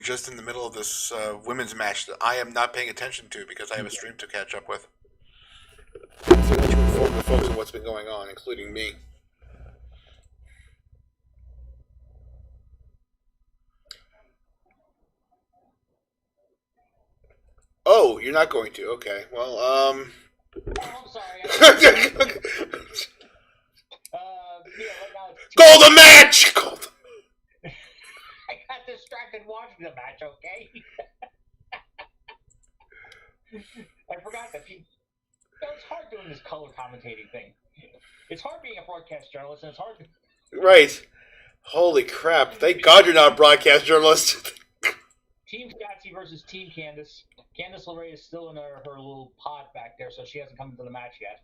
just in the middle of this women's match that I am not paying attention to because I have a stream to catch up with. So I need to inform the folks of what's been going on, including me. Oh, you're not going to? Okay. Well, Oh, I'm sorry. Right now it's Call the match! Call the... I got distracted watching the match, okay? I forgot that it's hard doing this color commentating thing. It's hard being a broadcast journalist, and it's hard. Right. Holy crap. Thank God you're not a broadcast journalist. Team Shotzi versus Team Candice. Candice LeRae is still in her little pod back there, so she hasn't come into the match yet.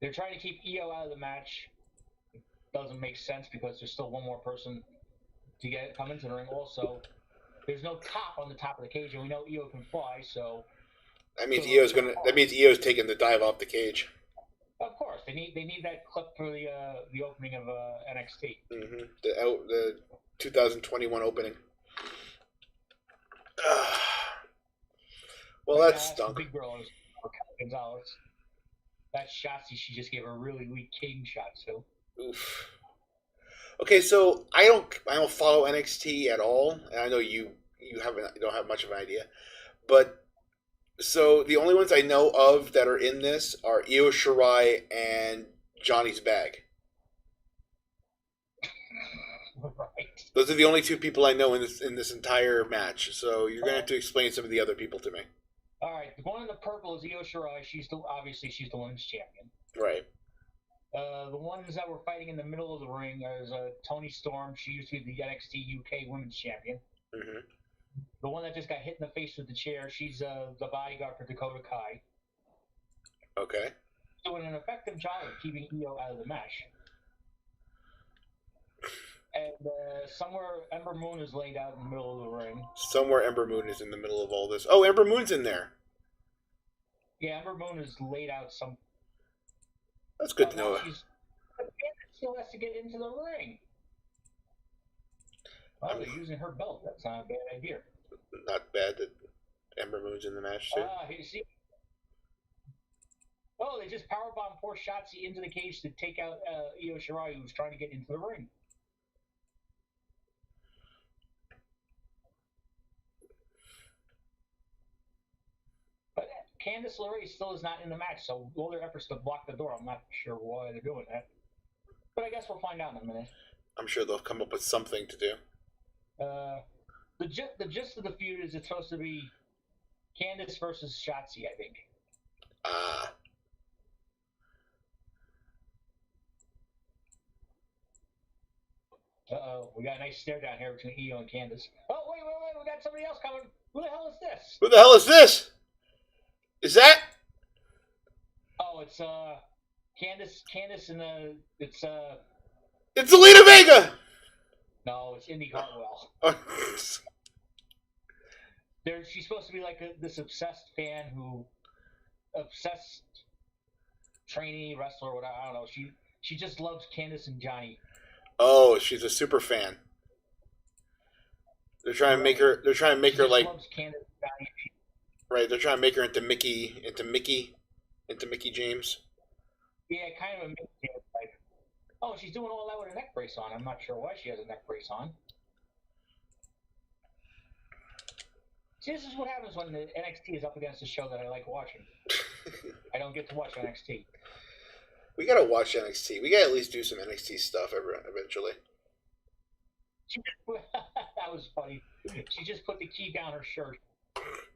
They're trying to keep Io out of the match. It doesn't make sense because there's still one more person to come into the ring. Also, there's no top on the top of the cage, and we know Io can fly, so that means Io's taking the dive off the cage. Of course, they need that clip for the opening of NXT. Mm-hmm. The 2021 opening. Well, that stunk. Big girl is Gonzalez. That Shotzi, she just gave a really weak king shot too. Oof. Okay, so I don't follow NXT at all, and I know you don't have much of an idea, but so the only ones I know of that are in this are Io Shirai and Johnny's Bag. Right. Those are the only two people I know in this entire match. So you're gonna have to explain some of the other people to me. All right, the one in the purple is Io Shirai. She's the women's champion. Right. The ones that were fighting in the middle of the ring is Toni Storm. She used to be the NXT UK Women's Champion. Mm-hmm. The one that just got hit in the face with the chair, she's the bodyguard for Dakota Kai. Okay. Doing an effective job of keeping Io out of the match. And somewhere Ember Moon is laid out in the middle of the ring. Somewhere Ember Moon is in the middle of all this. Oh, Ember Moon's in there. Yeah, Ember Moon is laid out some. That's good to know. Still has to get into the ring. Well, they're using her belt. That's not a bad idea. Not bad that Ember Moon's in the match too. You see. Oh, they just powerbombed poor Shotzi into the cage to take out Io Shirai, who was trying to get into the ring. But Candice LeRae still is not in the match, so all their efforts to block the door, I'm not sure why they're doing that. But I guess we'll find out in a minute. I'm sure they'll come up with something to do. The gist of the feud is it's supposed to be Candice versus Shotzi, I think. Uh-oh, we got a nice stare down here between Io and Candice. Oh, wait, we got somebody else coming. Who the hell is this? Who the hell is this? Is that? Oh, it's Candice and it's Alita Vega! No, it's Indy Hartwell. She's supposed to be like this obsessed fan obsessed trainee wrestler, whatever. I don't know. She just loves Candice and Johnny. Oh, she's a super fan. They're trying to make her. They're trying to make her like. Loves Candice and Johnny. Right, they're trying to make her into Mickey James. Yeah, kind of a Mickey James type. Oh, she's doing all that with a neck brace on. I'm not sure why she has a neck brace on. See, this is what happens when the NXT is up against a show that I like watching. I don't get to watch NXT. We gotta watch NXT. We gotta at least do some NXT stuff eventually. That was funny. She just put the key down her shirt.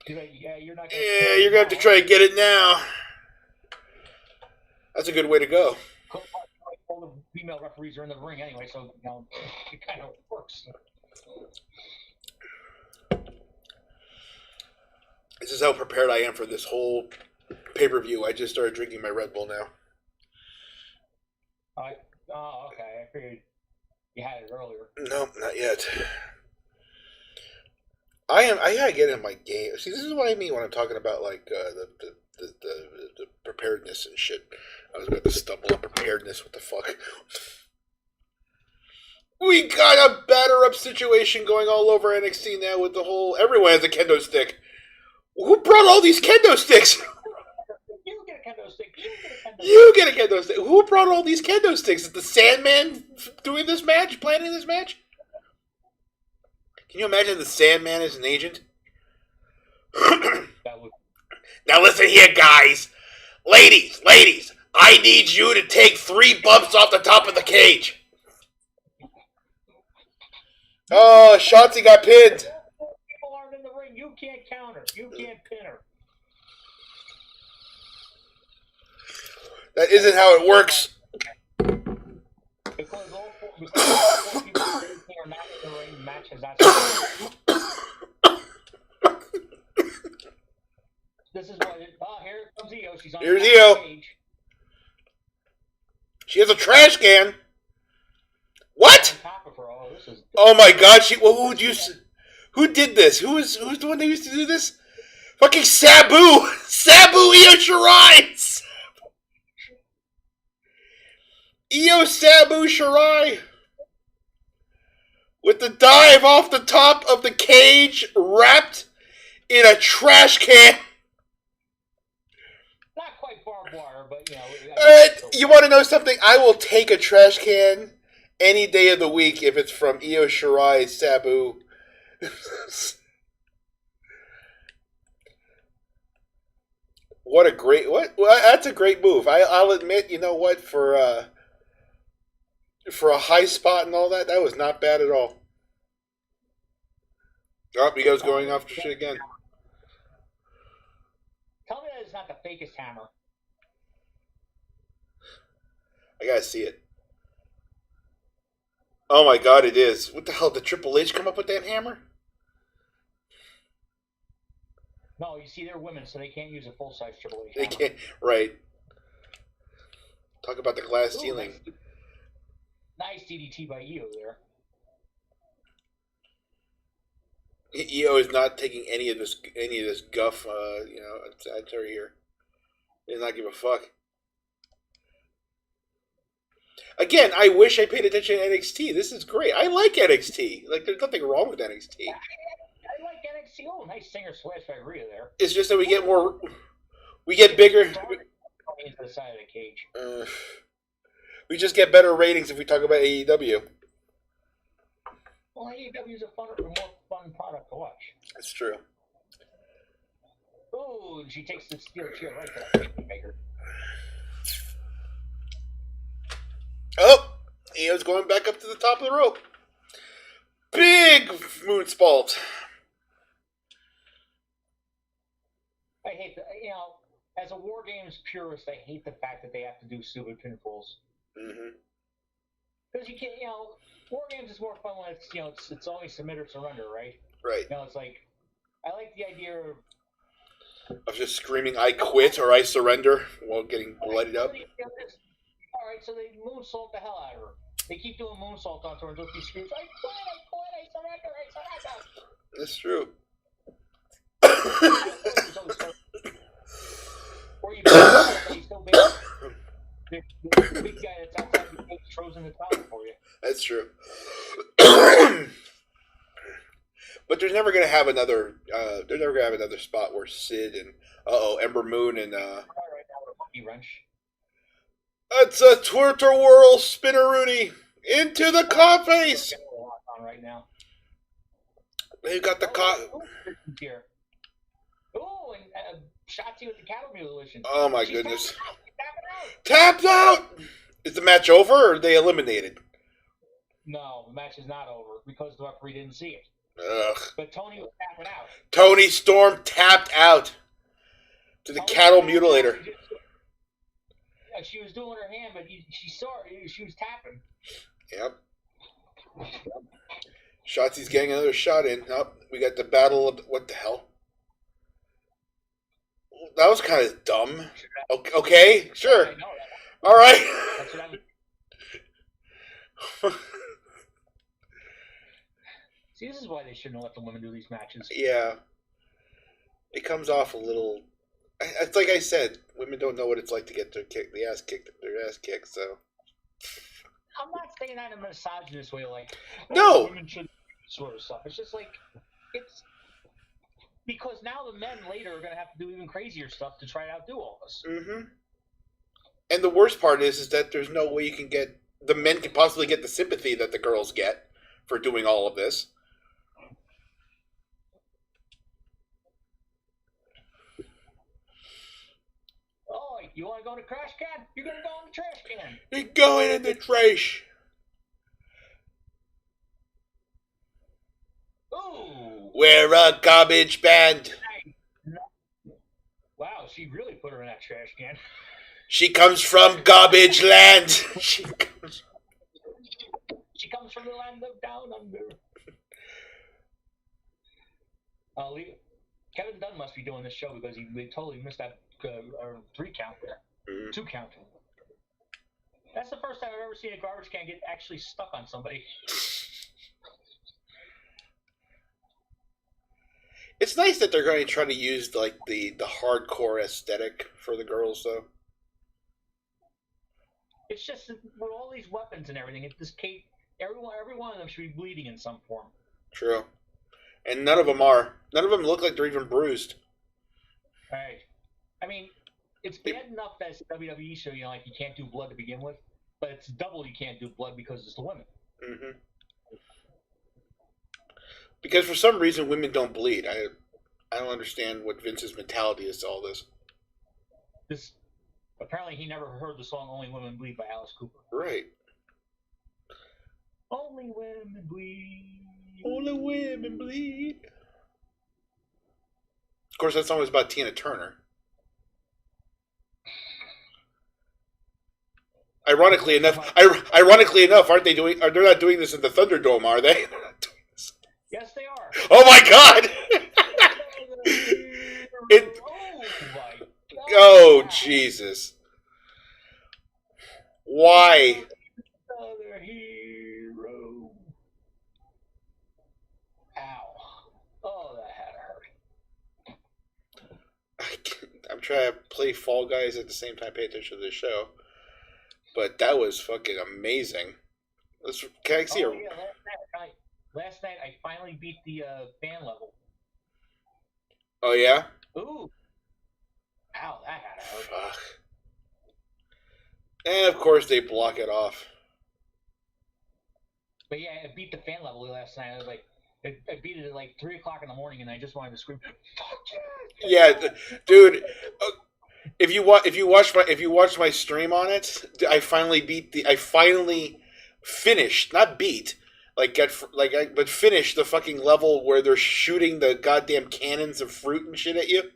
She's like, yeah, you're not gonna. Yeah, you're gonna have to try to get it now. That's a good way to go. All the female referees are in the ring anyway, so it kind of works. This is how prepared I am for this whole pay-per-view. I just started drinking my Red Bull now. Oh, okay. I figured you had it earlier. No, not yet. I gotta get in my game. See, this is what I mean when I'm talking about like the preparedness and shit. I was about to stumble on preparedness. What the fuck? We got a batter up situation going all over NXT now with the whole. Everyone has a kendo stick. Who brought all these kendo sticks? You get a kendo stick. You get a kendo stick. You get a kendo stick. Who brought all these kendo sticks? Is the Sandman doing this match? Planning this match? Can you imagine the Sandman as an agent? Now listen here, guys. Ladies, I need you to take 3 bumps off the top of the cage. Oh, Shotzi got pinned. People aren't in the ring. You can't counter. You can't pin her. That isn't how it works. Because all 4 people are not in the ring, the match has not started. This is what it. Oh, here comes Io. She's on Here's the Io. stage. She has a trash can. What? On top of her. Oh, this is. Oh my God! Who did this? Who's the one that used to do this? Fucking Sabu! Sabu Io Shirai! Io Sabu Shirai! With the dive off the top of the cage, wrapped in a trash can. Not quite barbed wire, but you know. You want to know something? I will take a trash can any day of the week if it's from Io Shirai Sabu. What a great that's a great move. I'll admit, you know what, for a high spot and all that was not bad at all. Oh, he goes going off shit again. Tell me that it's not the fakest hammer. I gotta see it. Oh my God, it is. What the hell? Did Triple H come up with that hammer? No, you see, they're women, so they can't use a full-size Triple H They hammer. can't. Right. Talk about the glass ceiling. Nice DDT by Io there. Io is not taking any of this guff. It's her here. He does not give a fuck. Again, I wish I paid attention to NXT. This is great. I like NXT. Like, there's nothing wrong with NXT. I like NXT. Oh, nice singer slash by Rhea there. It's just that we get more. We get bigger. Into the side of the cage. We just get better ratings if we talk about AEW. Well, AEW is a more fun product to watch. That's true. Oh, and she takes the steel chair right to the maker. Oh, Io's going back up to the top of the rope. Big moonsault. I hate as a War Games purist, I hate the fact that they have to do stupid pinfalls. Mm-hmm. Because you can't, War Games is more fun when it's only submit or surrender, right? Right. It's like, I like the idea of just screaming, "I quit" or "I surrender" while getting bloodied up. All right, so they moonsault the hell out of her. They keep doing moonsault onto her until she screams, "I quit! I surrender! I surrender!" That's true. Or you he's so big. The big guy that's outside the cage throws in the towel for you. That's true. But there's never gonna have another. They're never gonna have another spot where Sid and Ember Moon and Right now with a monkey wrench. It's a Twitter Whirl Spinneroonie into the cop face. Right now. They've got the cop. Here. Oh, and Shotzi with the cattle mutilation. Oh my goodness! Tapped out. Tapped out. Is the match over or are they eliminated? No, the match is not over because the referee didn't see it. Ugh. But Tony was tapping out. Tony Storm tapped out to the cattle mutilator. She was doing her hand, but she saw her. She was tapping. Yep. Shotzi's getting another shot in. Oh, we got the battle of what the hell? That was kind of dumb. Okay, sure. All right. That's what See, this is why they shouldn't let the women do these matches. Yeah. It comes off a little. It's like I said, women don't know what it's like to get their ass kicked, so. I'm not saying that in a misogynist way, like, oh, No. women should sort of stuff. It's just like, it's because now the men later are going to have to do even crazier stuff to try to outdo all this. Mm-hmm. And the worst part is that there's no way you can get the men can possibly get the sympathy that the girls get for doing all of this. Oh, you want to go in the trash can? You're going to go in the trash can. You're going in the trash. Ooh. We're a garbage band. Wow, she really put her in that trash can. She comes from garbage land. She comes from the land of down under. Kevin Dunn must be doing this show because he totally missed that 3 count there. 2 count. That's the first time I've ever seen a garbage can get actually stuck on somebody. It's nice that they're going to try to use like the hardcore aesthetic for the girls, though. It's just with all these weapons and everything, it's this Kate. Every one of them should be bleeding in some form. True, and none of them are. None of them look like they're even bruised. Right. I mean, it's bad enough that it's a WWE show, like you can't do blood to begin with, but it's double you can't do blood because it's the women. Mm-hmm. Because for some reason women don't bleed. I don't understand what Vince's mentality is to all this. Apparently he never heard the song "Only Women Bleed" by Alice Cooper. Right. Only women bleed. Only women bleed. Of course, that song was about Tina Turner. Ironically enough, aren't they doing? They're not doing this in the Thunderdome, are they? Yes, they are. Oh my God! Oh Jesus! Why? Another hero. Ow! Oh, that had hurt. I'm trying to play Fall Guys at the same time, pay attention to the show, but that was fucking amazing. Can I see yeah, last night I finally beat the fan level. Oh yeah? Ooh. Ow, that had to hurt. Fuck. And of course they block it off. But yeah, I beat the fan level last night. I was like, I beat it at like 3 o'clock in the morning, and I just wanted to scream, "Fuck yeah!" Yeah, dude. If you watch my stream on it, I finally finished, not beat, but finished the fucking level where they're shooting the goddamn cannons of fruit and shit at you,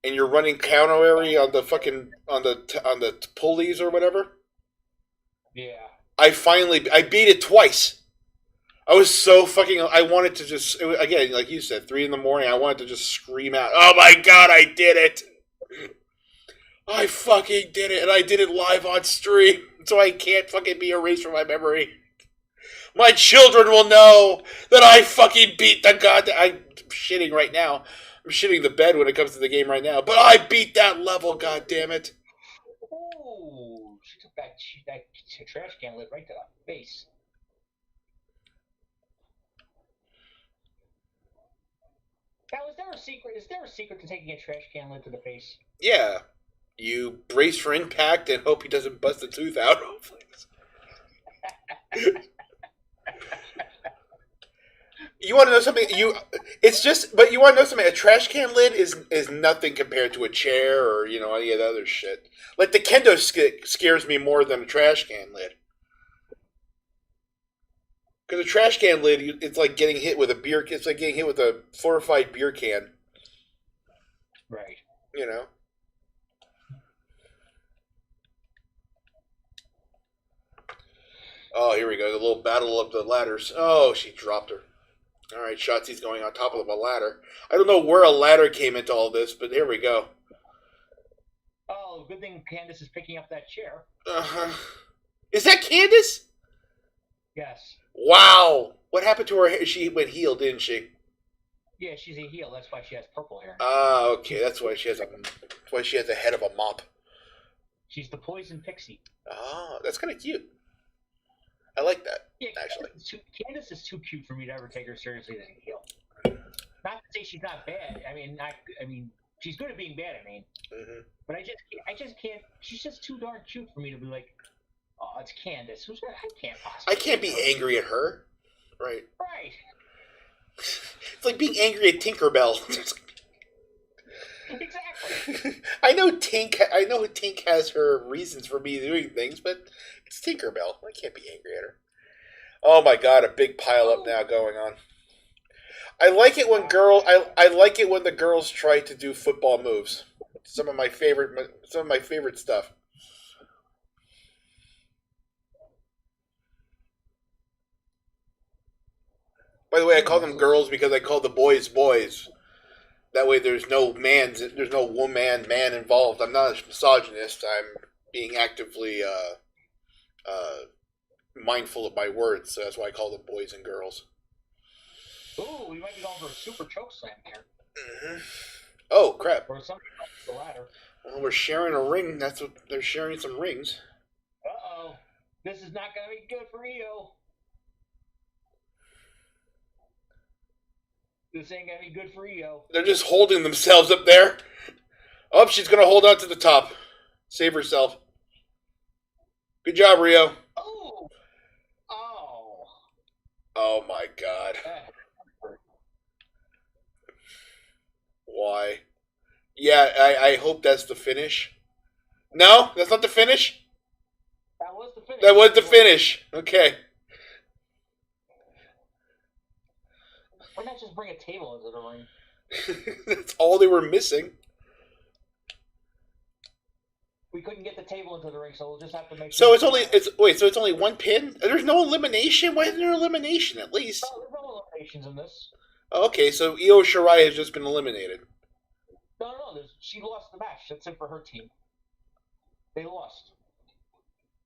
and you're running counter area on the fucking on the pulleys or whatever. Yeah. I beat it twice. I was so fucking. I wanted to just again, like you said, 3 a.m. I wanted to just scream out, "Oh my God, I did it! I fucking did it, and I did it live on stream, so I can't fucking be erased from my memory. My children will know that I fucking beat the god." I'm shitting right now. I'm shitting the bed when it comes to the game right now. But I beat that level, god damn it. Oh, she took that trash can lid right to the face. Now, is there a secret? Is there a secret to taking a trash can lid to the face? Yeah. You brace for impact and hope he doesn't bust a tooth out. You want to know something? You want to know something? A trash can lid is nothing compared to a chair or any of the other shit. Like the kendo stick scares me more than a trash can lid. Because a trash can lid, it's like getting hit with a beer. It's like getting hit with a fortified beer can. Right. Oh, here we go. The little battle of the ladders. Oh, she dropped her. All right, Shotzi's going on top of a ladder. I don't know where a ladder came into all this, but here we go. Oh, good thing Candace is picking up that chair. Uh-huh. Is that Candace? Yes. Wow. What happened to her hair? She went heel, didn't she? Yeah, she's a heel. That's why she has purple hair. Ah, okay. That's why she has the head of a mop. She's the poison pixie. Oh, that's kind of cute. I like that, Yeah, actually. Candace is too cute for me to ever take her seriously as a heel. Not to say she's not bad. I mean, she's good at being bad. Mm-hmm. But I just can't. She's just too darn cute for me to be like, oh, it's Candace. I can't possibly. I can't be angry at her. Right. Right. It's like being angry at Tinkerbell. Exactly. I know Tink has her reasons for me doing things, but it's Tinkerbell. I can't be angry at her. Oh my god, a big pile up now going on. I like it when I like it when the girls try to do football moves. Some of my favorite stuff. By the way, I call them girls because I call the boys boys. That way, there's no woman involved. I'm not a misogynist. I'm being actively mindful of my words, so that's why I call them boys and girls. Ooh, we might be going for a super choke slam here. Mm-hmm. Oh crap! Or something like the ladder. Well, we're sharing a ring. That's what they're sharing, some rings. Uh-oh. This is not going to be good for Io. This ain't going to be good for Io. They're just holding themselves up there. Oh, she's going to hold on to the top. Save herself. Good job, Rio. Oh. Oh. Oh, my God. Why? Yeah, I hope that's the finish. No? That's not the finish? That was the finish. That was the finish. Okay. Why not just bring a table into the ring? That's all they were missing. We couldn't get the table into the ring, so we'll just have to make. So it's only one pin? There's no elimination? Why isn't there elimination at least? No, there's no eliminations in this. Okay, so Io Shirai has just been eliminated. No. She lost the match. That's it for her team. They lost.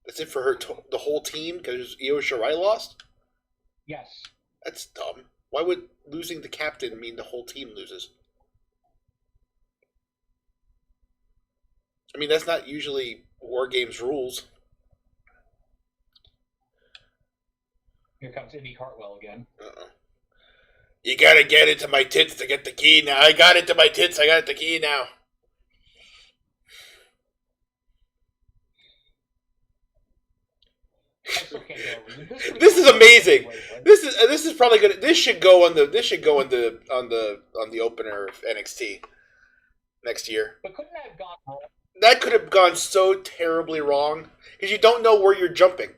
That's it for her, the whole team, because Io Shirai lost? Yes. That's dumb. Why would losing the captain mean the whole team loses? I mean, that's not usually War Games rules. Here comes Indy Hartwell again. Uh-oh. You gotta get into my tits to get the key now. I got into my tits, I got the key now. This is amazing. This is probably good. This should go on the opener of NXT next year. But couldn't that have gone wrong? That could have gone so terribly wrong because you don't know where you're jumping.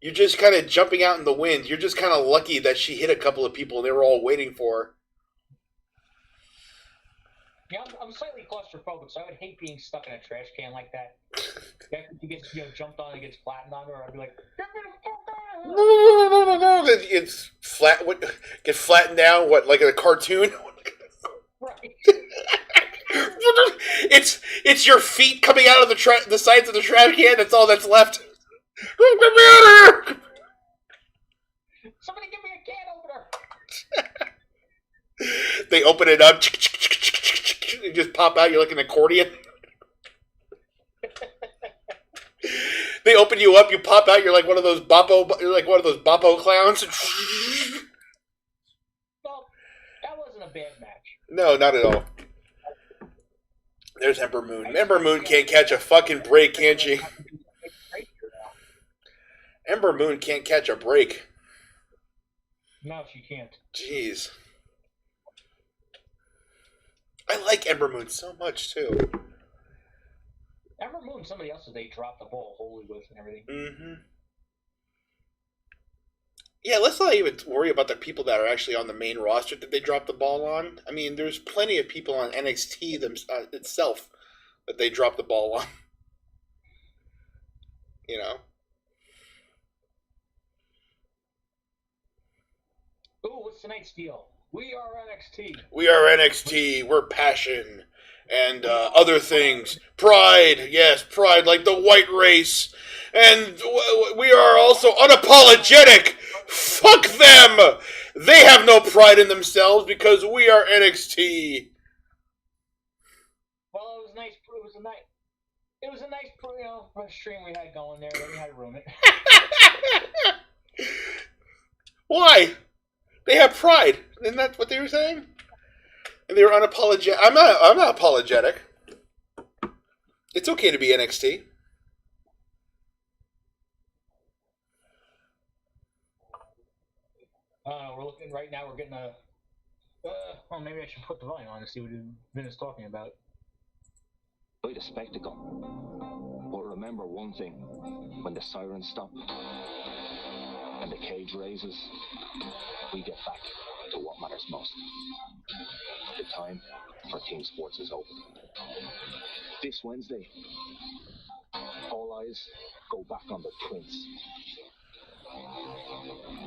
You're just kind of jumping out in the wind. You're just kind of lucky that she hit a couple of people and they were all waiting for her. Yeah, I'm slightly claustrophobic, so I would hate being stuck in a trash can like that. After she gets jumped on and gets flattened on her, I'd be like, "Get me the fuck out of here!" It's flat. What get flattened down? What, like in a cartoon? Right. It's your feet coming out of the sides of the trash can. That's all that's left. Get me out of here! Somebody give me a can opener. They open it up. You just pop out. You're like an accordion. They open you up. You pop out. You're like one of those boppo. You're like one of those boppo clowns. Well, that wasn't a bad match. No, not at all. There's Ember Moon. Ember Moon can't catch a fucking break, can she? Ember Moon can't catch a break. No, she can't. Jeez. I like Ember Moon so much, too. Ember Moon, somebody else, they dropped the ball wholly with and everything. Mm-hmm. Yeah, let's not even worry about the people that are actually on the main roster that they dropped the ball on. I mean, there's plenty of people on NXT itself that they dropped the ball on. You know? Ooh, what's tonight's deal? We are NXT. We are NXT. We're passion and other things. Pride. Yes, pride, like the white race. And we are also unapologetic. Fuck them. They have no pride in themselves because we are NXT. Well, it was nice. It was a night. It was a nice, stream we had going there. Then we had to ruin it. Why? They have pride. Isn't that what they were saying? And they were unapologetic. I'm not apologetic. It's okay to be NXT. We're looking right now. We're getting a. Well, maybe I should put the volume on to see what Vin is talking about. Quite a spectacle. But remember one thing: when the sirens stop and the cage raises, we get back to what matters most. The time for team sports is open. This Wednesday, all eyes go back on the Twins.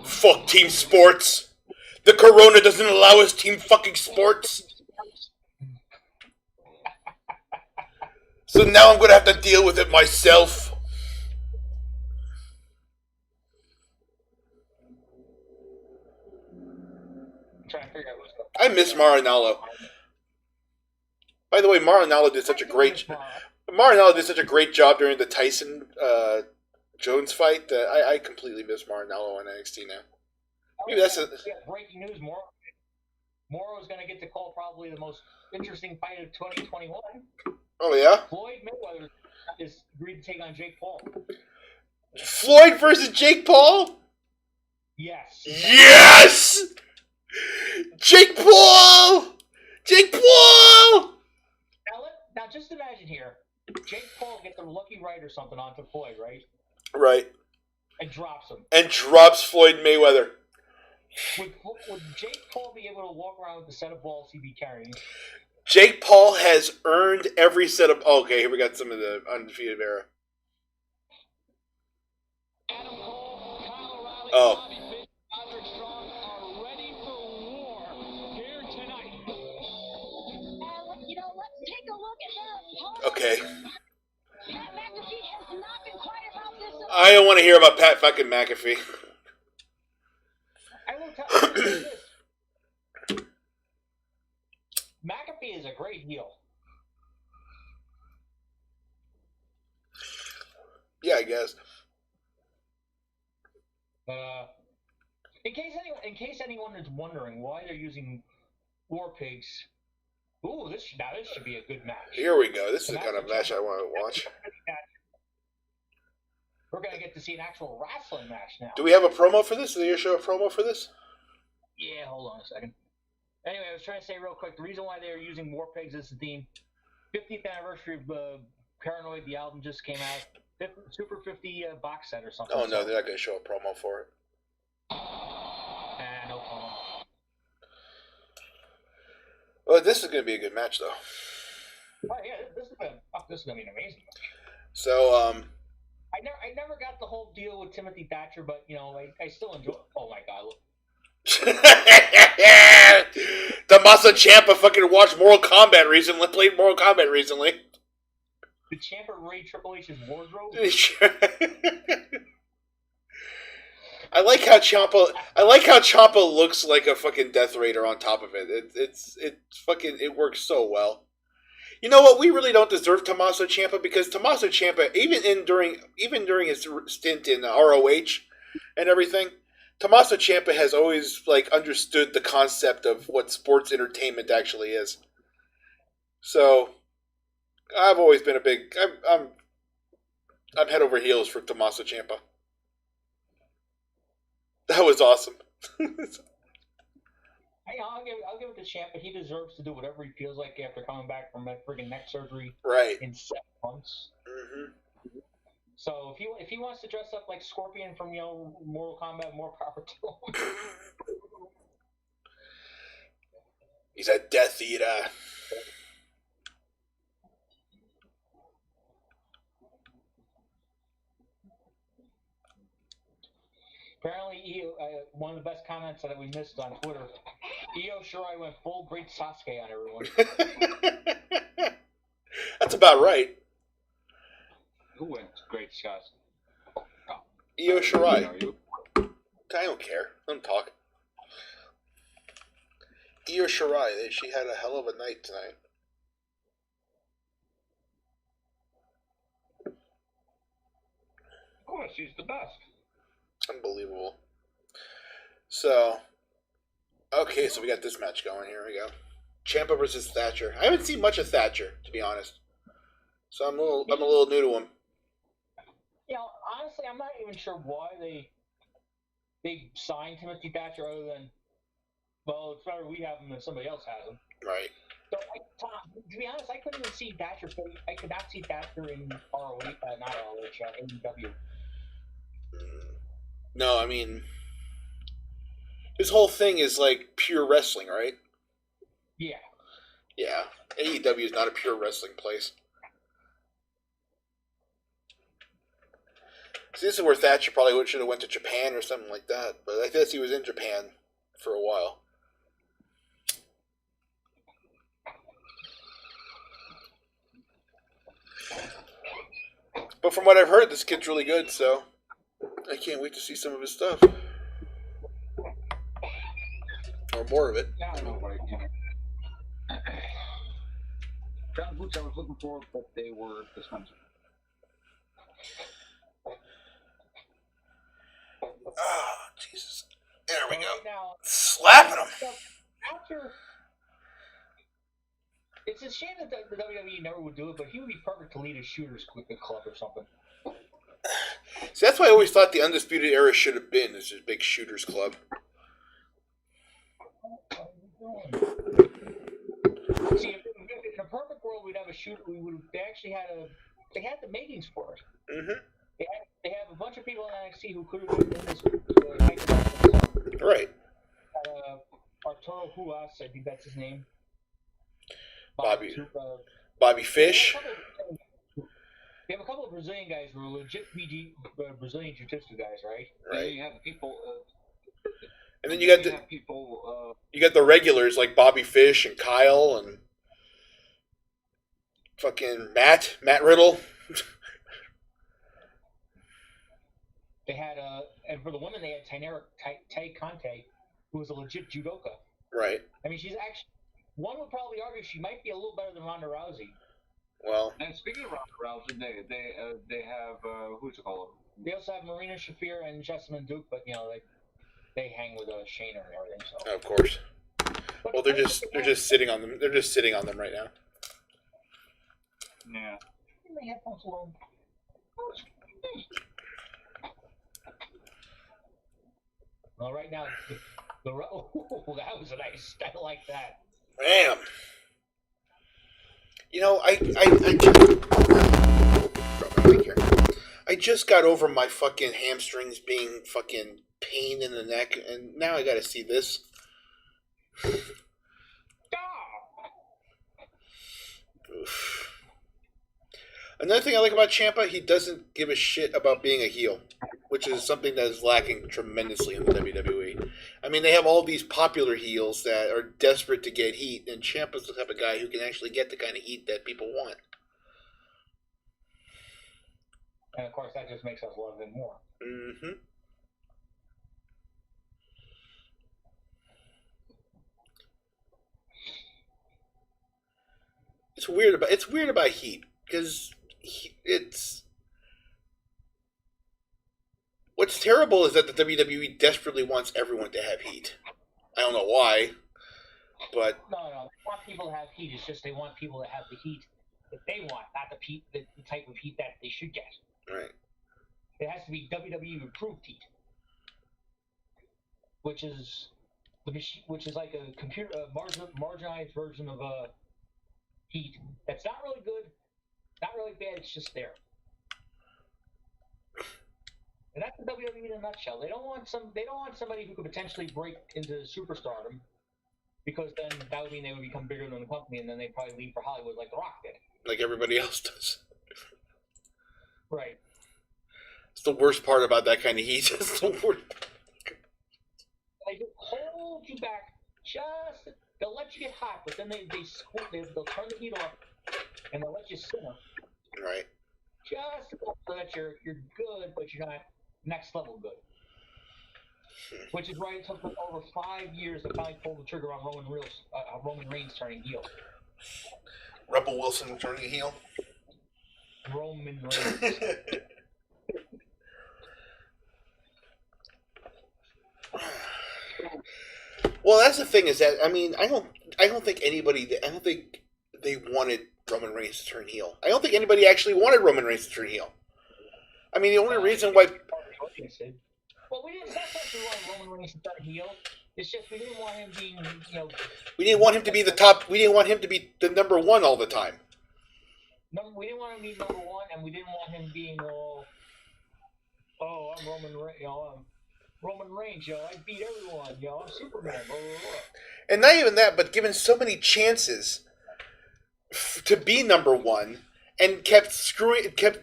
Fuck team sports. The corona doesn't allow us team fucking sports. So now I'm gonna have to deal with it myself. I'm trying to figure out what's going I miss Marinello. By the way, Marinello did such a great job during the Tyson Jones fight that I completely miss Marinello on NXT now. Maybe that's breaking news. Moro is going to get to call probably the most interesting fight of 2021. Oh yeah. Floyd Mayweather is agreed to take on Jake Paul. Floyd versus Jake Paul. Yes. Yes. Jake Paul. Jake Paul. Now just imagine here, Jake Paul gets a lucky right or something onto Floyd, right? Right. And drops him. And drops Floyd Mayweather. Would Jake Paul be able to walk around with the set of balls he'd be carrying? Jake Paul has earned every set of... Oh, okay, here we got some of the Undefeated Era. Adam Cole, Kyle O'Reilly, Oh. Bobby Fish, Roderick Strong are ready for war here tonight. Let's take a look at their opponent. Okay. Pat McAfee has not been quiet about this. I don't want to hear about Pat fucking McAfee. I will tell you this. McAfee is a great heel. Yeah, I guess. In case anyone is wondering why they're using War Pigs, this should be a good match. Here we go. This is the kind of match I want to watch. We're gonna get to see an actual wrestling match now. Do we have a promo for this? Did you show a promo for this? Yeah, hold on a second. Anyway, I was trying to say real quick, the reason why they're using War Pigs as the theme, 50th anniversary of Paranoid, the album just came out, Super 50 box set or something. Oh, no, they're not going to show a promo for it. No promo. Well, this is going to be a good match, though. Oh, yeah, this is going to be an amazing match. So, I never got the whole deal with Timothy Thatcher, but, I still enjoy... Oh, my God, look. Tommaso Ciampa fucking watched Mortal Kombat recently. Played Mortal Kombat recently. Did Ciampa raid Triple H's wardrobe? I like how Ciampa looks like a fucking Death Raider on top of it. It works so well. You know what? We really don't deserve Tommaso Ciampa because Tommaso Ciampa, even during his stint in ROH and everything, Tommaso Ciampa has always understood the concept of what sports entertainment actually is. So, I've always been I'm head over heels for Tommaso Ciampa. That was awesome. I'll give it to Ciampa. He deserves to do whatever he feels like after coming back from that friggin' neck surgery. Right. In 7 months. Mm-hmm. So if he wants to dress up like Scorpion from Mortal Kombat, more power to him. He's a Death Eater. Apparently, one of the best comments that we missed on Twitter, Io Shirai went full Great Sasuke on everyone. That's about right. Who went Great Sasuke? Io Shirai. I don't care. Let him talk. Io Shirai. She had a hell of a night tonight. course, he's the best. Unbelievable. So, okay, so we got this match going. Here we go. Ciampa versus Thatcher. I haven't seen much of Thatcher, to be honest. So I'm a little new to him. You know, honestly, I'm not even sure why they signed Timothy Thatcher other than, well, it's better we have him than somebody else has him. Right. So, to be honest, I couldn't even see Thatcher. I could not see Thatcher in ROH, not ROH, AEW. No, I mean, his whole thing is like pure wrestling, right? Yeah. Yeah. AEW is not a pure wrestling place. See, this is where Thatcher probably should have went to Japan or something like that. But I guess he was in Japan for a while. But from what I've heard, this kid's really good, so I can't wait to see some of his stuff. Or more of it. Yeah, I know, right? Yeah. Found boots I was looking for, but they were expensive. Oh, Jesus. There we go. Now, Slapping him. After, it's a shame that the WWE never would do it, but he would be perfect to lead a shooters club or something. See, that's why I always thought the Undisputed Era should have been this big shooters club. See, if in a perfect world we'd have a shooter, they had the makings for it. Mm-hmm. They have a bunch of people in NXT who could have been in this. Right. Arturo Huas, I think that's his name. Bobby Fish. They have a couple of Brazilian guys who are legit Brazilian Jiu-Jitsu guys, right? Right. You have people. And then you got you got the regulars like Bobby Fish and Kyle and fucking Matt Riddle. They had and for the women they had Tai Conte, who was a legit judoka. Right. I mean, she's actually, one would probably argue she might be a little better than Ronda Rousey. Well. And speaking of Ronda Rousey, they have who's it called? They also have Marina Shafir and Jessamine Duke, but you know they hang with Shayna and everything. So. Of course. Well, they're just sitting on them. They're just sitting on them right now. Yeah. They have alone. Well, right now, that was a nice. I like that. Damn. You know, I just got over my fucking hamstrings being fucking pain in the neck, and now I gotta see this. Oof. Another thing I like about Ciampa, he doesn't give a shit about being a heel, which is something that is lacking tremendously in the WWE. I mean, they have all these popular heels that are desperate to get heat, and Ciampa's the type of guy who can actually get the kind of heat that people want. And of course, that just makes us love him more. Mm-hmm. It's weird about heat because it's what's terrible is that the WWE desperately wants everyone to have heat. I don't know why, but no, they want people to have heat. It's just they want people to have the heat that they want, not the type of heat that they should get. Right. It has to be WWE approved heat, which is like a marginalized version of heat. That's not really good, not really bad. It's just there. And that's the WWE in a nutshell. They don't want somebody who could potentially break into superstardom, because then that would mean they would become bigger than the company, and then they'd probably leave for Hollywood like The Rock did. Like everybody else does. Right. It's the worst part about that kind of heat. It's the worst. They just hold you back. They'll let you get hot, but then they'll turn the heat off, and they'll let you simmer. Right. Just so that you're good, but you're not next level good. Which is why it took them over 5 years to finally pull the trigger on Roman Reigns turning heel. Rebel Wilson turning heel. Roman Reigns. Well, that's the thing is that I don't think I don't think they wanted Roman Reigns to turn heel. I don't think anybody actually wanted Roman Reigns to turn heel. I mean, the only reason why Well, we didn't. That's not we wanted Roman Reigns to turn heel. It's just we didn't want him being, we didn't want him to be the top. We didn't want him to be the number one all the time. We didn't want him to be number one, and we didn't want him being all, oh, I'm Roman Reigns, I'm Roman Reigns, I beat everyone, I'm Superman, blah, blah, blah. And not even that, but given so many chances to be number one, and kept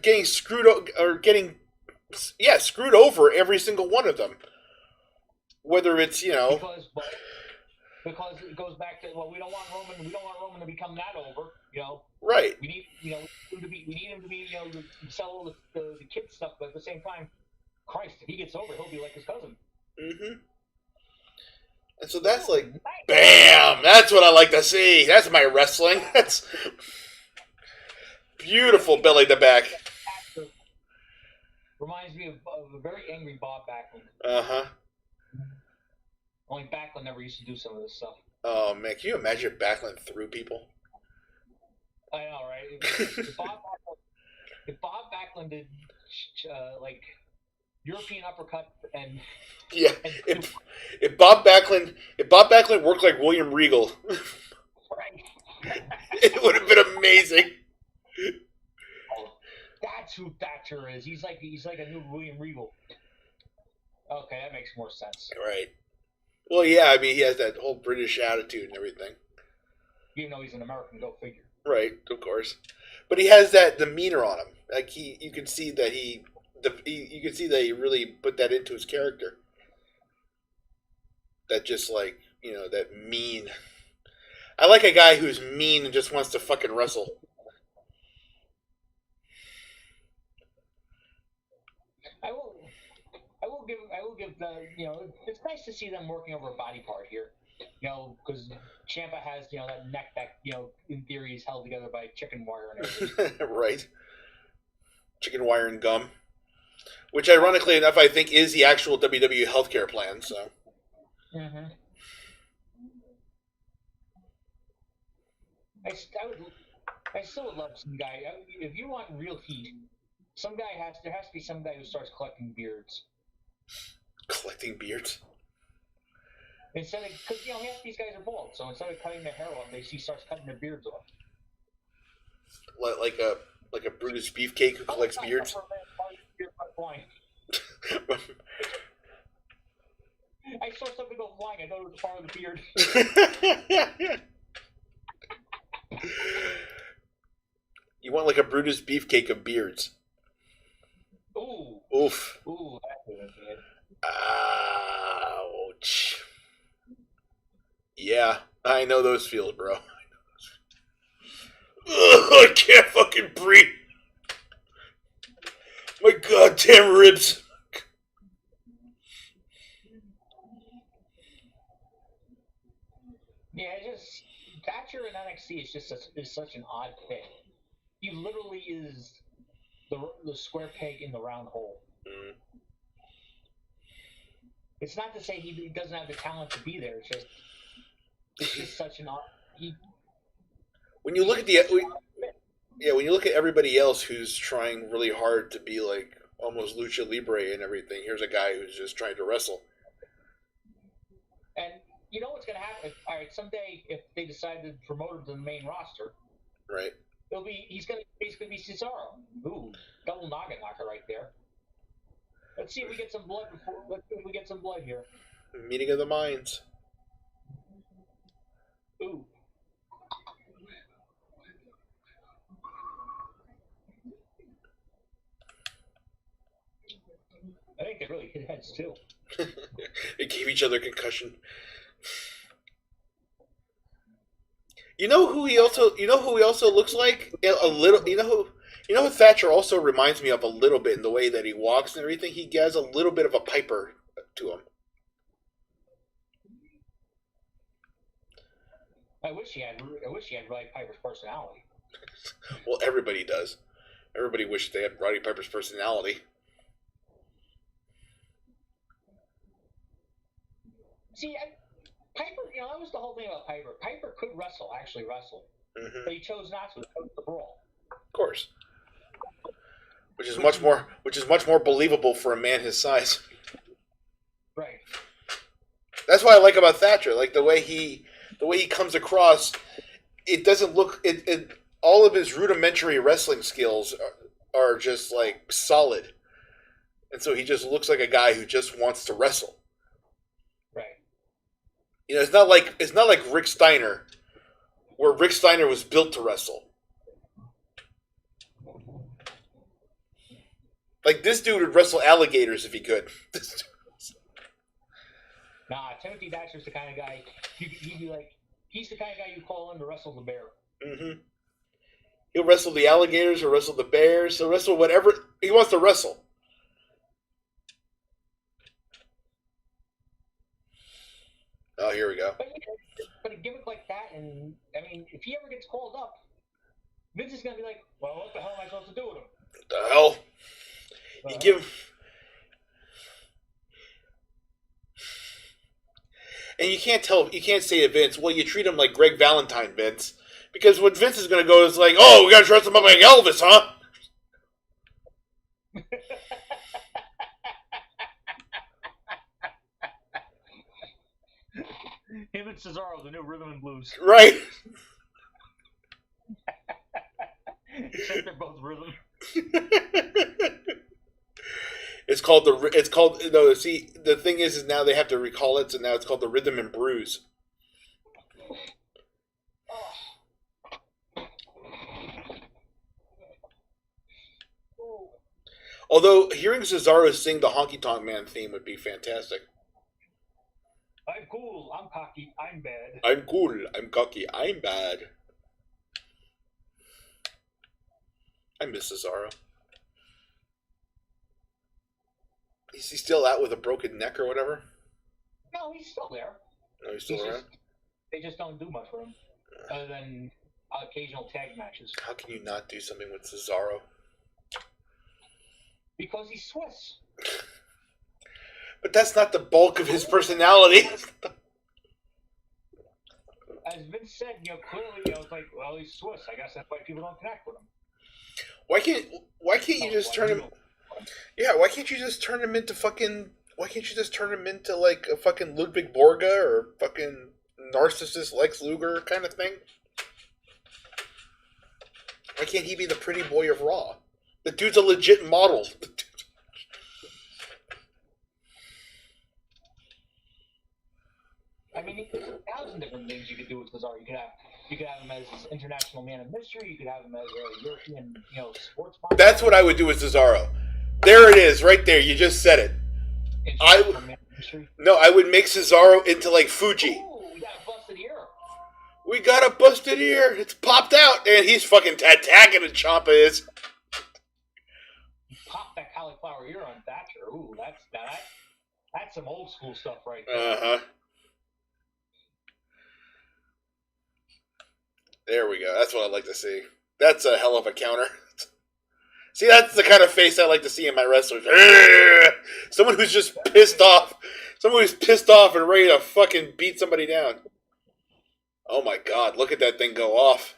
getting screwed screwed over every single one of them. Whether it's because it goes back to, well, we don't want Roman to become that over, right. We need him to be to sell all the kid stuff, but at the same time, Christ, if he gets over, he'll be like his cousin. Mm-hmm. And so that's like, bam! That's what I like to see. That's my wrestling. That's beautiful belly to back. Reminds me of a very angry Bob Backlund. Uh-huh. Only Backlund never used to do some of this stuff. Oh, man. Can you imagine Backlund through people? I know, right? If Bob Backlund did, like, European uppercut and... Yeah. If Bob Backlund worked like William Regal, right. It would have been amazing. That's who Thatcher is. He's like a new William Regal. Okay, that makes more sense. Right. Well, yeah, I mean, he has that whole British attitude and everything. Even though he's an American, go figure. Right, of course. But he has that demeanor on him. Like you can see that he really put that into his character. That just like, that mean. I like a guy who's mean and just wants to fucking wrestle. I will give the, it's nice to see them working over a body part here, because Ciampa has, that neck that, in theory is held together by chicken wire and everything. Right. Chicken wire and gum. Which, ironically enough, I think is the actual WWE healthcare plan, so. Mm-hmm. I still would love some guy, if you want real heat, there has to be some guy who starts collecting beards. Collecting beards? Instead of, because half these guys are bald, so instead of cutting their hair off, he starts cutting their beards off. Like a Brutus Beefcake who collects beards? I saw something go flying, I thought it was part of the beard. You want like a Brutus Beefcake of beards. Ooh. Oof. Ooh, that would have been. Ouch. Yeah, I know those feels, bro. Ugh, I can't fucking breathe. My goddamn ribs. Yeah, Thatcher in NXT is such an odd pick. He literally is the square peg in the round hole. Mm. It's not to say he doesn't have the talent to be there. It's just such an odd. When you look at when you look at everybody else who's trying really hard to be like almost lucha libre and everything, here's a guy who's just trying to wrestle. And you know what's going to happen? All right, someday if they decide to promote him to the main roster, right? He's going to basically be Cesaro. Ooh, double noggin knocker right there. Let's see if we get some blood here. Meeting of the minds. Ooh. I think they really hit heads too. They gave each other concussion. You know who he also looks like a little. You know who Thatcher also reminds me of a little bit in the way that he walks and everything. He has a little bit of a Piper to him. I wish he had Roddy Piper's personality. Well, everybody does. Everybody wishes they had Roddy Piper's personality. See, Piper, that was the whole thing about Piper. Piper could actually wrestle, but he chose not to. He chose the brawl. Of course. Which is much more believable for a man his size. Right. That's what I like about Thatcher. Like the way he comes across, it doesn't look all of his rudimentary wrestling skills are just like solid. And so he just looks like a guy who just wants to wrestle. Right. It's not like Rick Steiner, where Rick Steiner was built to wrestle. Like this dude would wrestle alligators if he could. Nah, Timothy Thatcher's the kind of guy he'd be like. He's the kind of guy you call in to wrestle the bear. Mm-hmm. He'll wrestle the alligators. He'll wrestle the bears. He'll wrestle whatever he wants to wrestle. Oh, here we go. But a gimmick like that, and I mean, if he ever gets called up, Vince is gonna be like, "Well, what the hell am I supposed to do with him?" What the hell? You give. And you can't say to Vince, well, you treat him like Greg Valentine, Vince. Because what Vince is going to go is like, oh, we got to dress him up like Elvis, huh? Him and Cesaro, the new rhythm and blues. Right. Except they're both rhythm. The thing is now they have to recall it, so now it's called the Rhythm and Bruise. Although hearing Cesaro sing the Honky Tonk Man theme would be fantastic. I'm cool, I'm cocky, I'm bad. I'm cool, I'm cocky, I'm bad. I miss Cesaro. Is he still out with a broken neck or whatever? No, he's still there. No, he's still around? They just don't do much for him, other than occasional tag matches. How can you not do something with Cesaro? Because he's Swiss. But that's not the bulk of his personality. As Vince said, clearly, it's like, well, he's Swiss. I guess that's why people don't connect with him. Why can't you just turn him? Yeah, why can't you just turn him into like a fucking Ludwig Borga or fucking narcissist Lex Luger kind of thing? Why can't he be the pretty boy of Raw? The dude's a legit model. I mean, there's 1,000 different things you could do with Cesaro. You could have him as international man of mystery. You could have him as a European, sports mom. That's what I would do with Cesaro. There it is, right there. You just said it. I would make Cesaro into like Fuji. Ooh, we got a busted ear. We got a busted ear. It's popped out, and he's fucking attacking and Ciampa is. Pop that cauliflower ear on Thatcher. Ooh, that's some old school stuff right there. Uh-huh. There we go. That's what I'd like to see. That's a hell of a counter. See, that's the kind of face I like to see in my wrestlers. Someone who's just pissed off. Someone who's pissed off and ready to fucking beat somebody down. Oh my god, look at that thing go off.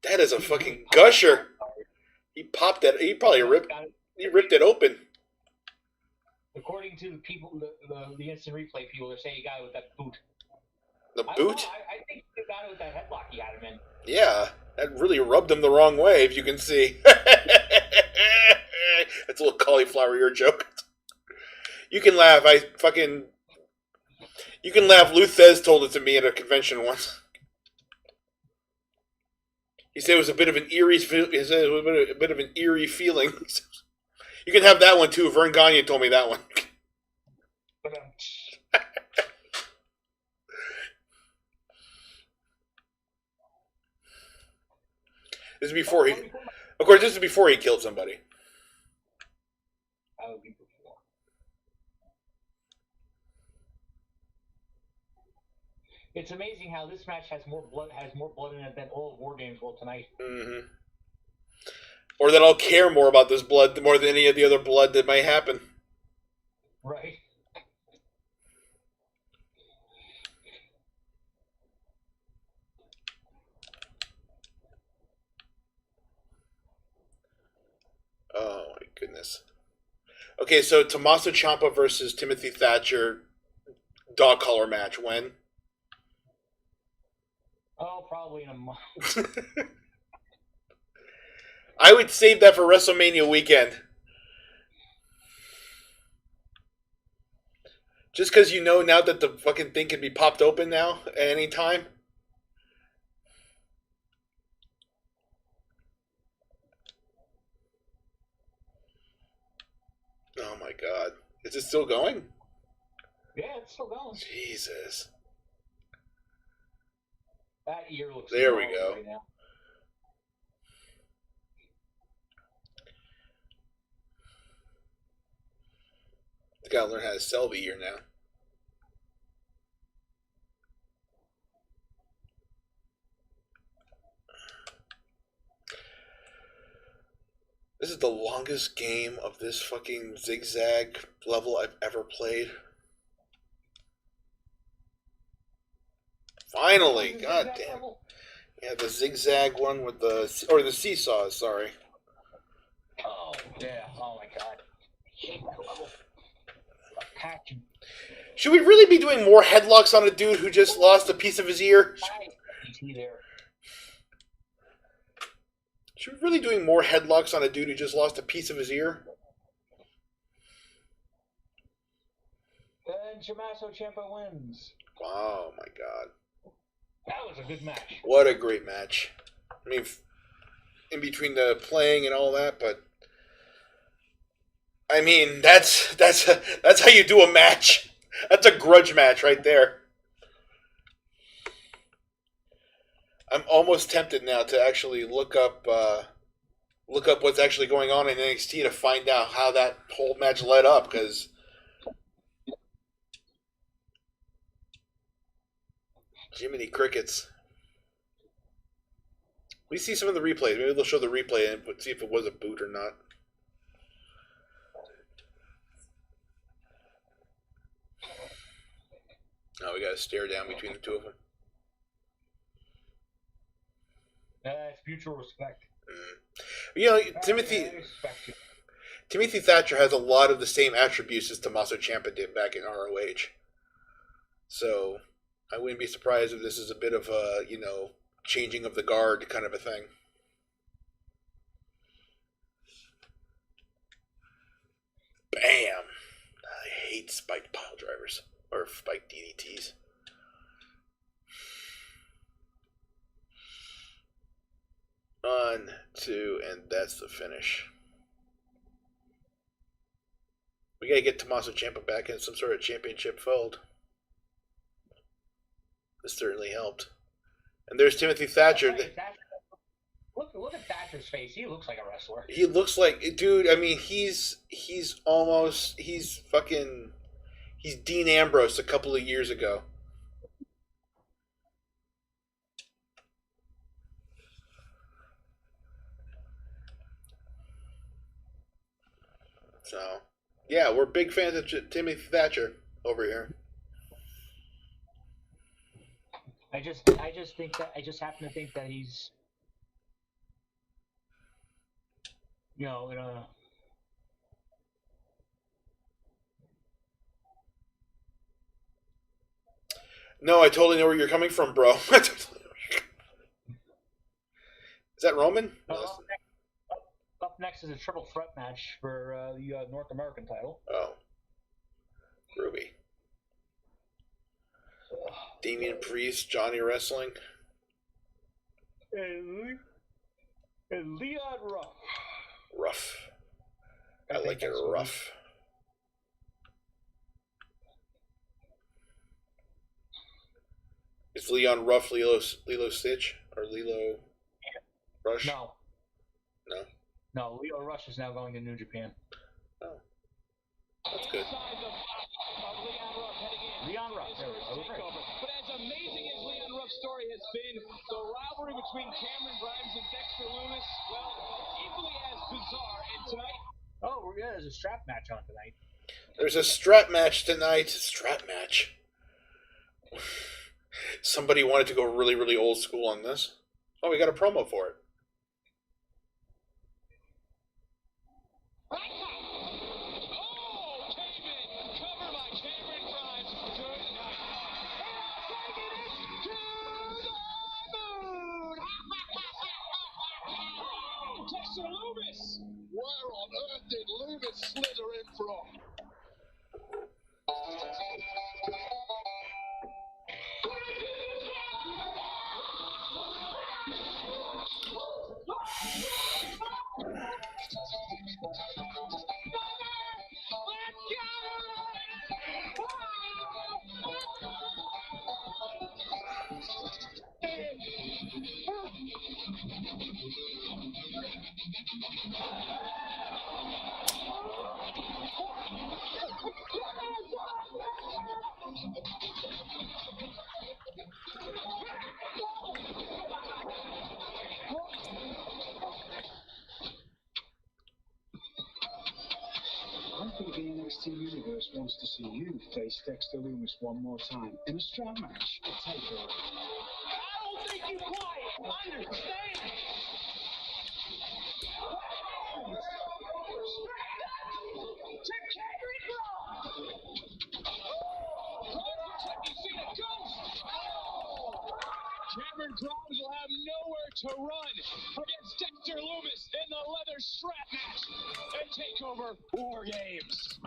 That is a fucking gusher. He popped that. He probably ripped it open. According to the people, the instant replay people, they're saying he got it with that boot. The boot? I think he got it with that headlock he had him in. Yeah, that really rubbed him the wrong way, if you can see. That's a little cauliflower ear joke. You can laugh. You can laugh. Lou Thez told it to me at a convention once. He said it was a bit of an eerie. Feeling. You can have that one too. Vern Gagne told me that one. This is before he. Of course, this is before he killed somebody. That would be before. It's amazing how this match has more blood in it than all of War Games will tonight. Mm-hmm. Or that I'll care more about this blood more than any of the other blood that might happen. Right. goodness. Okay, so Tommaso Ciampa versus Timothy Thatcher, dog collar match. When? Oh, probably in a month. I would save that for WrestleMania weekend. Just because you know now that the fucking thing can be popped open now at any time. Oh my god. Is it still going? Yeah, it's still going. Jesus. That ear looks There we gnarly go. right now. You gotta learn how to sell the ear now. This is the longest game of this fucking zigzag level I've ever played. Finally, god damn. Yeah, the zigzag one with the, or the seesaw, sorry. Oh, yeah. Oh, my God. I hate that level. Passion. Should we really be doing more headlocks on a dude who just lost a piece of his ear? There. Should we really doing more headlocks on a dude who just lost a piece of his ear? And Tommaso Ciampa wins. Oh my god. That was a good match. What a great match. I mean, in between the playing and all that, but I mean, that's how you do a match. That's a grudge match right there. I'm almost tempted now to actually look up what's actually going on in NXT to find out how that whole match led up, because Jiminy Crickets. We see some of the replays. Maybe they'll show the replay and see if it was a boot or not. Now we gotta stare down between the two of them. It's mutual respect. You know, I respect you. Timothy Thatcher has a lot of the same attributes as Tommaso Ciampa did back in ROH. So I wouldn't be surprised if this is a bit of a, changing of the guard kind of a thing. Bam! I hate spiked pile drivers. Or spiked DDTs. On, two, and that's the finish. We gotta get Tommaso Ciampa back in some sort of championship fold. This certainly helped. And there's Timothy Thatcher. Look at Thatcher's face. He looks like a wrestler. He looks like, dude, I mean, he's Dean Ambrose a couple of years ago. So, yeah, we're big fans of Timothy Thatcher over here. I just happen to think that he's, in a. No, I totally know where you're coming from, bro. Is that Roman? Up next is a triple threat match for the North American title. Oh. Ruby. Damian Priest, Johnny Wrestling. And Leon Ruff. Rough. I like it rough. Is Leon Ruff Lilo Stitch? Or Lilo Rush? No. No? No, Leo Rush is now going to New Japan. Oh. That's good. Leon Ruff. There we go. But as amazing as Leon Ruff's story has been, the rivalry between Cameron Grimes and Dexter Lumis, well, equally as bizarre. And tonight... Oh, yeah, there's a strap match on tonight. There's a strap match tonight. Strap match. Somebody wanted to go really, really old school on this. Oh, we got a promo for it. Right. just wants to see you face Dexter Loomis one more time in a strap match. Take her. I don't think you quite understand. Cameron Grimes will have nowhere to run against Dexter Loomis in the leather strap match at TakeOver War Games.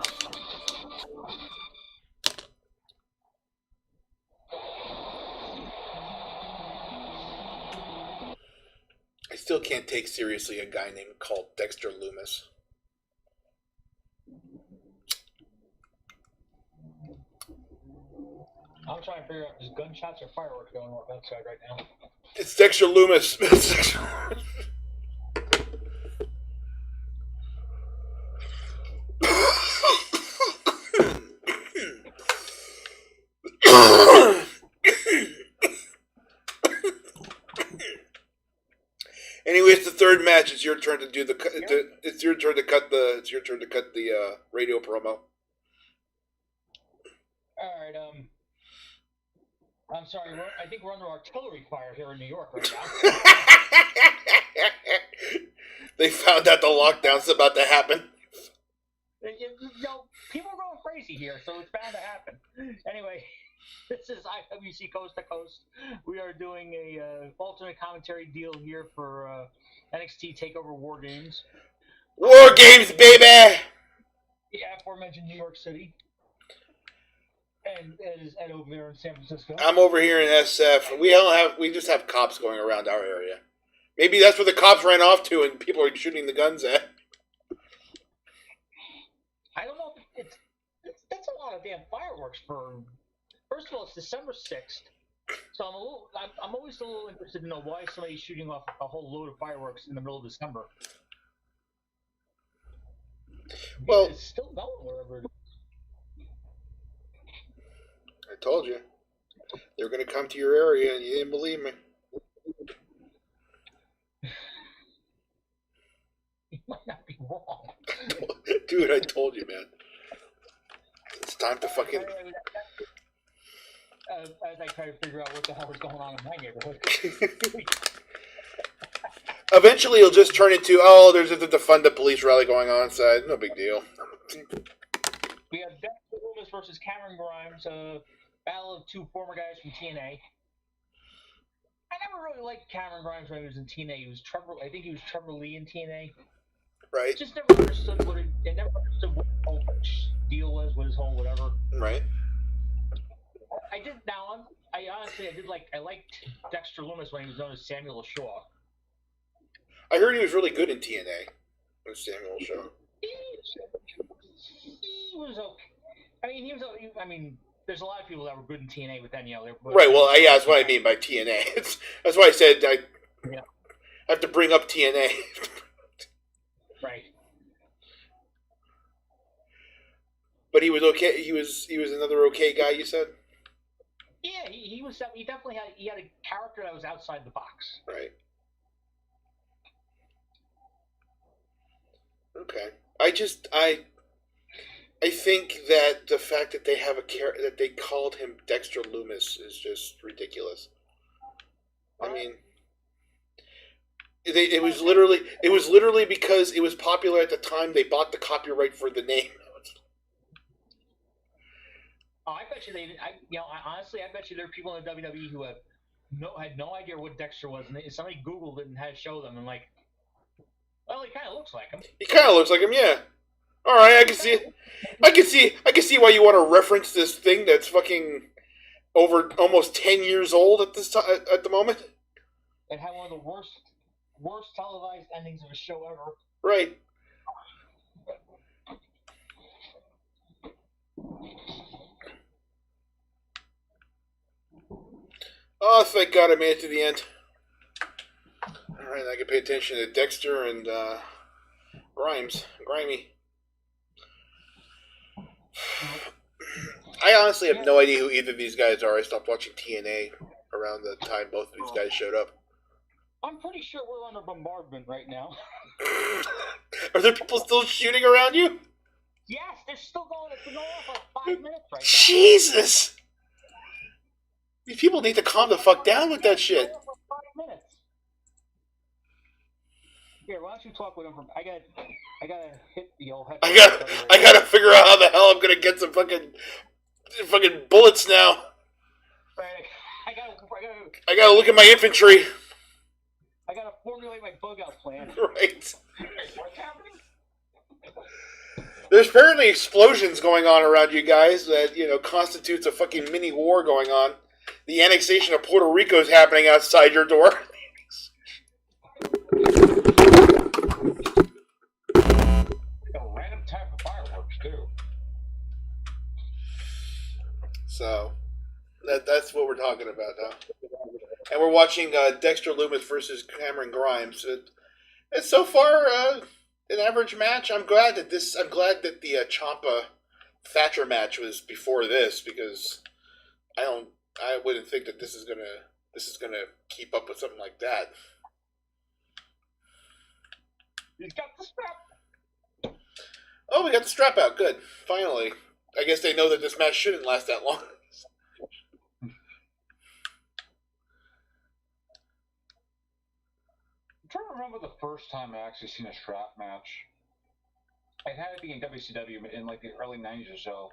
I still can't take seriously a guy named called Dexter Loomis. I'm trying to figure out if there's gunshots or fireworks going on outside right now. It's Dexter Loomis. Anyway, it's the third match. It's your turn to do the. It's your turn to cut the. It's your turn to cut the radio promo. All right. I'm sorry. I think we're under artillery fire here in New York right now. They found out the lockdown's about to happen. People are going crazy here, so it's bound to happen. Anyway, this is IWC Coast to Coast. We are doing a alternate commentary deal here for NXT TakeOver War Games. War Games, baby! Yeah, aforementioned New York City. And Ed is Ed over there in San Francisco. I'm over here in SF. We just have cops going around our area. Maybe that's where the cops ran off to and people are shooting the guns at. I don't know if that's a lot of damn fireworks for. First of all, it's December 6th, so I'm always a little interested to know why somebody's shooting off a whole load of fireworks in the middle of December. Well, it's still going wherever it is. I told you. They were going to come to your area and you didn't believe me. You might not be wrong. Dude, I told you, man. It's time to fucking... As I try to figure out what the hell is going on in my neighborhood. Eventually it'll just turn into, there's a defund police rally going on inside. No big deal. We have Dexter Loomis versus Cameron Grimes, a battle of two former guys from TNA. I never really liked Cameron Grimes when he was in TNA. I think he was Trevor Lee in TNA. Right. Just never understood what the whole deal was with his whole whatever. Right. I liked Dexter Loomis when he was known as Samuel Shaw. I heard he was really good in TNA with Samuel Shaw. He was okay. I mean, there's a lot of people that were good in TNA, but then, Right, well, yeah, that's what I mean by TNA. That's why I said I have to bring up TNA. Right. But he was okay. He was another okay guy, you said? Yeah, he was. He definitely had a character that was outside the box. Right. Okay. I think that the fact that they have that they called him Dexter Loomis is just ridiculous. I mean, it was literally because it was popular at the time. They bought the copyright for the name. I bet you they. Honestly, I bet you there are people in the WWE who had no idea what Dexter was, and somebody Googled it and had to show them, and like, well, he kind of looks like him. He kind of looks like him, yeah. All right, I can see why you want to reference this thing that's fucking over almost 10 years old at this time at the moment. It had one of the worst televised endings of a show ever. Right. Oh, thank God I made it to the end. All right, I can pay attention to Dexter and Grimy. I honestly have no idea who either of these guys are. I stopped watching TNA around the time both of these guys showed up. I'm pretty sure we're under bombardment right now. Are there people still shooting around you? Yes, they're still going. It's been going on for 5 minutes right now. Jesus! These people need to calm the fuck down with that shit. It's been going on for 5 minutes. Here, why don't you talk with him? I gotta hit the old head. I gotta figure out how the hell I'm gonna get some fucking bullets now. Right, I gotta look at my infantry. I gotta formulate my bug out plan. Right. What's happening? There's apparently explosions going on around you guys that, constitutes a fucking mini war going on. The annexation of Puerto Rico is happening outside your door. A random type of fireworks too. So, that's what we're talking about now. And we're watching Dexter Lumis versus Cameron Grimes. It's so far an average match. I'm glad that the Ciampa Thatcher match was before this, because I wouldn't think that this is gonna keep up with something like that. He's got the strap. Oh, we got the strap out. Good. Finally. I guess they know that this match shouldn't last that long. I'm trying to remember the first time I actually seen a strap match. It had to be in WCW in like the early 90s or so.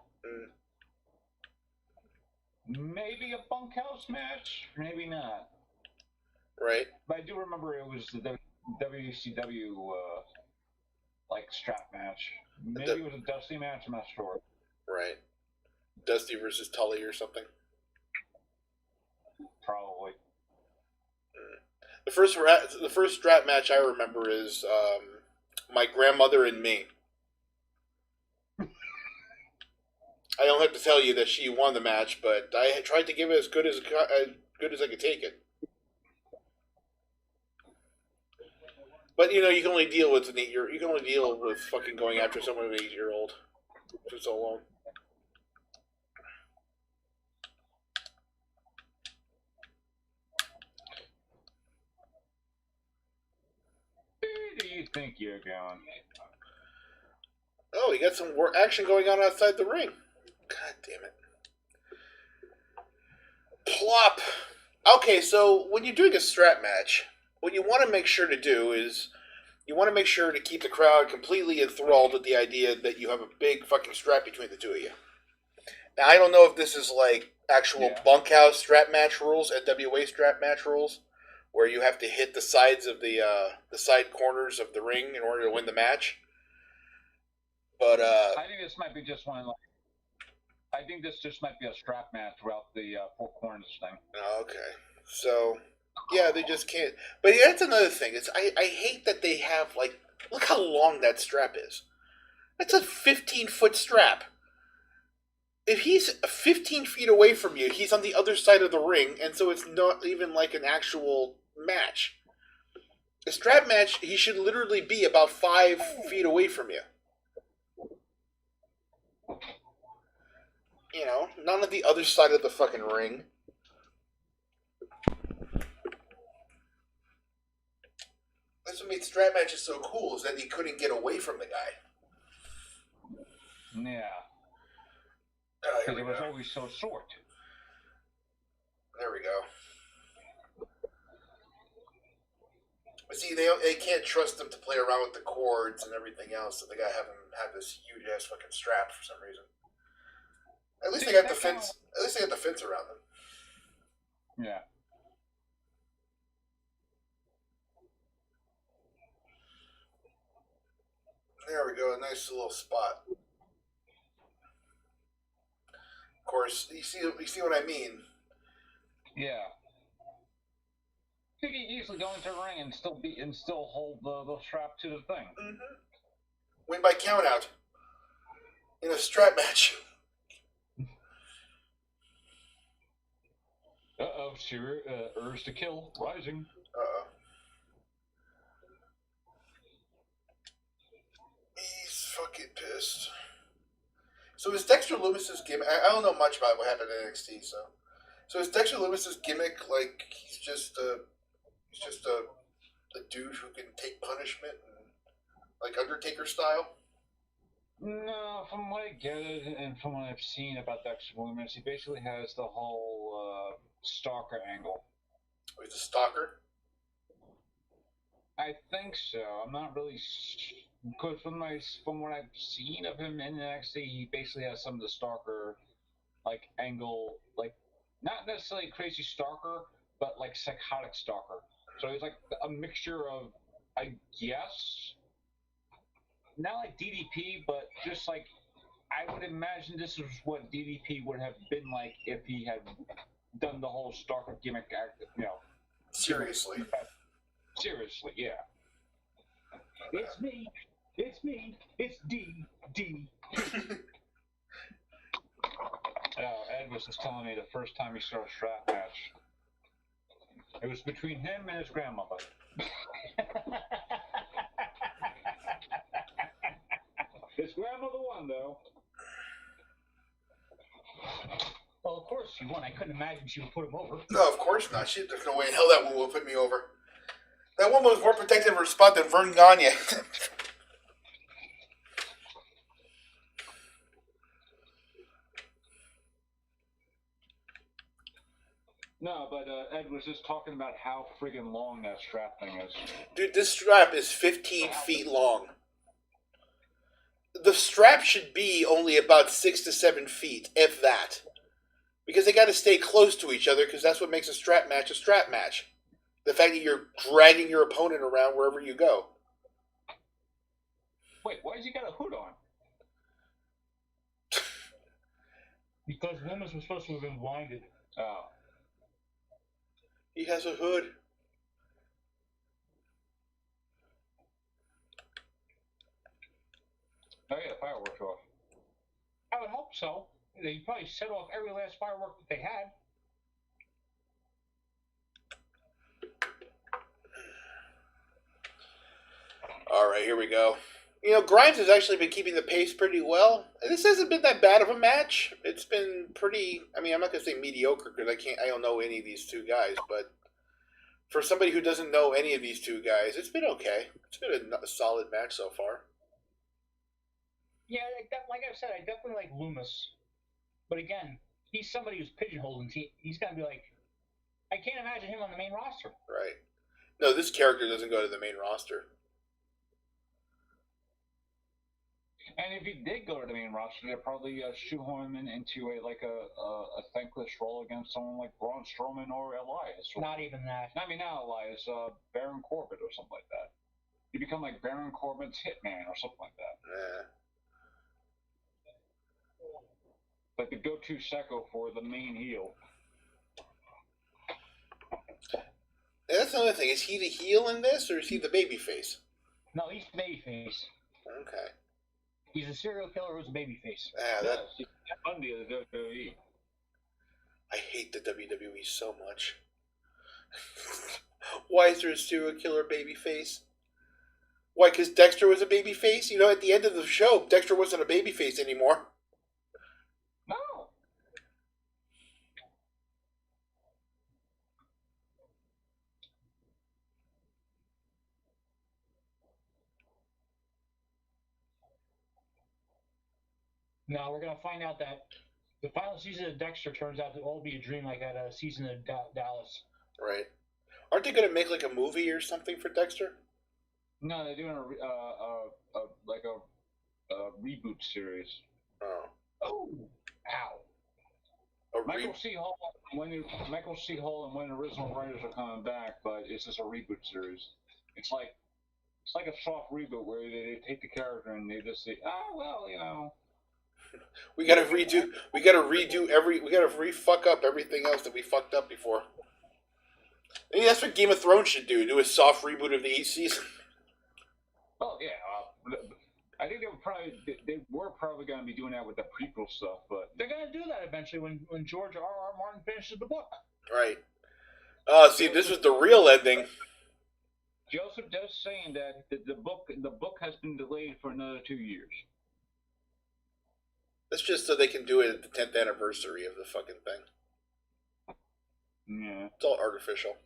Maybe a bunkhouse match, maybe not. Right. But I do remember it was the WCW like strap match. Maybe it was a Dusty match. I'm not sure. Right. Dusty versus Tully or something. Probably. The first strap match I remember is My Grandmother and Me. I don't have to tell you that she won the match, but I tried to give it as good as I could take it. But you can only deal with fucking going after someone with an 8-year-old for so long. Where do you think you're going? Oh, we got some action going on outside the ring. God damn it. Plop. Okay, so when you're doing a strap match, what you want to make sure to do is you want to make sure to keep the crowd completely enthralled with the idea that you have a big fucking strap between the two of you. Now, I don't know if this is like actual bunkhouse strap match rules, NWA strap match rules, where you have to hit the sides of the side corners of the ring in order to win the match. But I think this might be just one. I think this just might be a strap match throughout the Four Corners thing. Okay, so yeah, they just can't. But yeah, that's another thing. I hate that they have look how long that strap is. That's a 15-foot strap. If he's 15 feet away from you, he's on the other side of the ring, and so it's not even like an actual match. A strap match, he should literally be about 5 feet away from you. Not on the other side of the fucking ring. That's what made strap matches so cool, is that he couldn't get away from the guy. Yeah. Because it was always so short. There we go. But see, they can't trust him to play around with the cords and everything else, so they gotta have him have this huge ass fucking strap for some reason. At least they got the fence. At least they got the fence around them. Yeah. There we go. A nice little spot. Of course, you see what I mean. Yeah. You could easily go into a ring and still hold the strap to the thing. Mm-hmm. Win by count out in a strap match. Uh-oh, urge to kill rising. Uh-oh. He's fucking pissed. So is Dexter Lumis's gimmick? I don't know much about what happened in NXT. So is Dexter Lumis's gimmick like he's just a dude who can take punishment, and, like Undertaker style? No, from what I get and from what I've seen about Dexter Lumis, he basically has the whole stalker angle. Oh, he's a stalker? I think so. I'm not really because from what I've seen of him in NXT, he basically has some of the stalker like angle, like not necessarily crazy stalker, but like psychotic stalker. So he's like a mixture of, I guess, not like DDP, but just like I would imagine this is what DDP would have been like if he had done the whole stalker gimmick act, Seriously. Seriously, yeah. It's me. It's me. It's D. Ed was just telling me the first time he saw a strap match, it was between him and his grandmother. His grandmother won, though. Well, of course she won. I couldn't imagine she would put him over. No, of course not. There's no way in hell that woman will put me over. That woman was more protective of her spot than Vern Gagne. No, but Ed was just talking about how friggin' long that strap thing is. Dude, this strap is 15 feet long. The strap should be only about 6 to 7 feet, if that. Because they got to stay close to each other, because that's what makes a strap match a strap match. The fact that you're dragging your opponent around wherever you go. Wait, why has he got a hood on? Because Lumis was supposed to have been blinded. Oh. He has a hood. Oh yeah, fireworks off. I would hope so. They probably set off every last firework that they had. All right, here we go. You know, Grimes has actually been keeping the pace pretty well. This hasn't been that bad of a match. It's been pretty. I mean, I'm not gonna say mediocre because I don't know any of these two guys, but for somebody who doesn't know any of these two guys, it's been okay. It's been a solid match so far. Yeah, like I said, I definitely like Lumis. But again, he's somebody who's pigeonholed, and he's gonna be like, I can't imagine him on the main roster. Right. No, this character doesn't go to the main roster. And if he did go to the main roster, they'd probably shoehorn him into a thankless role against someone like Braun Strowman or Elias. Or, Not even that. I mean, not Elias, Baron Corbin or something like that. You become like Baron Corbin's hitman or something like that. Yeah. Like the go-to Secco for the main heel. And that's another thing. Is he the heel in this, or is he the babyface? No, he's babyface. Okay. He's a serial killer who's a babyface. Ah, That Bundy of the WWE. I hate the WWE so much. Why is there a serial killer babyface? Why? Because Dexter was a babyface? You know, at the end of the show, Dexter wasn't a babyface anymore. No. No, we're gonna find out that the final season of Dexter turns out to all be a dream, like that season of Dallas. Right. Aren't they going to make like a movie or something for Dexter? No, they're doing a reboot series. Oh. Oh, ow. Michael C. Hall and when the original writers are coming back, but it's just a reboot series. It's like a soft reboot where they take the character and they just say, We gotta re-fuck up everything else that we fucked up before. I mean, that's what Game of Thrones should do a soft reboot of the 8th season. Well, yeah. I think they were probably going to be doing that with the prequel stuff, but They're gonna do that eventually when George R.R. Martin finishes the book. Right. See, this was the real ending. Joseph does saying that the book has been delayed for another 2 years. That's just so they can do it at the 10th anniversary of the fucking thing. Yeah. It's all artificial.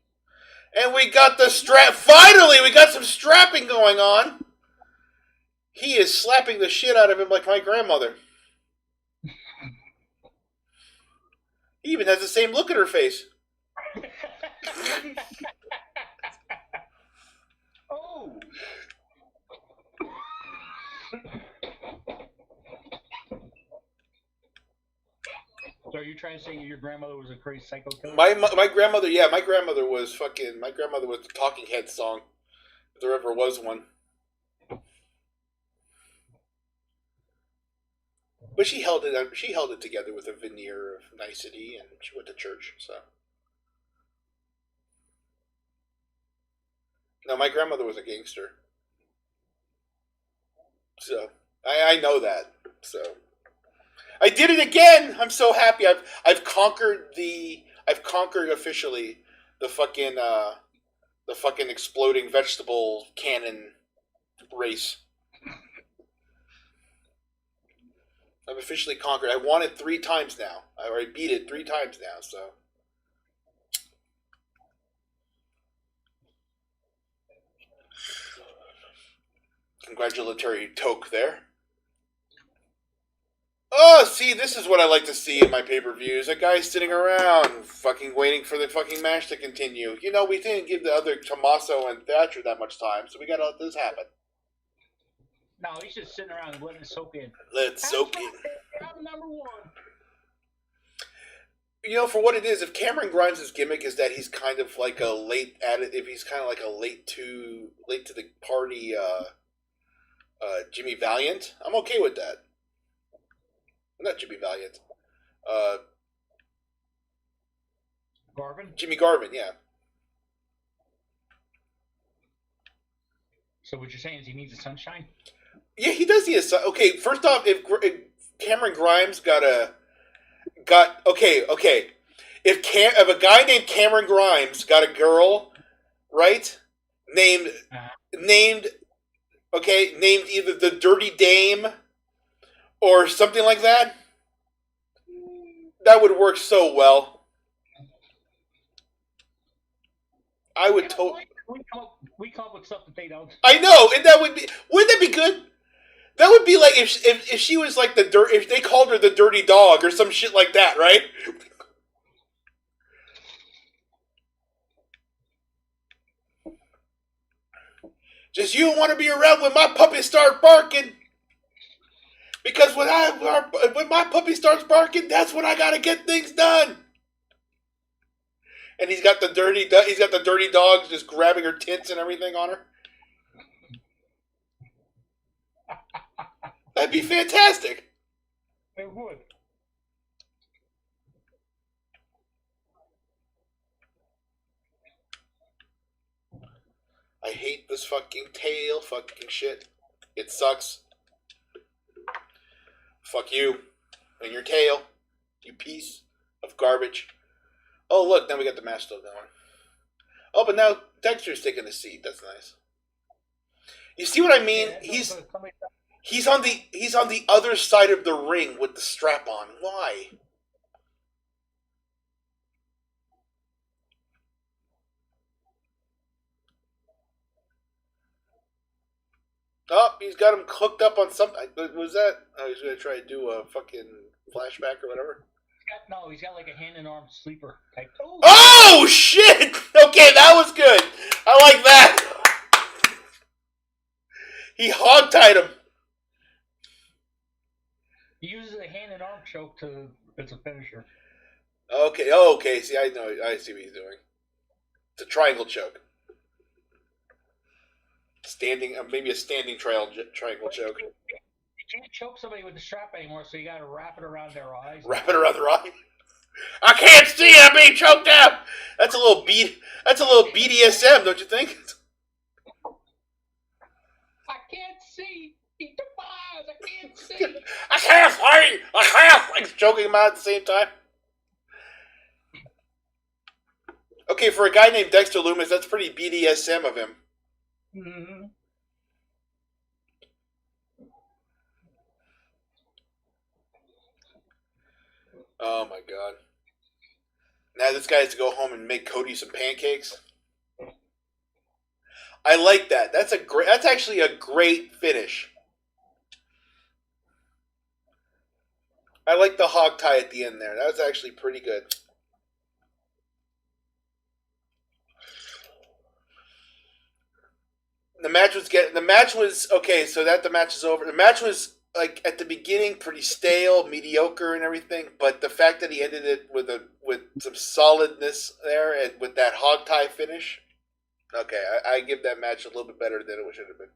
And we got the strap. Finally, we got some strapping going on. He is slapping the shit out of him like my grandmother. He even has the same look at her face. Oh. So are you trying to say your grandmother was a crazy psycho killer? My grandmother, yeah, my grandmother was the Talking Heads song, if there ever was one. But she held it together with a veneer of nicety, and she went to church. So, no, my grandmother was a gangster. So I know that. So I did it again. I'm so happy. I've conquered officially the fucking exploding vegetable cannon race. I've officially conquered. I won it 3 times now. I beat it 3 times now. So congratulatory toke there. Oh, see, this is what I like to see in my pay-per-views. A guy sitting around, fucking waiting for the fucking match to continue. You know, we didn't give the other Tommaso and Thatcher that much time, so we gotta let this happen. No, he's just sitting around and letting it soak in. Let it soak in. I'm number 1. You know, for what it is, if Cameron Grimes' gimmick is that he's kind of like a late if he's kind of like a late to the party Jimmy Valiant, I'm okay with that. Not Jimmy Valiant. Garvin? Jimmy Garvin, yeah. So what you're saying is he needs a sunshine? Yeah, he does need a sun. Okay, first off, if Cameron Grimes if a guy named Cameron Grimes got a girl, right? Named either the Dirty Dame or something like that, that would work so well. I would totally. We come up with stuff that they don't. I know, and wouldn't that be good? That would be like if she was like if they called her the Dirty Dog or some shit like that, right? Just you don't want to be around when my puppy starts barking. Because when my puppy starts barking, that's when I gotta get things done. And he's got the dirty dogs just grabbing her tits and everything on her. That'd be fantastic. It would. I hate this fucking tail fucking shit. It sucks. Fuck you and your tail, you piece of garbage. Oh, look, now we got the match still going. Oh, but now Dexter's taking a seat. That's nice. You see what I mean? He's on the other side of the ring with the strap on. Why? Oh, he's got him hooked up on something. Was that? Oh, he's going to try to do a fucking flashback or whatever? He's got like a hand and arm sleeper type. Oh, shit! Okay, that was good. I like that. He hogtied him. He uses a hand and arm choke as a finisher. Okay, okay. See, I see what he's doing. It's a triangle choke. Maybe a standing triangle choke. You can't choke somebody with the strap anymore, so you got to wrap it around their eyes. Wrap it around their eye. I can't see. I'm being choked out. That's a little BDSM, don't you think? I can't see. Eat the bars. I can't see. I can't see. I can't. Like choking him out at the same time. Okay, for a guy named Dexter Lumis, that's pretty BDSM of him. Mm-hmm. Oh my god. Now this guy has to go home and make Cody some pancakes. I like that. That's actually a great finish. I like the hog tie at the end there. That was actually pretty good. The match was okay. So that the match is over. The match was like at the beginning pretty stale, mediocre, and everything. But the fact that he ended it with some solidness there and with that hog tie finish, okay, I give that match a little bit better than it should have been.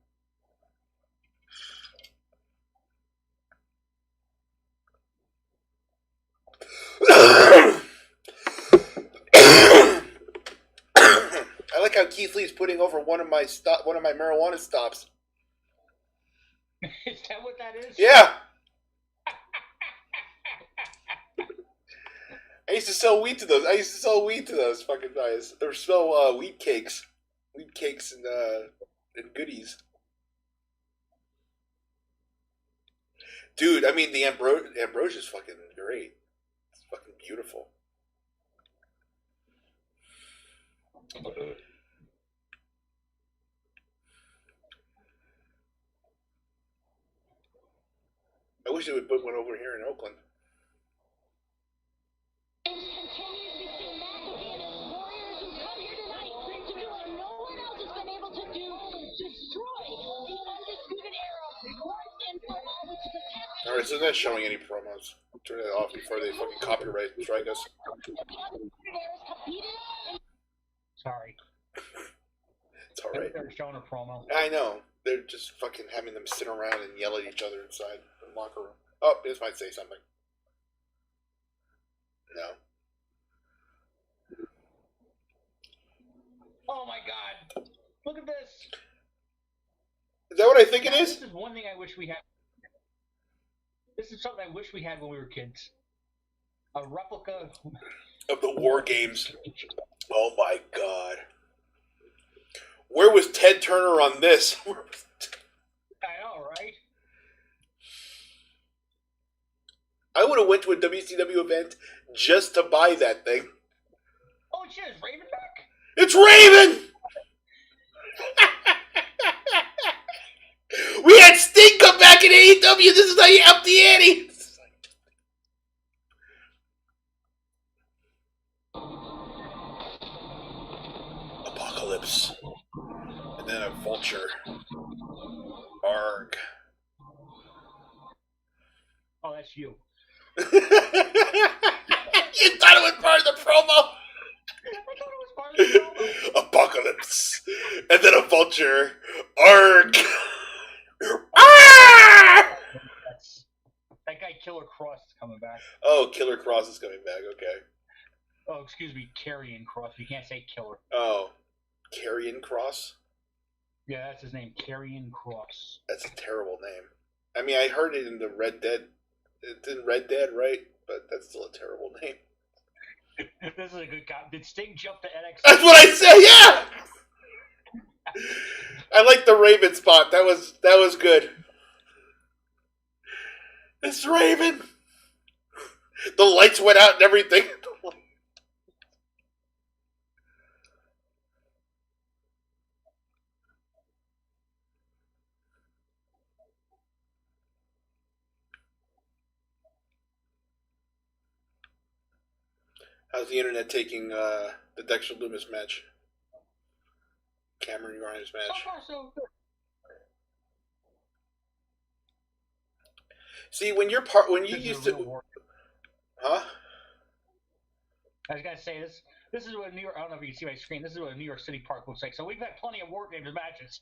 I like how Keith Lee's putting over one of my marijuana stops. Is that what that is? Yeah. I used to sell weed to those fucking guys. Or sell wheat cakes and goodies. Dude, I mean the Ambrosia's fucking great. It's fucking beautiful. I wish they would put one over here in Oakland. Alright, so they're not showing any promos. Turn it off before they fucking copyright strike us. Sorry. It's alright. They're showing a promo. I know. They're just fucking having them sit around and yell at each other inside the locker room. Oh, this might say something. No. Oh my god. Look at this. Is that what I think it is? This is one thing I wish we had. This is something I wish we had when we were kids. A replica of the War Games. Oh my god. Where was Ted Turner on this? I know, right? I would have went to a WCW event just to buy that thing. Oh shit, is Raven back? It's Raven! We had Sting come back in AEW. This is how you up the ante. Apocalypse. And then a vulture. Arg. Oh, that's you. You thought it was part of the promo? I thought it was part of the promo. Apocalypse. And then a vulture. Arg. Ah! That guy Killer Cross is coming back. Oh, Killer Cross is coming back, okay. Oh, excuse me, Karrion Cross. You can't say Killer. Oh, Karrion Cross? Yeah, that's his name, Karrion Cross. That's a terrible name. I mean, I heard it in the Red Dead. It's in Red Dead, right? But that's still a terrible name. This is a good guy. Did Sting jump to NXT? That's what I said, yeah! I like the Raven spot. That was good. It's Raven. The lights went out and everything. How's the internet taking the Dexter Lumis match? Cameron Grimes match. So far, so good. See, when you used to, huh? I was gonna say this. This is what New York. I don't know if you can see my screen. This is what New York City Park looks like. So we've had plenty of War Games matches.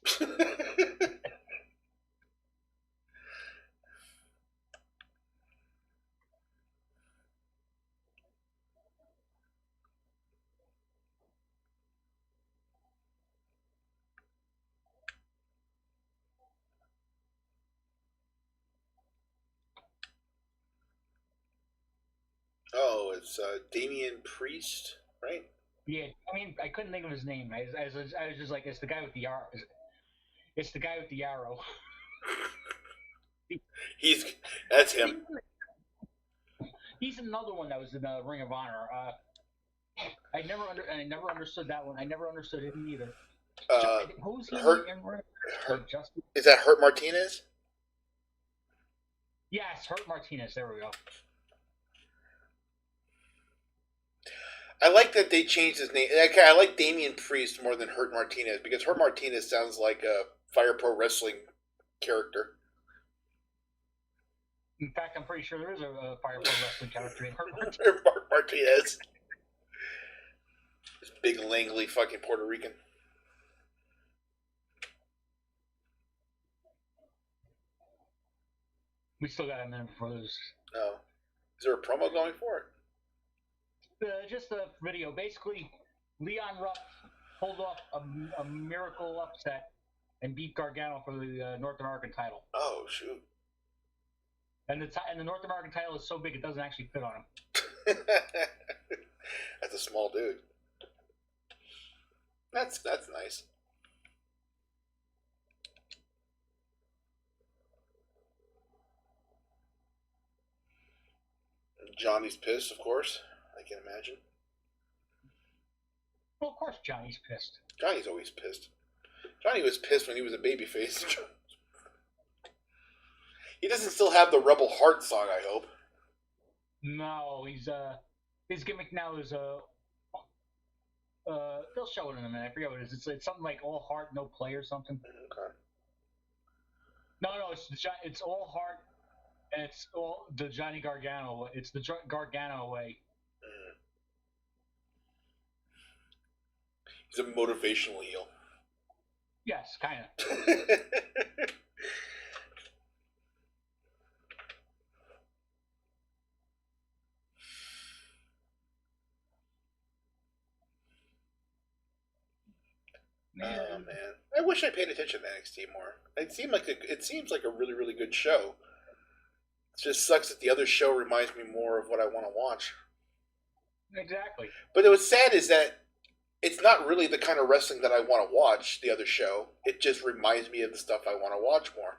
Oh, it's Damian Priest, right? Yeah, I mean, I couldn't think of his name. I was just like, it's the guy with the arrow. It's the guy with the arrow. That's him. He's another one that was in the Ring of Honor. I never understood that one. I never understood him either. Who's he? Is that Hurt Martinez? Yes, Hurt Martinez. There we go. I like that they changed his name. Okay, I like Damian Priest more than Hurt Martinez because Hurt Martinez sounds like a Fire Pro Wrestling character. In fact, I'm pretty sure there is a Fire Pro Wrestling character named Hurt Hurt Martinez. This big, langly fucking Puerto Rican. We still got a minute before this. Oh. Is there a promo going for it? Just a video. Basically, Leon Ruff pulled off a miracle upset and beat Gargano for the North American title. Oh, shoot. And the North American title is so big it doesn't actually fit on him. That's a small dude. That's nice. Johnny's pissed, of course. I can imagine. Well, of course Johnny's pissed. Johnny's always pissed. Johnny was pissed when he was a babyface. He doesn't still have the Rebel Heart song, I hope. No, his gimmick now is they'll show it in a minute. I forget what it is. It's something like all heart, no play or something. Okay. No, it's all heart, and it's all the Johnny Gargano. It's the Gargano way. He's a motivational heel. Yes, kind of. Oh man, I wish I paid attention to NXT more. It seems like a really, really good show. It just sucks that the other show reminds me more of what I want to watch. Exactly. But what's sad is that it's not really the kind of wrestling that I want to watch. The other show, it just reminds me of the stuff I want to watch more.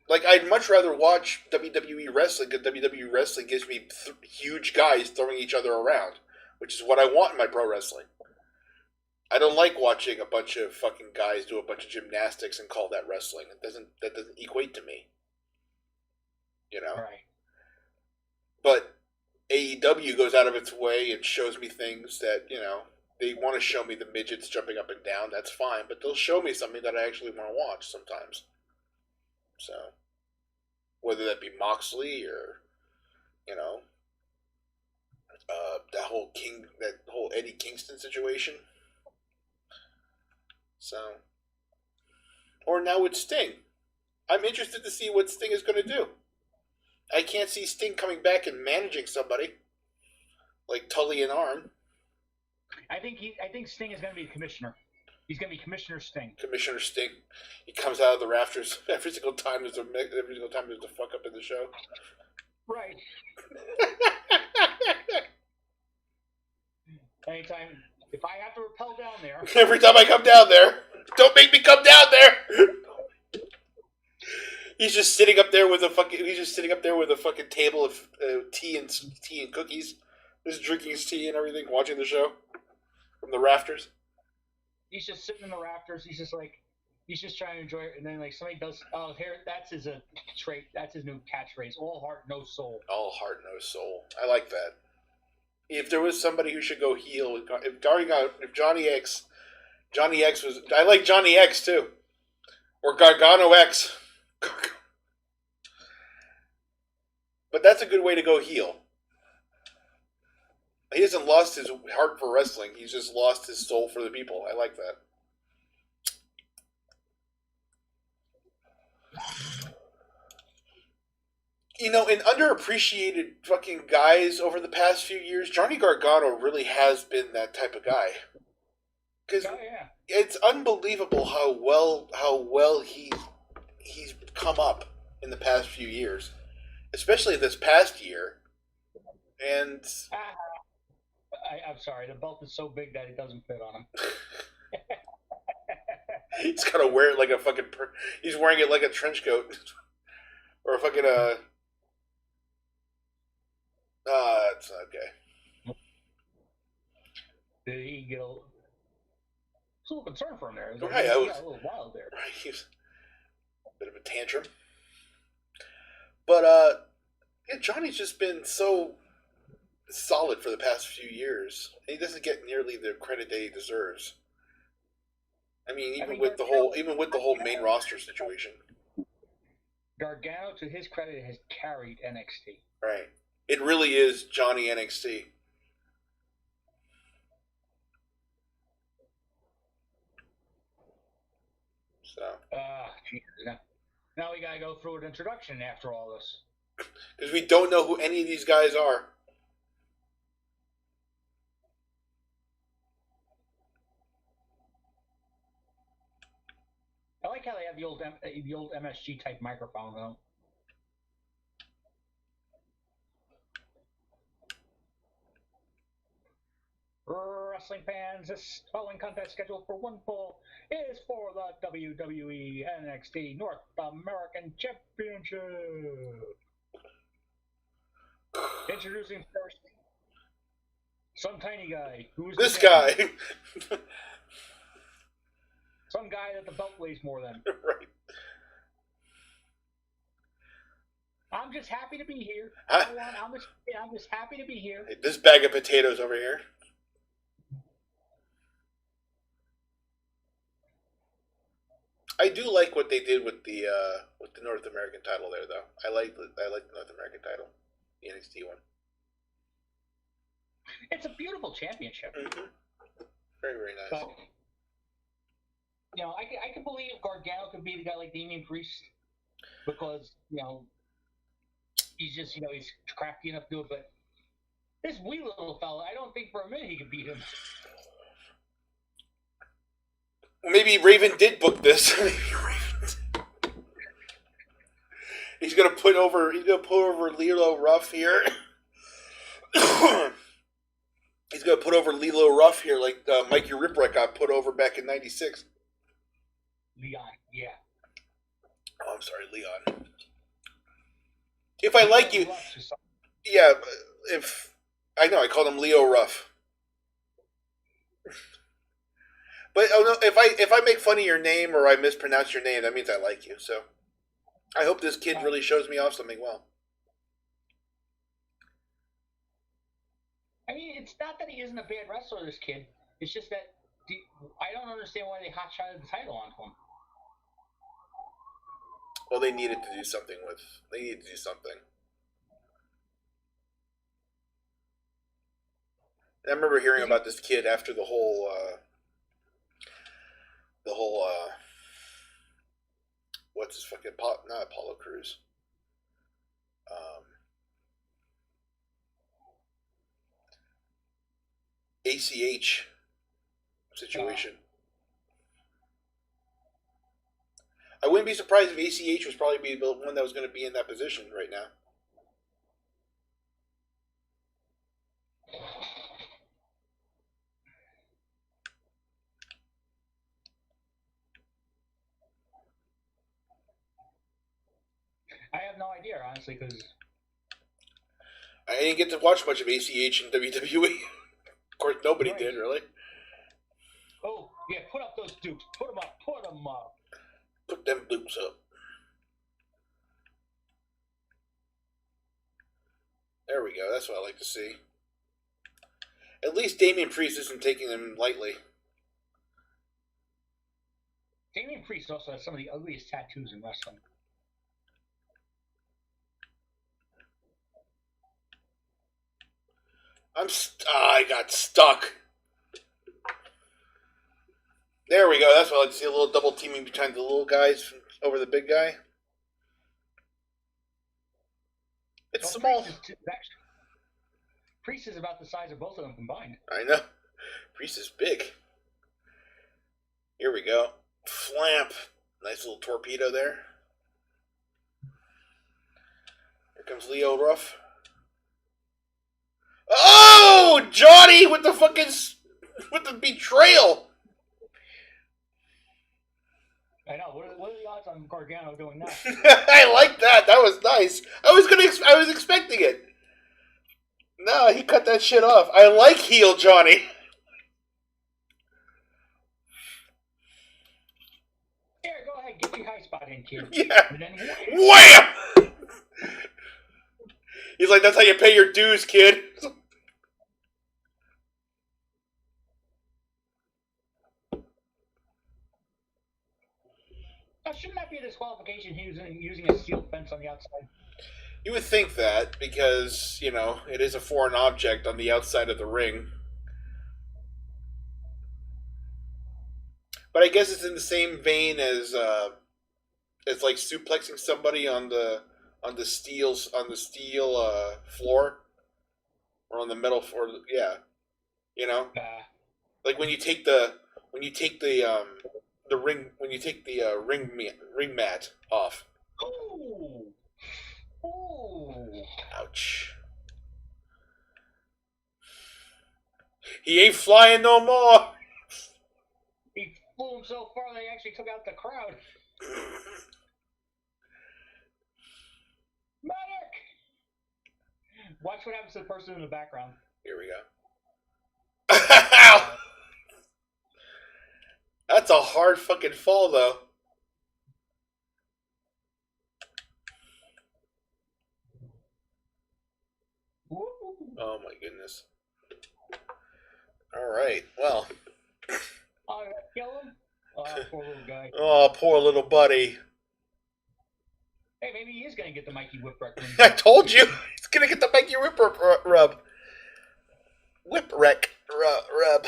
Like, I'd much rather watch WWE wrestling because WWE wrestling gives me huge guys throwing each other around, which is what I want in my pro wrestling. I don't like watching a bunch of fucking guys do a bunch of gymnastics and call that wrestling. That doesn't equate to me. You know? Right. But AEW goes out of its way and shows me things that, you know, they want to show me the midgets jumping up and down. That's fine. But they'll show me something that I actually want to watch sometimes. So, whether that be Moxley or, you know, that whole Eddie Kingston situation. So, or now with Sting. I'm interested to see what Sting is going to do. I can't see Sting coming back and managing somebody like Tully and Arn. I think Sting is going to be commissioner. He's going to be Commissioner Sting. Commissioner Sting. He comes out of the rafters every single time there's a fuck up in the show. Right. Anytime, if I have to rappel down there. Every time I come down there, don't make me come down there. He's just sitting up there with a fucking table of tea and cookies, just drinking his tea and everything, watching the show from the rafters. He's just sitting in the rafters. He's just trying to enjoy it. And then like somebody does, that's his trait. That's his new catchphrase. All heart, no soul. All heart, no soul. I like that. If there was somebody who should go heel, if Johnny X was, I like Johnny X too, or Gargano X. But that's a good way to go heel. He hasn't lost his heart for wrestling. He's just lost his soul for the people. I like that. You know, in underappreciated fucking guys over the past few years, Johnny Gargano really has been that type of guy. Because it's unbelievable how well he's come up in the past few years, especially this past year. And I'm sorry, the belt is so big that it doesn't fit on him. He's gotta wear it like a fucking. He's wearing it like a trench coat, or a fucking it's not okay. Did he get a little concerned for him there? Right, he got a little wild there. Right, he was a bit of a tantrum. But Yeah, Johnny's just been so solid for the past few years. He doesn't get nearly the credit that he deserves. I mean, even with the whole main roster situation. Gargano, to his credit, has carried NXT. Right. It really is Johnny NXT. So. Now we gotta go through an introduction after all this. Because we don't know who any of these guys are. I like how they have the old MSG type microphone though. Wrestling fans, this following contest scheduled for one fall is for the WWE NXT North American Championship. Introducing first, some tiny guy. Who's this guy? Some guy that the belt weighs more than. Right. I'm just happy to be here. Huh? I'm just happy to be here. This bag of potatoes over here. I do like what they did with the North American title there, though. I like the North American title, the NXT one. It's a beautiful championship. Mm-hmm. Very, very nice. But, you know, I can believe Gargano could be the guy like Damian Priest because, you know, he's just, you know, he's crafty enough to do it. But this wee little fella, I don't think for a minute he could beat him. Maybe Raven did book this. He's gonna put over Lilo Ruff here. He's gonna put over Lilo Ruff here, like Mikey Ripwreck got put over back in '96. Leon, yeah. Oh, I'm sorry, Leon. If I like you, yeah. If I know, I called him Leo Ruff. But oh no, if I make fun of your name or I mispronounce your name, that means I like you. So I hope this kid really shows me off something well. I mean, it's not that he isn't a bad wrestler, this kid. It's just that I don't understand why they hot-shotted the title onto him. Well, they needed to do something They needed to do something. And I remember hearing about this kid after the whole what's his fucking not Apollo Crews. ACH situation. I wouldn't be surprised if ACH was probably the one that was going to be in that position right now. I have no idea, honestly, because I didn't get to watch much of ACH in WWE. Of course, nobody did, really. Oh, yeah, put up those dukes. Put them up. Put them up. Put them dukes up. There we go. That's what I like to see. At least Damian Priest isn't taking them lightly. Damian Priest also has some of the ugliest tattoos in wrestling. I got stuck. There we go. That's what I like to see. A little double teaming between the little guys over the big guy. It's small. Priest is about the size of both of them combined. I know. Priest is big. Here we go. Flamp. Nice little torpedo there. Here comes Leo Ruff. Oh, Johnny with the betrayal. I know. What are the odds on Gargano doing that? I like that. That was nice. I was expecting it. No, he cut that shit off. I like heel Johnny. Here, go ahead, get your high spot in, kid. Yeah. And then wham! He's like, that's how you pay your dues, kid. Shouldn't that be a disqualification? He was using a steel fence on the outside. You would think that because, you know, it is a foreign object on the outside of the ring. But I guess it's in the same vein as it's like suplexing somebody on the steel floor or on the metal floor. Yeah, you know, like when you take the ring mat off. Ooh. Ooh. Ouch. He ain't flying no more. He flew him so far they actually took out the crowd. Medic! Watch what happens to the person in the background. Here we go. That's a hard fucking fall, though. Oh my goodness. Alright, well. Oh, kill him? Oh, poor little guy. Oh, poor little buddy. Hey, maybe he is going to get the Mikey Whipwreck. I told you! He's gonna get the Mikey Whip rub. Whipwreck rub.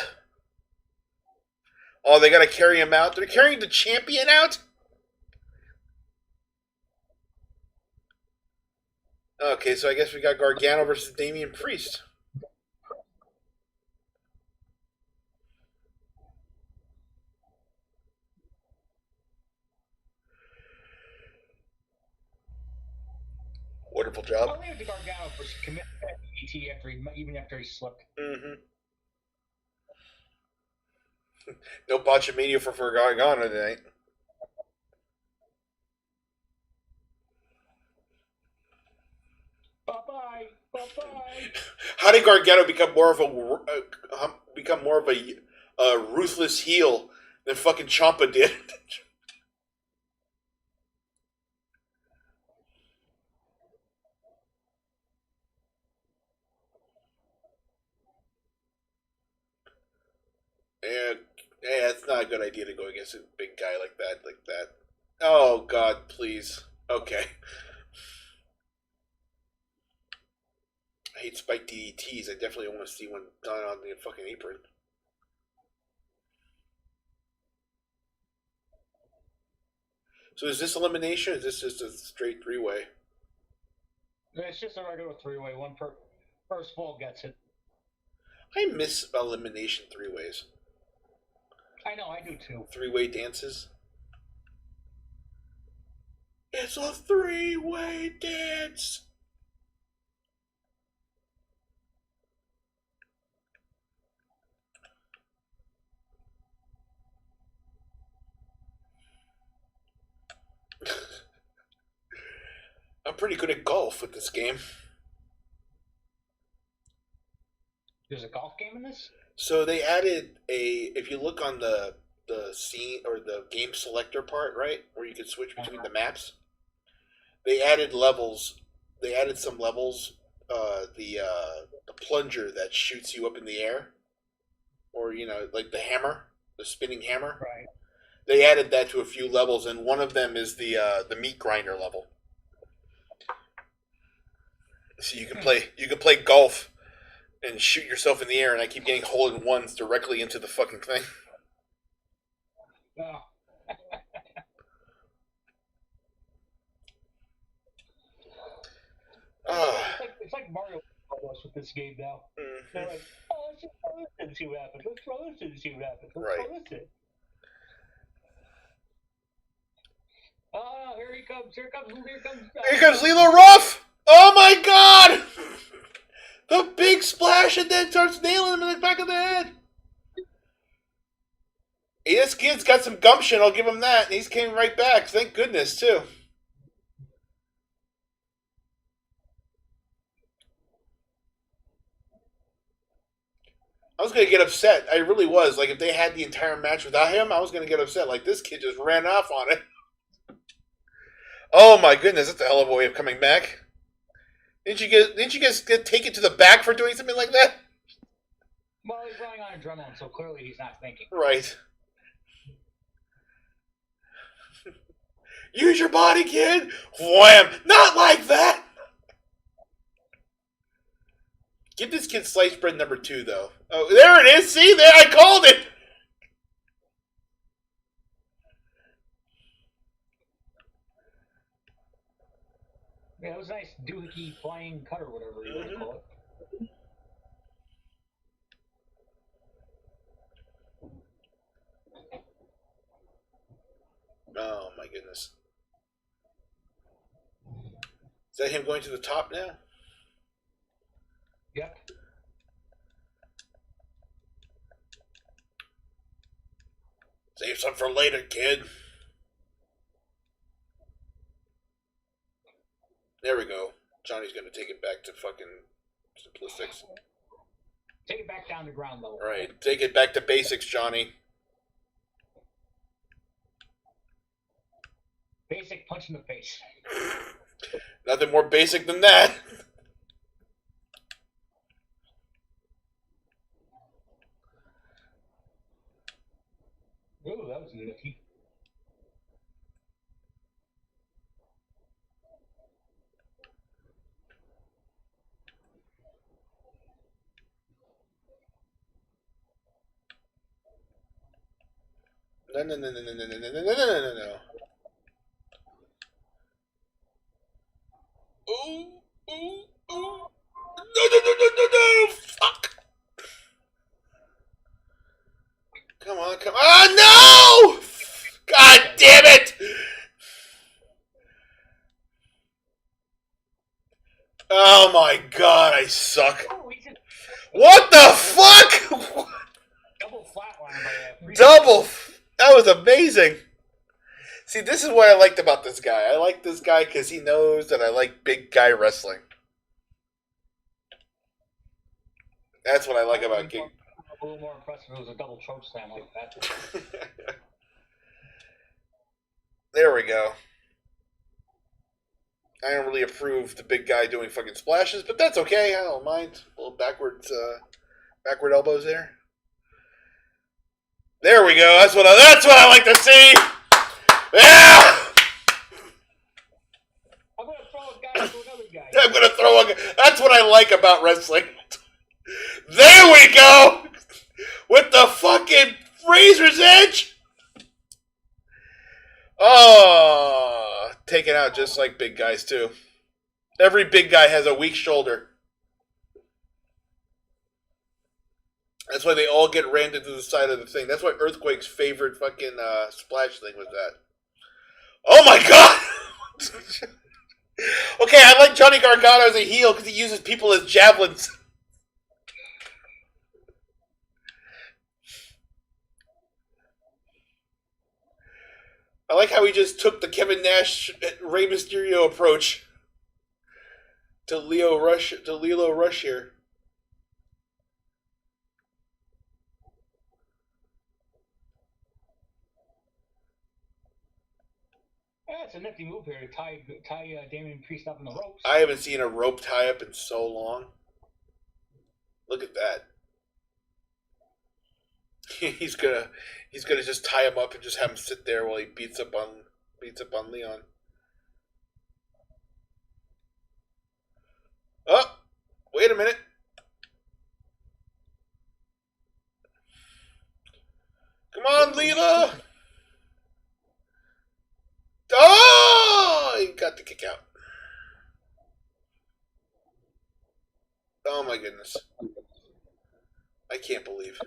Oh, they gotta carry him out? They're carrying the champion out? Okay, so I guess we got Gargano versus Damian Priest. Wonderful job. I'll leave it to Gargano for committing to even after he slipped. Mm-hmm. No botchamania for Gargano tonight. Bye-bye. Bye-bye. How did Gargano become more of a ruthless heel than fucking Ciampa did? Yeah, it's not a good idea to go against a big guy like that. Oh God, please. Okay. I hate spike DDTs. I definitely want to see one done on the fucking apron. So is this elimination? Or is this just a straight three-way? It's just a regular three-way. First fall gets it. I miss elimination three-ways. I know, I do too. Three-way dances. It's a three-way dance. I'm pretty good at golf with this game. There's a golf game in this? So they added if you look on the scene or the game selector part, right, where you can switch between the maps, they added levels. They added some levels. The plunger that shoots you up in the air, or like the hammer, the spinning hammer. Right. They added that to a few levels, and one of them is the meat grinder level. So you can play golf and shoot yourself in the air, and I keep getting hole-in-ones directly into the fucking thing. Oh. It's like Mario Bros. With this game now. Mm-hmm. They're like, oh, let's just throw this and see what happens. Let's throw this and see what happens. Let's Right. throw this in. Oh, here he comes. Here comes Lilo Ruff! Oh my God! The big splash and then starts nailing him in the back of the head. Hey, this kid's got some gumption, I'll give him that. And he's came right back, thank goodness, too. I was going to get upset. I really was. Like, if they had the entire match without him, I was going to get upset. Like, this kid just ran off on it. Oh my goodness, that's a hell of a way of coming back. Didn't you guys get taken to the back for doing something like that? Well, he's running on adrenaline, so clearly he's not thinking. Right. Use your body, kid. Wham! Not like that. Give this kid sliced bread number 2, though. Oh, there it is. See there, I called it. Yeah, it was nice doohickey flying cut or whatever you want to call it. Oh my goodness. Is that him going to the top now? Yep. Save some for later, kid. There we go. Johnny's gonna take it back to fucking simplistics. Take it back down to ground level. Right. Take it back to basics, Johnny. Basic punch in the face. Nothing more basic than that. Ooh, that was nifty. No. Ooh. No. Fuck. Come on. Oh, no! God damn it! Oh my god, I suck. What the fuck? Double flatline by Double. That was amazing. See, this is what I liked about this guy. I like this guy because he knows that I like big guy wrestling. That's what I like about King. A little more impressive if it was a double choke slam like that. There we go. I don't really approve the big guy doing fucking splashes, but that's okay. I don't mind. A little backward elbows there. There we go. That's what I like to see. Yeah. I'm gonna throw a guy to another guy. I'm gonna throw a. That's what I like about wrestling. There we go. With the fucking razor's edge. Oh, taken out just like big guys too. Every big guy has a weak shoulder. That's why they all get rammed into the side of the thing. That's why Earthquake's favorite fucking splash thing was that. Oh my god! Okay, I like Johnny Gargano as a heel because he uses people as javelins. I like how he just took the Kevin Nash, Rey Mysterio approach to Lio Rush here. Yeah, it's a nifty move here to tie Damian Priest up in the ropes. I haven't seen a rope tie up in so long. Look at that. He's gonna just tie him up and just have him sit there while he beats up on Leon. Oh, wait a minute. Come on, Leela. Oh, he got the kick out. Oh my goodness. I can't believe.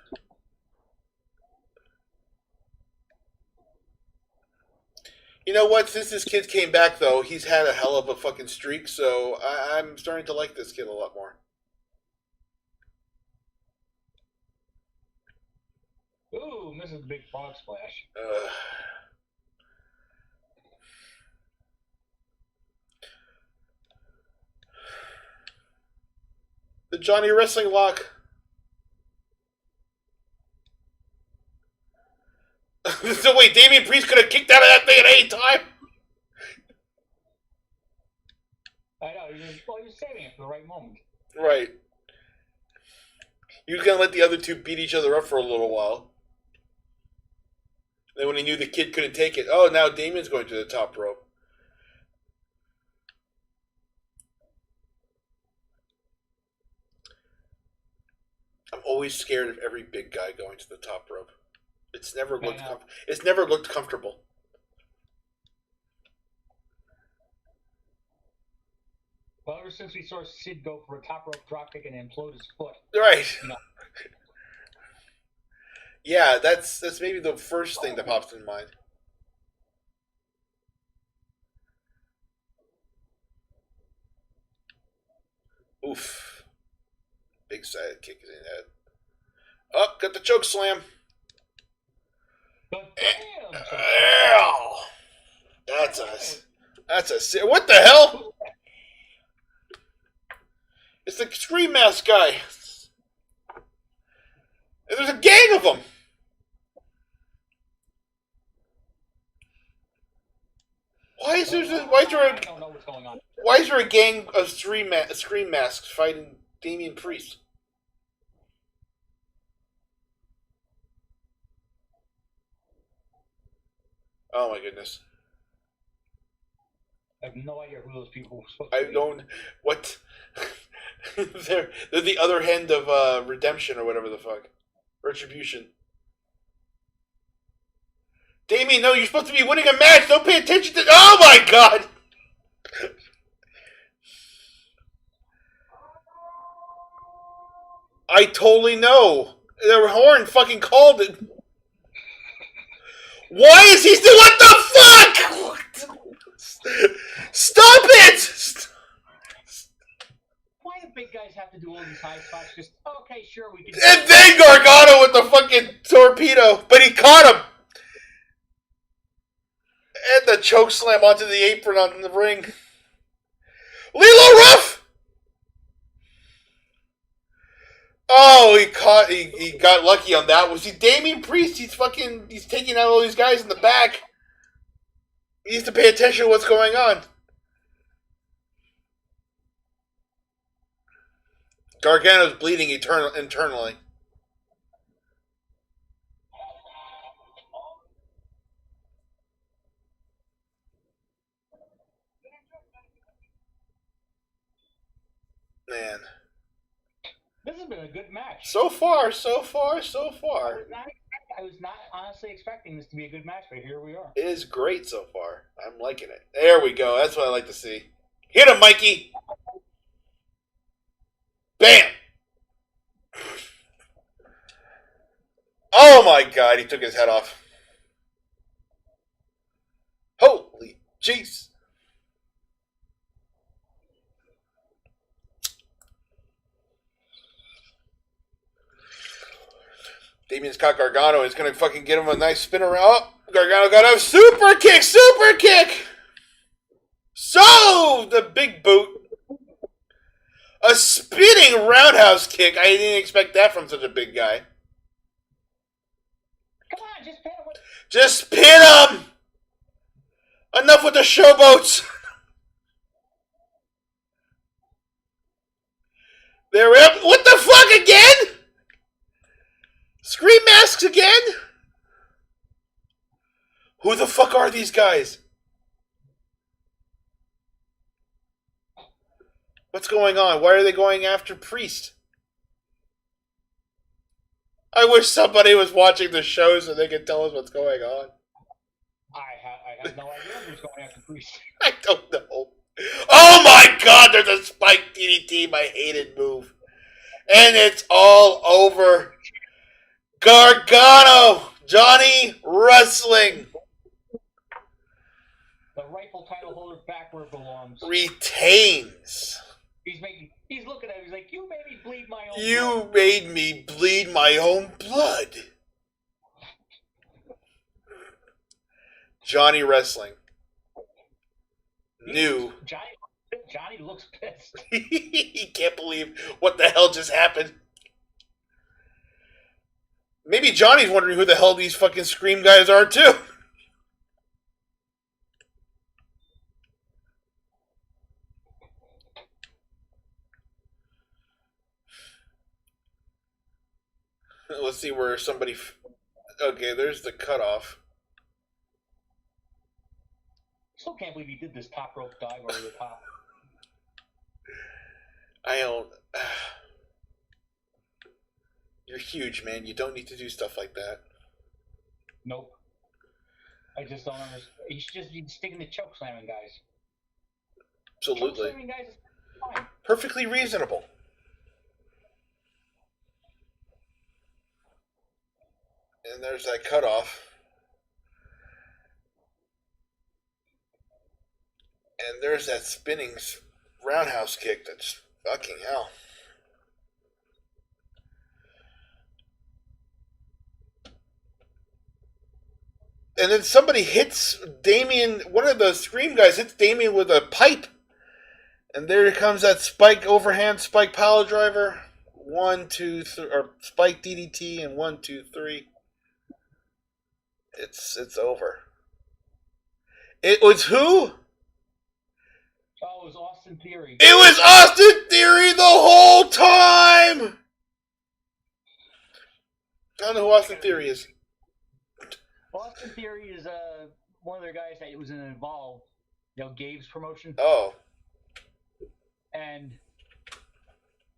You know what? Since this kid came back, though, he's had a hell of a fucking streak, so I'm starting to like this kid a lot more. Ooh, misses the big frog splash. The Johnny Wrestling Lock. So wait, Damian Priest could have kicked out of that thing at any time? I know. You're saving it for the right moment. Right. He was gonna let the other two beat each other up for a little while. Then when he knew the kid couldn't take it, oh, now Damien's going to the top rope. I'm always scared of every big guy going to the top rope. It's never looked comfortable. Well, ever since we saw Sid go for a top rope dropkick and implode his foot. Right. You know. Yeah, that's maybe the first thing that pops in mind. Oof. Big side kick in the head. Oh, got the choke slam. But damn! Ow. That's a what the hell? It's the Scream Mask guy. There's a gang of them. Why is there I don't know what's going on. Why is there a gang of Scream Masks fighting Damian Priest? Oh my goodness. I have no idea who those people were supposed I to be. don't. What? they're the other hand of redemption or whatever the fuck. Retribution. Damien, no, you're supposed to be winning a match. Don't pay attention to. Oh my god! I totally know. Their horn fucking called it. Why is he still? What the fuck? Stop it! Why do big guys have to do all these high spots? Just okay, sure, we can. And then Gargano with the fucking torpedo, but he caught him. And the choke slam onto the apron on the ring. Lilo Ruff! Oh, he got lucky on that. Was he Damian Priest? He's taking out all these guys in the back. He needs to pay attention to what's going on. Gargano's bleeding internally. Man. This has been a good match. So far. I was not honestly expecting this to be a good match, but here we are. It is great so far. I'm liking it. There we go. That's what I like to see. Hit him, Mikey! Bam! Oh my god, he took his head off. Holy jeez. Damien's caught Gargano. He's going to fucking get him a nice spin around. Oh, Gargano got a super kick. So, the big boot. A spinning roundhouse kick. I didn't expect that from such a big guy. Come on, just pin him. Just pin him. Enough with the showboats. They're up. What the fuck again? Scream Masks again? Who the fuck are these guys? What's going on? Why are they going after Priest? I wish somebody was watching the show so they could tell us what's going on. I have no idea who's going after Priest. I don't know. Oh my god, there's a spike DDT, my hated move. And it's all over. Gargano! Johnny Wrestling! The rightful title holder back where it belongs. Retains. He's looking at him, he's like, you made me bleed my own blood. You made me bleed my own blood. Johnny Wrestling. New. Johnny looks pissed. He can't believe what the hell just happened. Maybe Johnny's wondering who the hell these fucking Scream guys are too. Let's see where somebody. Okay, there's the cutoff. Still can't believe he did this top rope dive over the top. I don't. You're huge, man. You don't need to do stuff like that. Nope. I just don't understand. He should just be sticking to choke slamming guys. Choke Absolutely. slamming guys is fine. Perfectly reasonable. And there's that cutoff. And there's that spinning roundhouse kick. That's fucking hell. And then somebody hits Damien. One of the Scream guys hits Damien with a pipe. And there comes that spike overhand spike power driver. 1, 2, 3, or spike DDT, and 1, 2, 3. It's over. It was who? Oh, it was Austin Theory. It was Austin Theory the whole time! I don't know who Austin Theory is. Austin Theory is one of their guys that was in Evolve, Gabe's promotion. Oh. And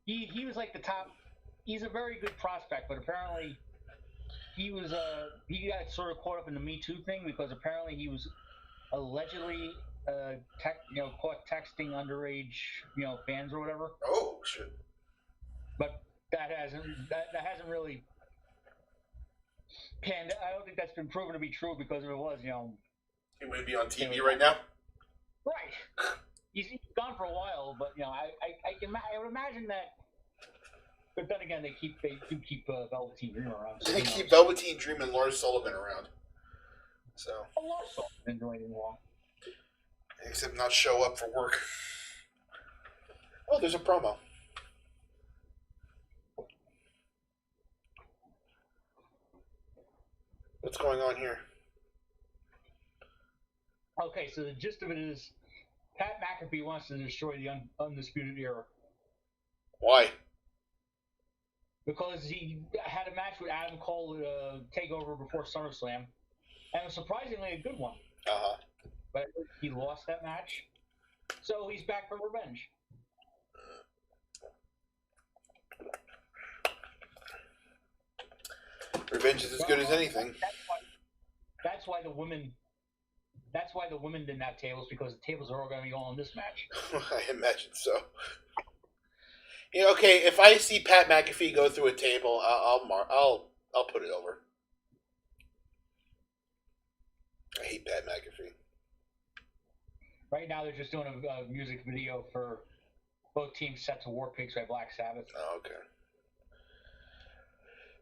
he was like the top. He's a very good prospect, but apparently he got sort of caught up in the Me Too thing because apparently he was allegedly caught texting underage fans or whatever. Oh shit. But that hasn't really panned. I don't think that's been proven to be true because if it was, He would be on TV right now. Right. He's gone for a while, but I would imagine that. But then again, they do keep Velveteen Dream around. So They keep Velveteen Dream and Lars Sullivan around. So. Lars Sullivan didn't do anything wrong. Except not show up for work. Oh, there's a promo. What's going on here? Okay, so the gist of it is Pat McAfee wants to destroy the Undisputed Era. Why? Because he had a match with Adam Cole at TakeOver before SummerSlam, and it was surprisingly a good one. Uh-huh. But he lost that match, so he's back for revenge. Revenge is as good as anything. That's why the women didn't have tables, because the tables are all going to be all in this match. I imagine so. Okay, if I see Pat McAfee go through a table, I'll put it over. I hate Pat McAfee. Right now, they're just doing a music video for both teams set to War Pigs by Black Sabbath. Oh, okay.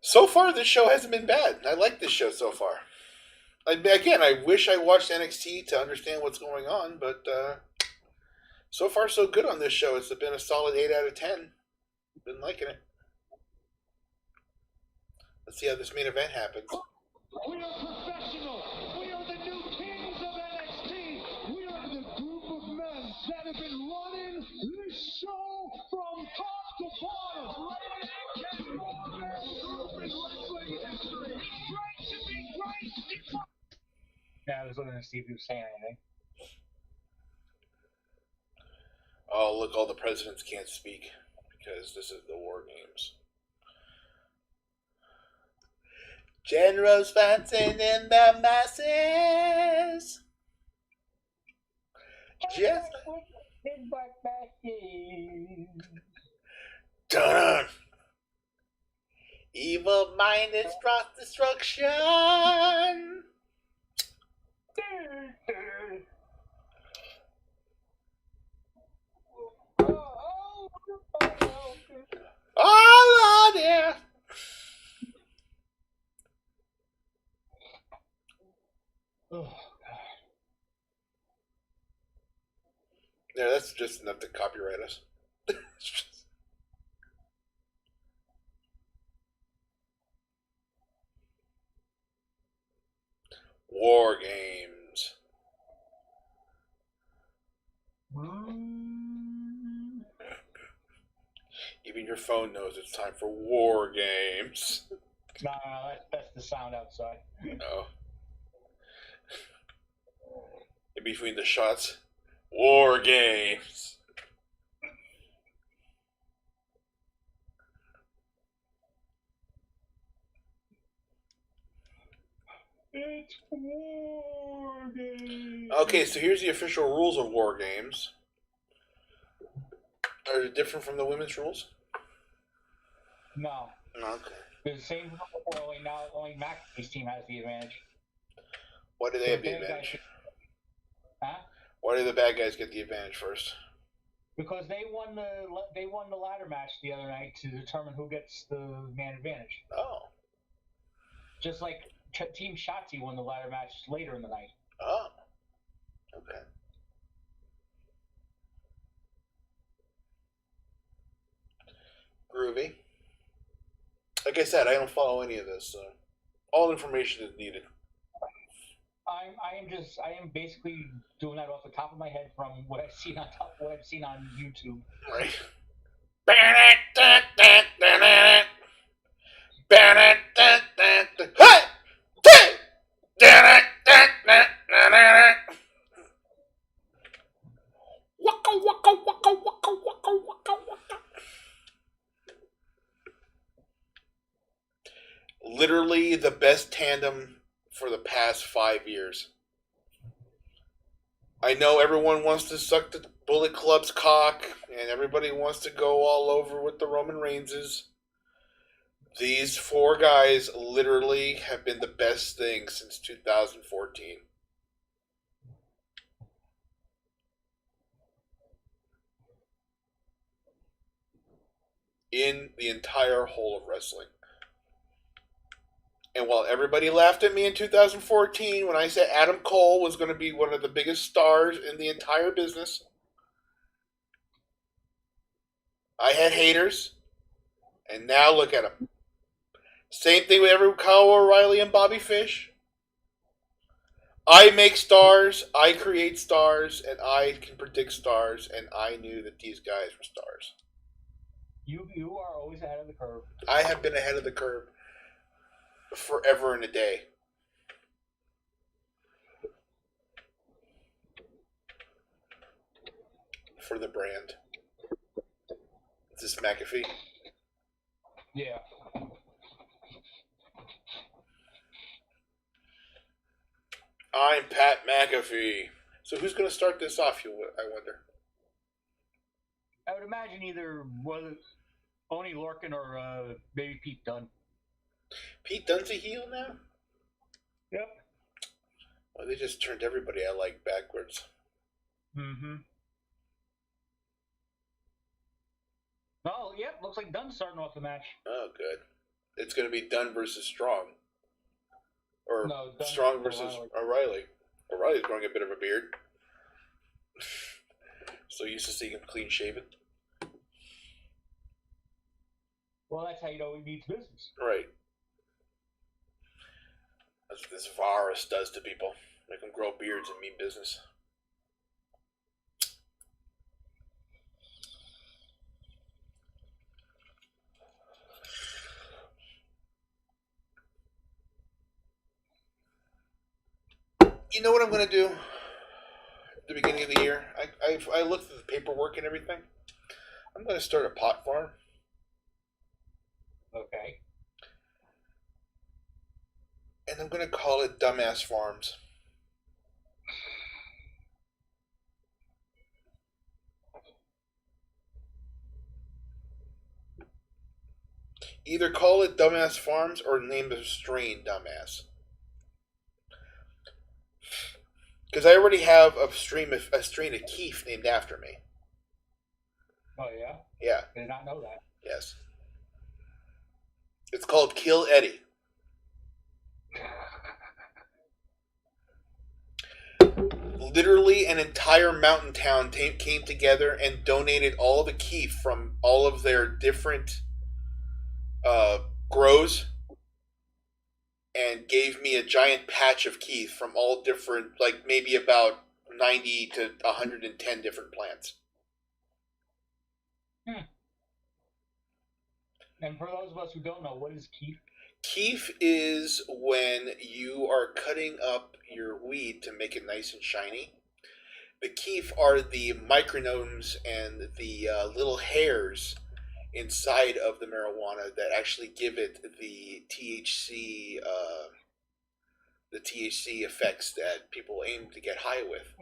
So far, this show hasn't been bad. I like this show so far. Again, I wish I watched NXT to understand what's going on, but so far so good on this show. It's been a solid 8 out of 10. Been liking it. Let's see how this main event happens. We are professional. We are the new kings of NXT. We are the group of men that have been running this show from top to bottom. Yeah, I was looking to see if he was saying anything. Oh, look, all the presidents can't speak because this is the War Games. Generals fighting in the masses. Just dun. Evil minded destruction. Oh, Lord, yeah. Oh, Yeah, that's just enough to copyright us. War Games. Even your phone knows it's time for War Games. No, that's the sound outside. Oh. In between the shots. War games. It's war games. Okay, so here's the official rules of war games. Are they different from the women's rules? No. Okay. It's the same rule before, only McAfee's team has the advantage. Why do they have the advantage? Huh? Why do the bad guys get the advantage first? Because they won the ladder match the other night to determine who gets the man advantage. Oh. Just like Team Shotzi won the ladder match later in the night. Oh. Okay. Groovy. Like I said, I don't follow any of this, so all information is needed. I am basically doing that off the top of my head from what I've seen on YouTube. Right. Literally the best tandem for the past 5 years. I know everyone wants to suck the Bullet Club's cock, and everybody wants to go all over with the Roman Reigns'. These 4 guys literally have been the best thing since 2014. In the entire whole of wrestling. And while everybody laughed at me in 2014 when I said Adam Cole was going to be one of the biggest stars in the entire business, I had haters, and now look at them. Same thing with Kyle O'Reilly and Bobby Fish. I make stars, I create stars, and I can predict stars, and I knew that these guys were stars. You are always ahead of the curve. I have been ahead of the curve forever and a day. For the brand. Is this McAfee? Yeah. I'm Pat McAfee. So who's going to start this off, I wonder? I would imagine either Oni Lorcan or maybe Pete Dunne. Pete Dunne's a heel now? Yep. Well, they just turned everybody I like backwards. Mm-hmm. Oh, yep. Looks like Dunne's starting off the match. Oh, good. It's going to be Dunne versus Strong. Or no, Strong versus O'Reilly. O'Reilly's growing a bit of a beard. So used to seeing him clean shaven. Well, that's how you know he means business. Right. That's what this virus does to people. Make them grow beards and mean business. You know what I'm going to do at the beginning of the year? I looked at the paperwork and everything. I'm going to start a pot farm. Okay. And I'm going to call it Dumbass Farms. Either call it Dumbass Farms or name the strain Dumbass. Because I already have a strain of Keef named after me. Oh, yeah? Yeah. I did not know that. Yes. It's called Kill Eddie. Literally an entire mountain town came together and donated all the Keef from all of their different grows and gave me a giant patch of Keef from all different, like maybe about 90 to 110 different plants. And for those of us who don't know, what is Keef? Keef is when you are cutting up your weed to make it nice and shiny. The keef are the micronomes and the little hairs inside of the marijuana that actually give it the THC effects that people aim to get high with.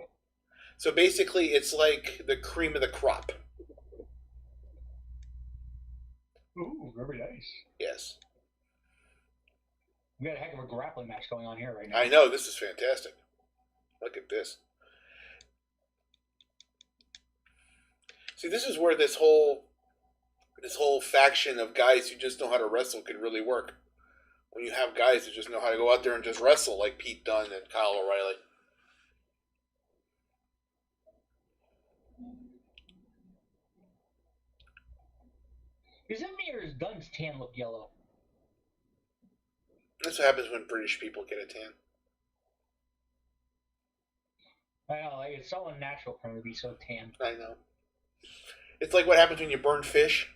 So basically, it's like the cream of the crop. Ooh, very nice. Yes. We got a heck of a grappling match going on here right now. I know, this is fantastic. Look at this. See, this is where this whole faction of guys who just know how to wrestle can really work. When you have guys that just know how to go out there and just wrestle, like Pete Dunne and Kyle O'Reilly. Is it me or does Dunn's tan look yellow? That's what happens when British people get a tan. I know, like it's so unnatural for him to be so tan. I know. It's like what happens when you burn fish.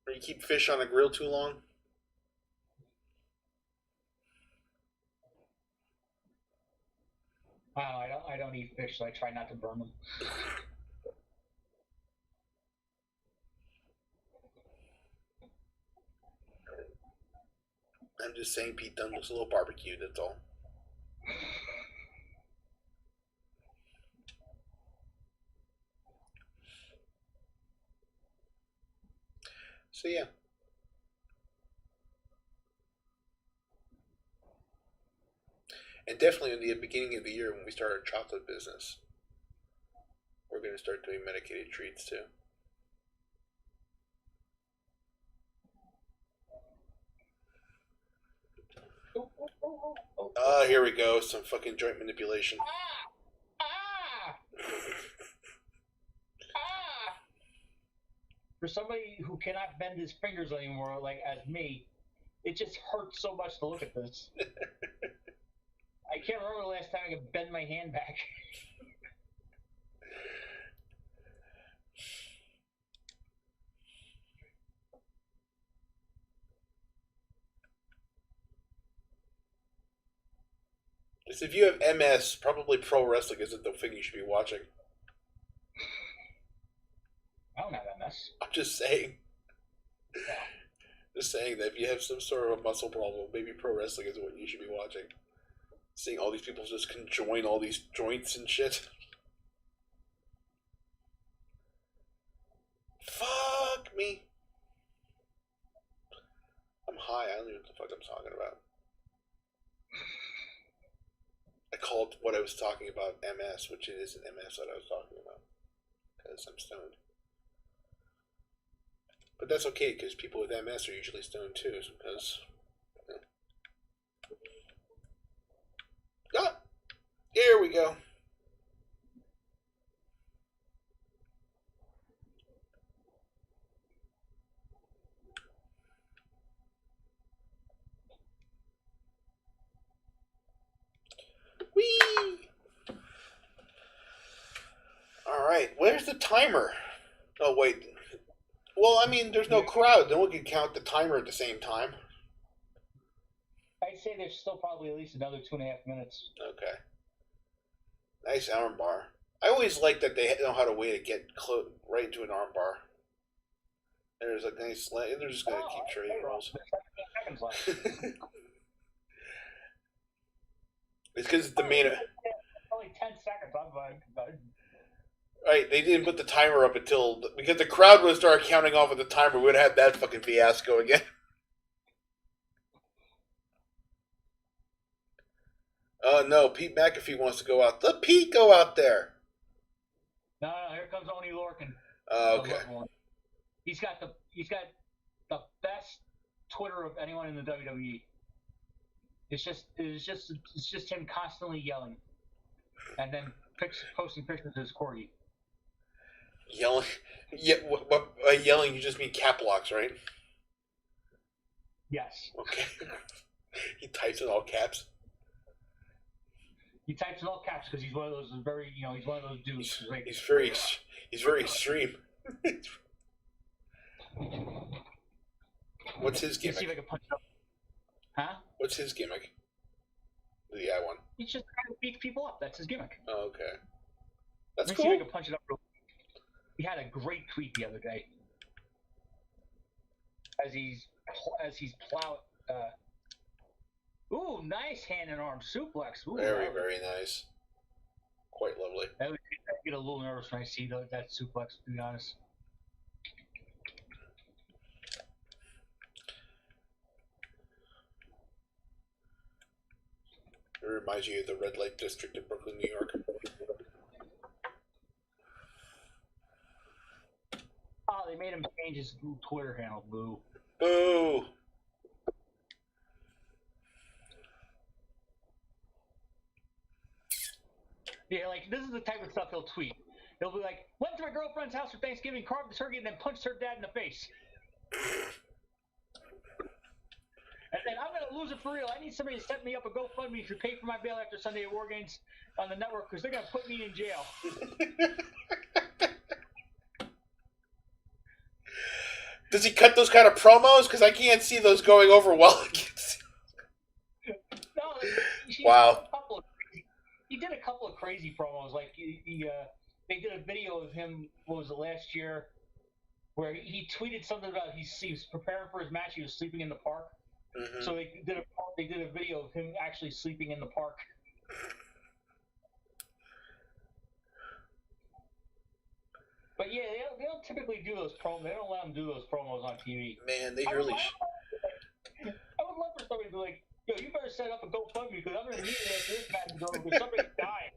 Or you keep fish on a grill too long. I don't eat fish, so I try not to burn them. I'm just saying Pete Dunne looks a little barbecued, that's all. So yeah. And definitely in the beginning of the year when we start our chocolate business, we're going to start doing medicated treats too. Oh, here we go. Some fucking joint manipulation. For somebody who cannot bend his fingers anymore, like as me, it just hurts so much to look at this. I can't remember the last time I could bend my hand back. Just if you have MS, probably pro wrestling isn't the thing you should be watching. I don't have MS. I'm just saying. Just saying that if you have some sort of a muscle problem, maybe pro wrestling is what you should be watching. Seeing all these people just conjoin all these joints and shit. Fuck me. I'm high. I don't know what the fuck I'm talking about. I called what I was talking about MS, which it isn't MS that I was talking about. Because I'm stoned. But that's okay, because people with MS are usually stoned too, because... Ah! Here we go. Whee! Alright, where's the timer? Oh, wait. Well, I mean, there's no crowd. No one can count the timer at the same time. I'd say there's still probably at least another 2.5 minutes. Okay. Nice arm bar. I always like that they know how to way to get right into an arm bar. There's a nice... They're just going to keep trading rolls. Seconds left. It's because it's the main... Only 10 seconds. I'm like... Right, they didn't put the timer up until... Because the crowd would have started counting off with the timer. We would have had that fucking fiasco again. Oh, no. Pete McAfee wants to go out. Let Pete go out there. No, here comes Oney Lorcan. Okay. He's got the best Twitter of anyone in the WWE. It's just him constantly yelling, and then posting pictures of his corgi. Yelling? Yeah. By yelling, you just mean cap locks, right? Yes. Okay. He types in all caps. He types in all caps because he's one of those he's one of those dudes. He's very extreme. What's his Let's see if I gimmick? can punch up. Huh? What's his gimmick? The eye one. He's just trying to beat people up. That's his gimmick. Oh, okay. That's Let's see if I cool. can punch it up real quick. He had a great tweet the other day. As he's plowed. Ooh, nice hand and arm suplex. Ooh, Very, very nice. Quite lovely. I get a little nervous when I see that suplex, to be honest. It reminds you of the red light district of Brooklyn, New York. Oh, they made him change his Twitter handle, boo. Boo! Yeah, like, this is the type of stuff he'll tweet. He'll be like, went to my girlfriend's house for Thanksgiving, carved a turkey, and then punched her dad in the face. And then, I'm going to lose it for real. I need somebody to set me up a GoFundMe to pay for my bail after Sunday at War Games on the network, because they're going to put me in jail. Does he cut those kind of promos? Because I can't see those going over well. No, Wow. He did a couple of crazy promos. Like they did a video of him. What was it, last year? Where he tweeted something about he was preparing for his match. He was sleeping in the park. Mm-hmm. So they did a video of him actually sleeping in the park. But yeah, they don't typically do those promos. They don't let them do those promos on TV. Man, they I really. would love for somebody to be like, yo, you better set up a GoFundMe because I'm going to need it after this match is over because somebody's dying.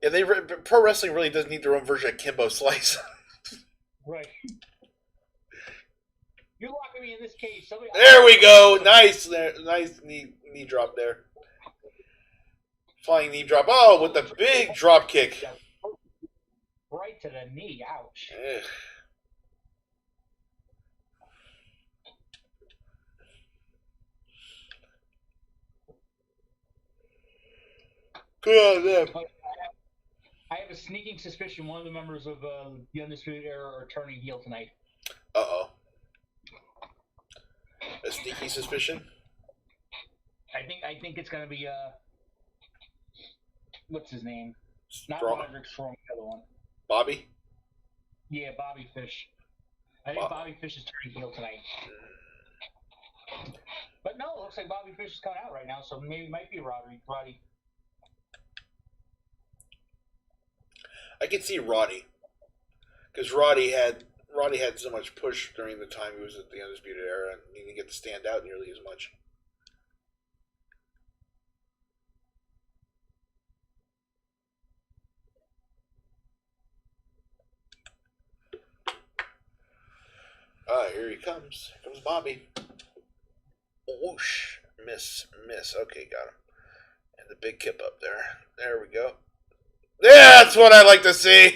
Yeah, pro wrestling really does need their own version of Kimbo Slice. Right. You're locking me in this cage. There we go. Nice, nice knee drop there. Flying knee drop. Oh, with the big drop kick. Right to the knee. Ouch. Ugh. Good on them. I have a sneaking suspicion one of the members of the Undisputed Era are turning heel tonight. Uh-oh. A sneaky suspicion? I think it's gonna be what's his name? Not Strong. Roderick Strong, the other one. Bobby? Yeah, Bobby Fish. I think Bobby Fish is turning heel tonight. But no, it looks like Bobby Fish is coming out right now, so maybe it might be Roddy. I could see Roddy. Because Roddy had so much push during the time he was at the Undisputed Era, and he didn't get to stand out nearly as much. Ah, here he comes. Here comes Bobby. Whoosh. Miss. Okay, got him. And the big kip up there. There we go. Yeah, that's what I like to see.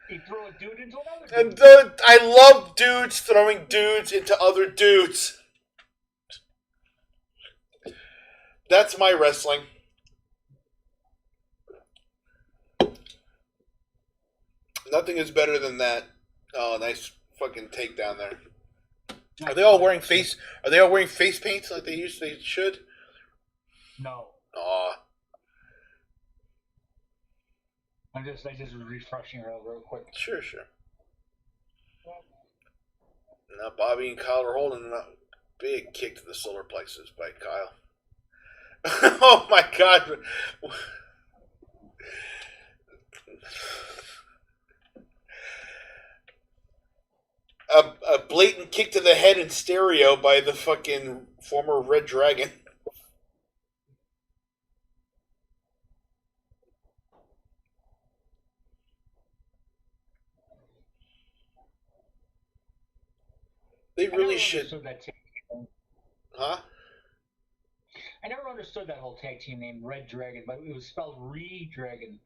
He threw a dude into another dude. And I love dudes throwing dudes into other dudes. That's my wrestling. Nothing is better than that. Oh, nice fucking takedown there. Are they all wearing face paint like they should? No. Aw. I just was refreshing her real quick. Sure. Now Bobby and Kyle are holding a big kick to the solar plexus by Kyle. Oh my god. A blatant kick to the head in stereo by the fucking former Red Dragon. They really should. Huh? I never understood that whole tag team name, Red Dragon, but it was spelled Re-Dragon.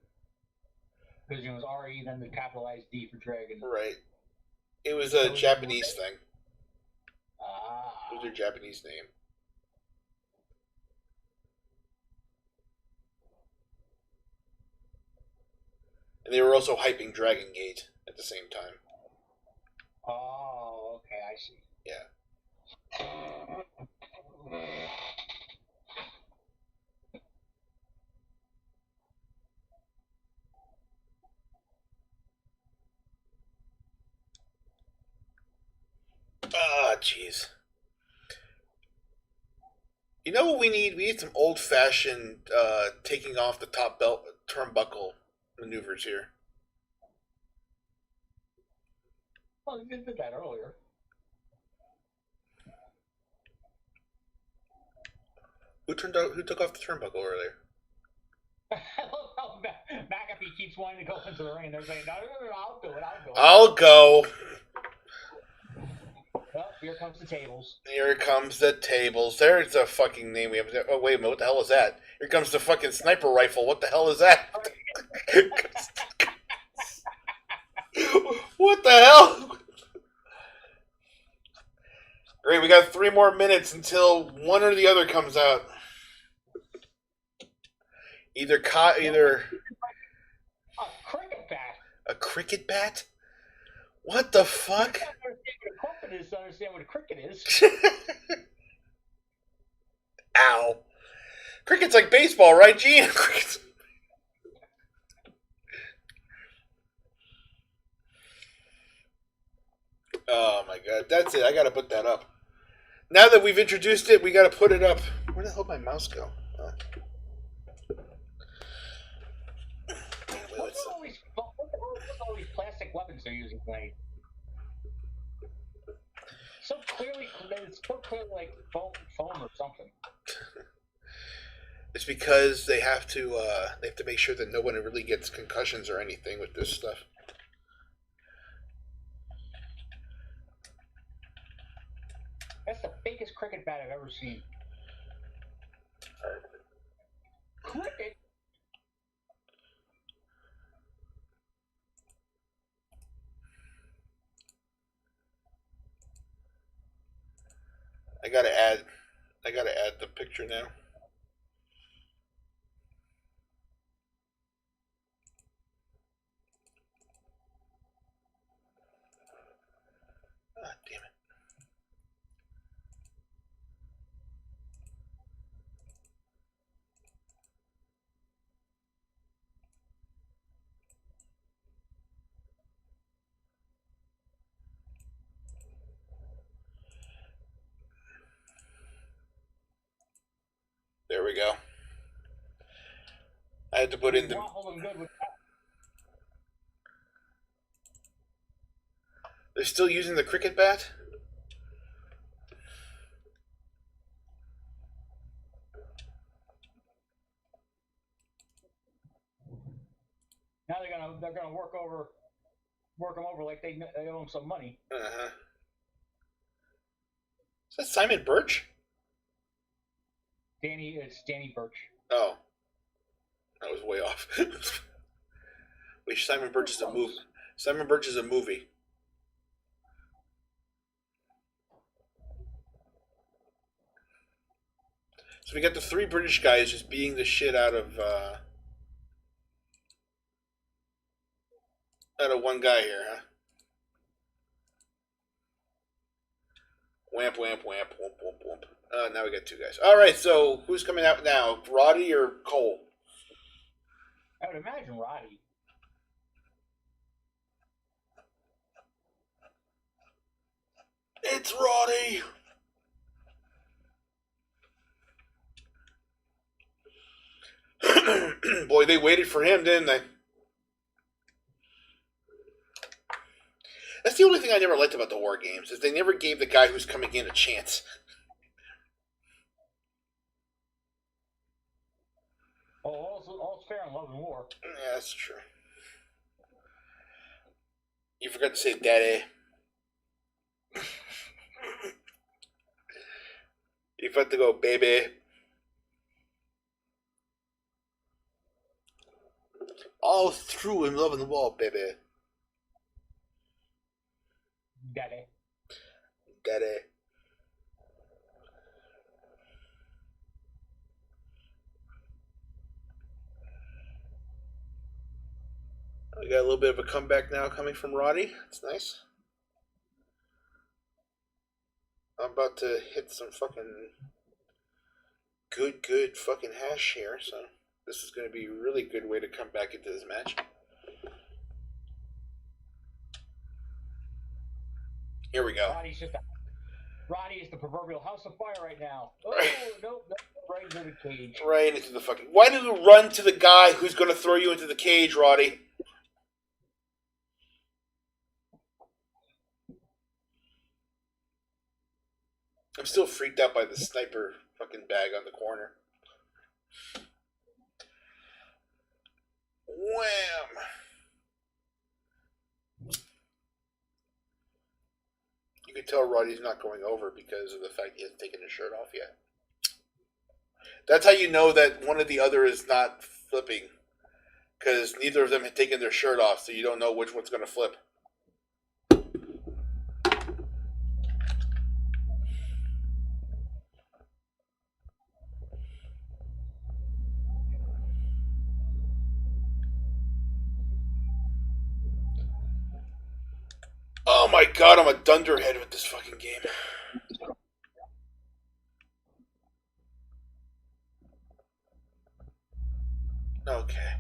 Because it was R-E, then the capitalized D for Dragon. Right. It was a Japanese thing. Ah. It was their Japanese name. And they were also hyping Dragon Gate at the same time. Oh, okay, I see. Yeah. jeez. You know what we need? We need some old-fashioned taking off the top belt turnbuckle maneuvers here. Well, they did that earlier. Who took off the turnbuckle earlier? I love how McAfee keeps wanting to go into the ring. They're saying, no, I'll do it. I'll go. Well, here comes the tables. Here comes the tables. There's a fucking name we have. Oh, wait a minute. What the hell is that? Here comes the fucking sniper rifle. What the hell is that? What the hell? Great, we got 3 more minutes until one or the other comes out. Either A cricket bat. a cricket bat? What the fuck? I don't understand what a cricket is. Ow. Cricket's like baseball, right, Gene? Oh my god, that's it. I gotta put that up. Now that we've introduced it, we gotta put it up. Where the hell did my mouse go? Oh. What's all these plastic weapons they're using tonight? It's so clearly like foam or something. It's because they have to make sure that no one really gets concussions or anything with this stuff. That's the fakest cricket bat I've ever seen. Cricket? I gotta add the picture now. Ah, damn it. There we go. I had to put in the. They're still using the cricket bat? Now they're gonna work them over like they owe them some money. Uh-huh. Is that Simon Birch? It's Danny Birch. Oh. That was way off. Wait, Simon Birch is a movie. Simon Birch is a movie. So we got the 3 British guys just beating the shit out of one guy here, huh? Whamp, whamp, whamp, whoop, whoop, whoop. Now we got 2 guys. All right, so who's coming out now? Roddy or Cole? I would imagine Roddy. It's Roddy! Boy, they waited for him, didn't they? That's the only thing I never liked about the War Games, is they never gave the guy who's coming in a chance. Oh, all's fair in love and war. Yeah, that's true. You forgot to say daddy. You forgot to go baby. All through in love and the wall, baby. Daddy. Daddy. We got a little bit of a comeback now coming from Roddy. That's nice. I'm about to hit some fucking good fucking hash here, so this is going to be a really good way to come back into this match. Here we go. Roddy's just Roddy is the proverbial house of fire right now. Oh, nope, right into the cage. Right into the fucking... Why do you run to the guy who's going to throw you into the cage, Roddy? I'm still freaked out by the sniper fucking bag on the corner. Wham! You can tell Roddy's not going over because of the fact he hasn't taken his shirt off yet. That's how you know that one or the other is not flipping. Because neither of them had taken their shirt off, so you don't know which one's going to flip. Oh my god, I'm a dunderhead with this fucking game. Okay.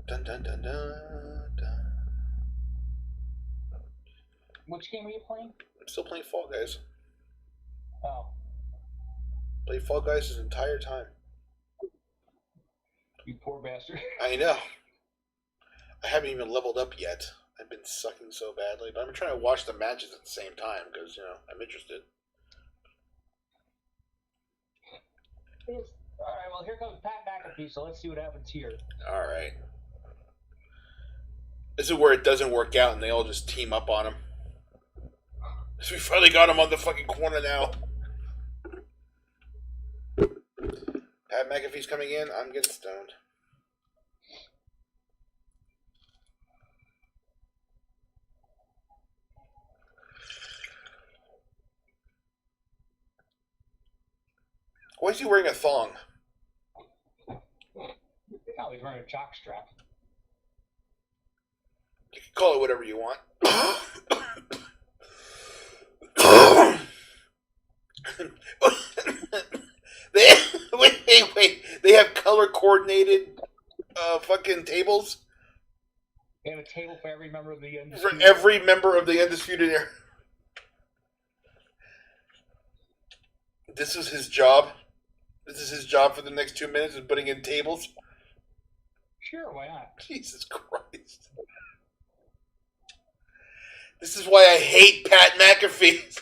Dun dun dun dun dun. Which game are you playing? I'm still playing Fall Guys. Oh. Played Fall Guys this entire time. You poor bastard. I know. I haven't even leveled up yet. I've been sucking so badly, but I'm trying to watch the matches at the same time because, you know, I'm interested. Alright, well, here comes Pat McAfee, so let's see what happens here. Alright. This is where it doesn't work out and they all just team up on him. So we finally got him on the fucking corner now. Pat McAfee's coming in. I'm getting stoned. Why is he wearing a thong? Oh, he's wearing a jock strap. You can call it whatever you want. Wait. They have color coordinated fucking tables? They have a table for every member of the For every member of the Undisputed Era. This is his job? This is his job for the next 2 minutes, is putting in tables? Sure, why not? Jesus Christ. This is why I hate Pat McAfee.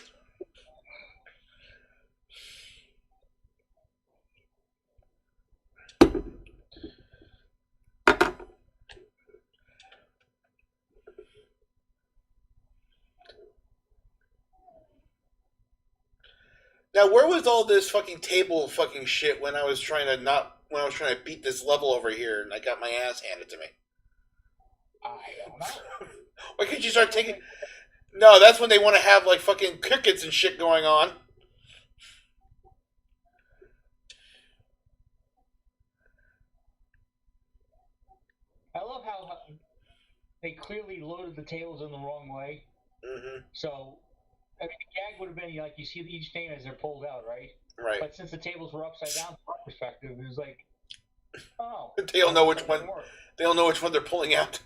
Now, where was all this fucking table fucking shit when I was trying to beat this level over here and I got my ass handed to me? I don't know. Why can't you start taking... No, that's when they want to have like fucking crickets and shit going on. I love how they clearly loaded the tables in the wrong way. Mm-hmm. So, I mean, the gag would have been like you see each name as they're pulled out, right? Right. But since the tables were upside down from our perspective, it was like, oh. They don't know which one. They don't know which one they're pulling out.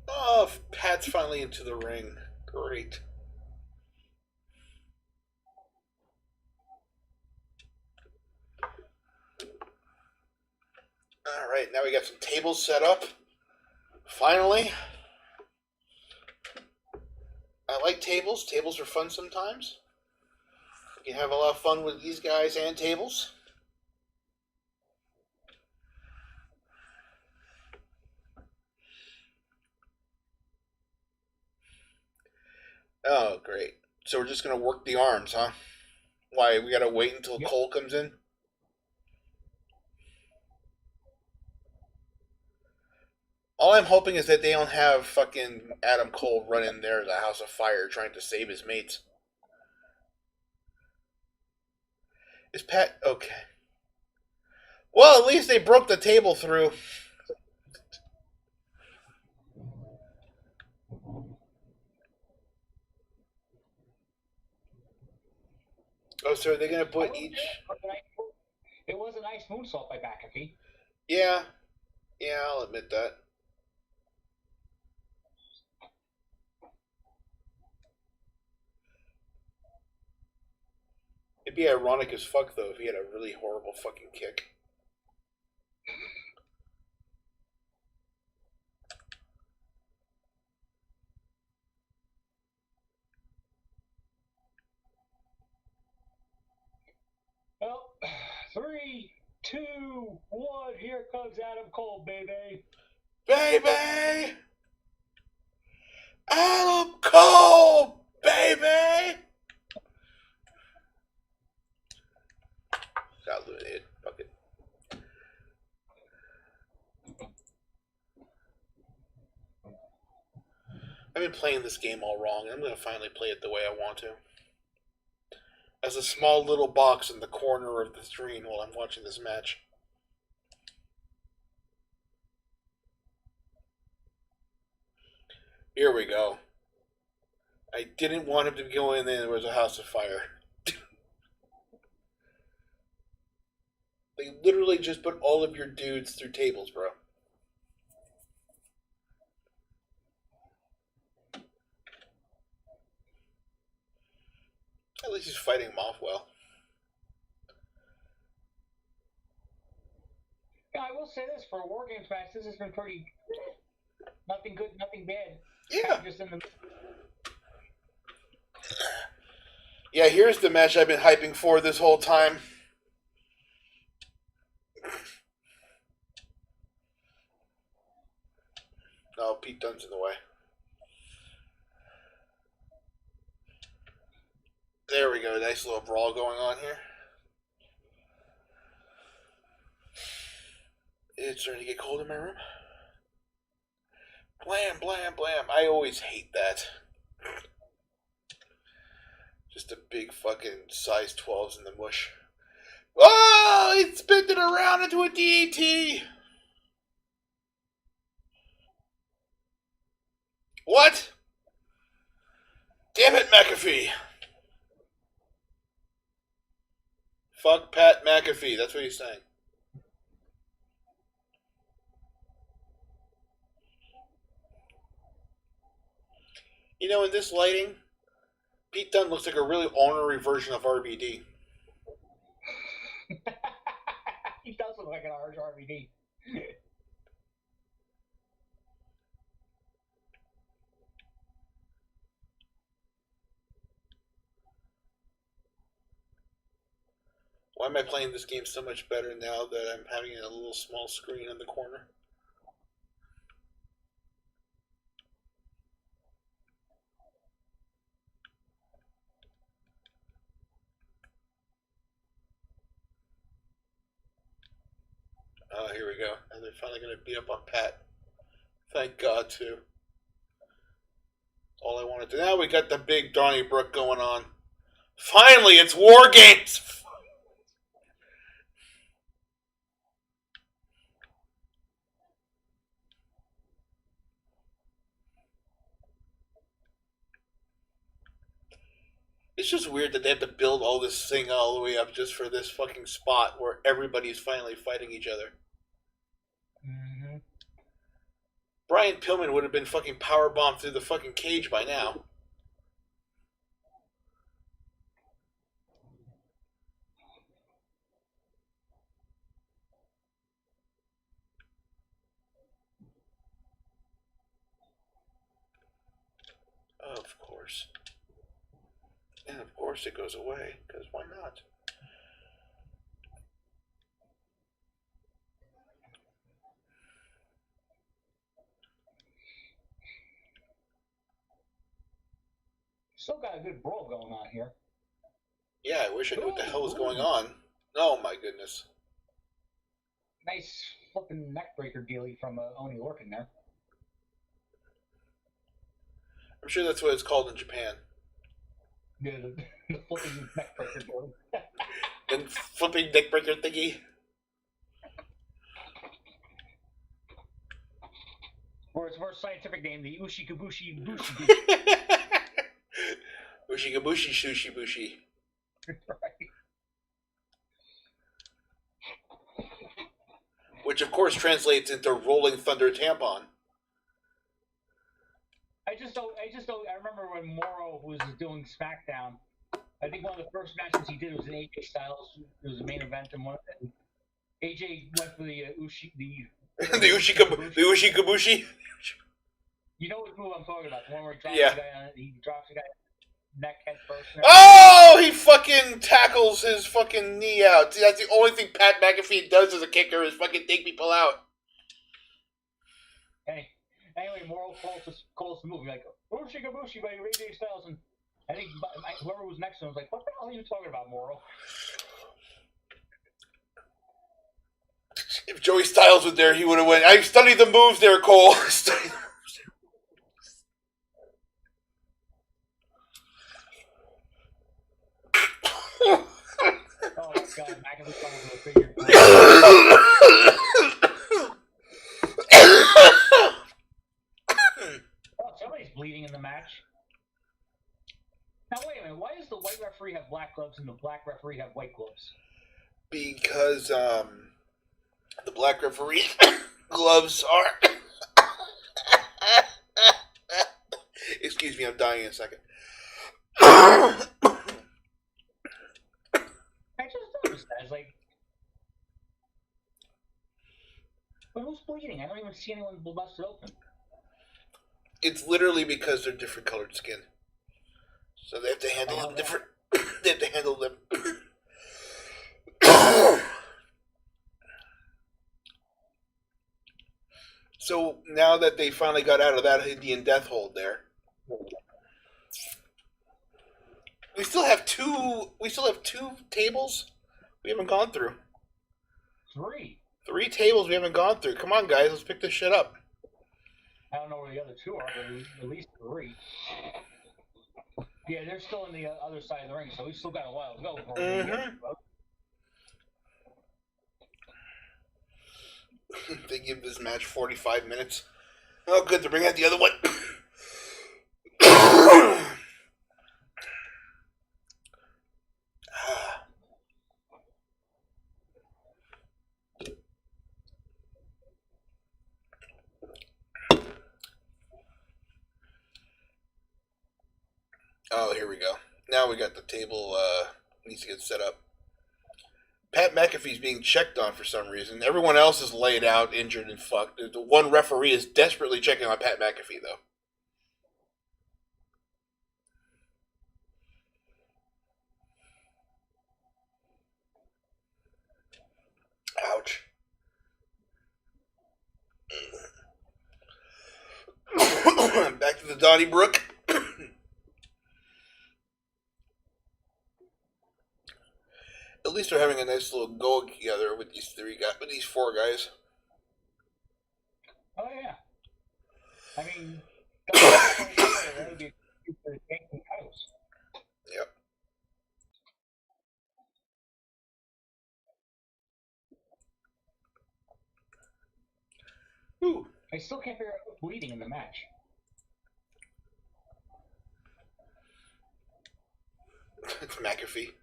Oh, Pat's finally into the ring. Great. Alright, now we got some tables set up. Finally. I like tables. Tables are fun sometimes. You can have a lot of fun with these guys and tables. Oh, great. So we're just going to work the arms, huh? Why, we got to wait until Cole comes in? All I'm hoping is that they don't have fucking Adam Cole run in there as a house of fire trying to save his mates. Is Pat... Okay. Well, at least they broke the table through. Oh, so are they going to put each... It was a nice moonsault by McAfee. Yeah, I'll admit that. It'd be ironic as fuck though if he had a really horrible fucking kick. Well, 3, 2, 1. Here comes Adam Cole, baby. Baby! Adam Cole, baby! Got illuminated. Fuck it. I've been playing this game all wrong, and I'm going to finally play it the way I want to. As a small little box in the corner of the screen while I'm watching this match. Here we go. I didn't want him to go in there. There was a house of fire. They literally just put all of your dudes through tables, bro. At least he's fighting him off well. Yeah, I will say this, for a War Games match, this has been pretty... Nothing good, nothing bad. Yeah. Kind of just in the... Yeah, here's the match I've been hyping for this whole time. No, Pete Dunne's in the way. There we go. Nice little brawl going on here. It's starting to get cold in my room. Blam, blam, blam. I always hate that. Just a big fucking size 12s in the mush. Oh, he spin it around into a DET. What? Damn it, McAfee. Fuck Pat McAfee. That's what he's saying. You know, in this lighting, Pete Dunne looks like a really ornery version of RVD. He does look like an RVD. Why am I playing this game so much better now that I'm having a little small screen in the corner? Oh, here we go. And they're finally going to beat up on Pat. Thank God, too. All I wanted to... Now we got the big Donnybrook going on. Finally, it's War Games! It's just weird that they have to build all this thing all the way up just for this fucking spot where everybody's finally fighting each other. Mm-hmm. Brian Pillman would have been fucking powerbombed through the fucking cage by now. Of course. And of course it goes away, because why not? Still got a good brawl going on here. Yeah, I wish I knew what the hell was going on. Oh my goodness. Nice flipping neckbreaker dealie from Oni Lorcan there. I'm sure that's what it's called in Japan. Yeah, the flipping neckbreaker dealie. And flipping neckbreaker thingy. Or its more scientific name, the Ushikabushi Bushi. Ushikabushi sushi bushi. Right. which of course translates into Rolling Thunder Tampon. I just don't. I remember when Morrow was doing SmackDown. I think one of the first matches he did was in AJ Styles. It was a main event, and AJ went for the the Ushi Kabushi. You know what move I'm talking about? The one where he drops Yeah. the guy on, he drops the guy neck head first. Oh, he fucking tackles his fucking knee out. See, that's the only thing Pat McAfee does as a kicker is fucking take people out. Anyway, Morrow calls the move. Like, Ushi Kabushi by AJ Styles, and I think whoever was next to him was like, "What the hell are you talking about, Morrow?" If Joey Styles was there, he would have went. I studied the moves there, Cole. Studied the moves there. Oh my God, McAfee calls him a figure. Oh, somebody's bleeding in the match. Now wait a minute. Why does the white referee have black gloves and the black referee have white gloves? Because the black referee gloves are. Excuse me, I'm dying in a second. I just noticed that. It's like, but who's bleeding? I don't even see anyone busted open. It's literally because they're different colored skin, so they have to handle them different. They have to handle them. So now that they finally got out of that Indian death hold there, we still have two. We still have 2 tables we haven't gone through. 3 tables we haven't gone through. Come on, guys, let's pick this shit up. I don't know where the other 2 are, but at least 3. Yeah, they're still on the other side of the ring, so we've still got a while to go. Before we get They give this match 45 minutes. Oh, good, to bring out the other one. Oh, here we go. Now we got the table needs to get set up. Pat McAfee's being checked on for some reason. Everyone else is laid out, injured, and fucked. The one referee is desperately checking on Pat McAfee, though. Ouch. Back to the Donnybrook. At least they're having a nice little go together with these 4 guys. Oh yeah. I mean, that would be for the taking titles. Yep. Ooh. I still can't figure out who's bleeding in the match. It's McAfee.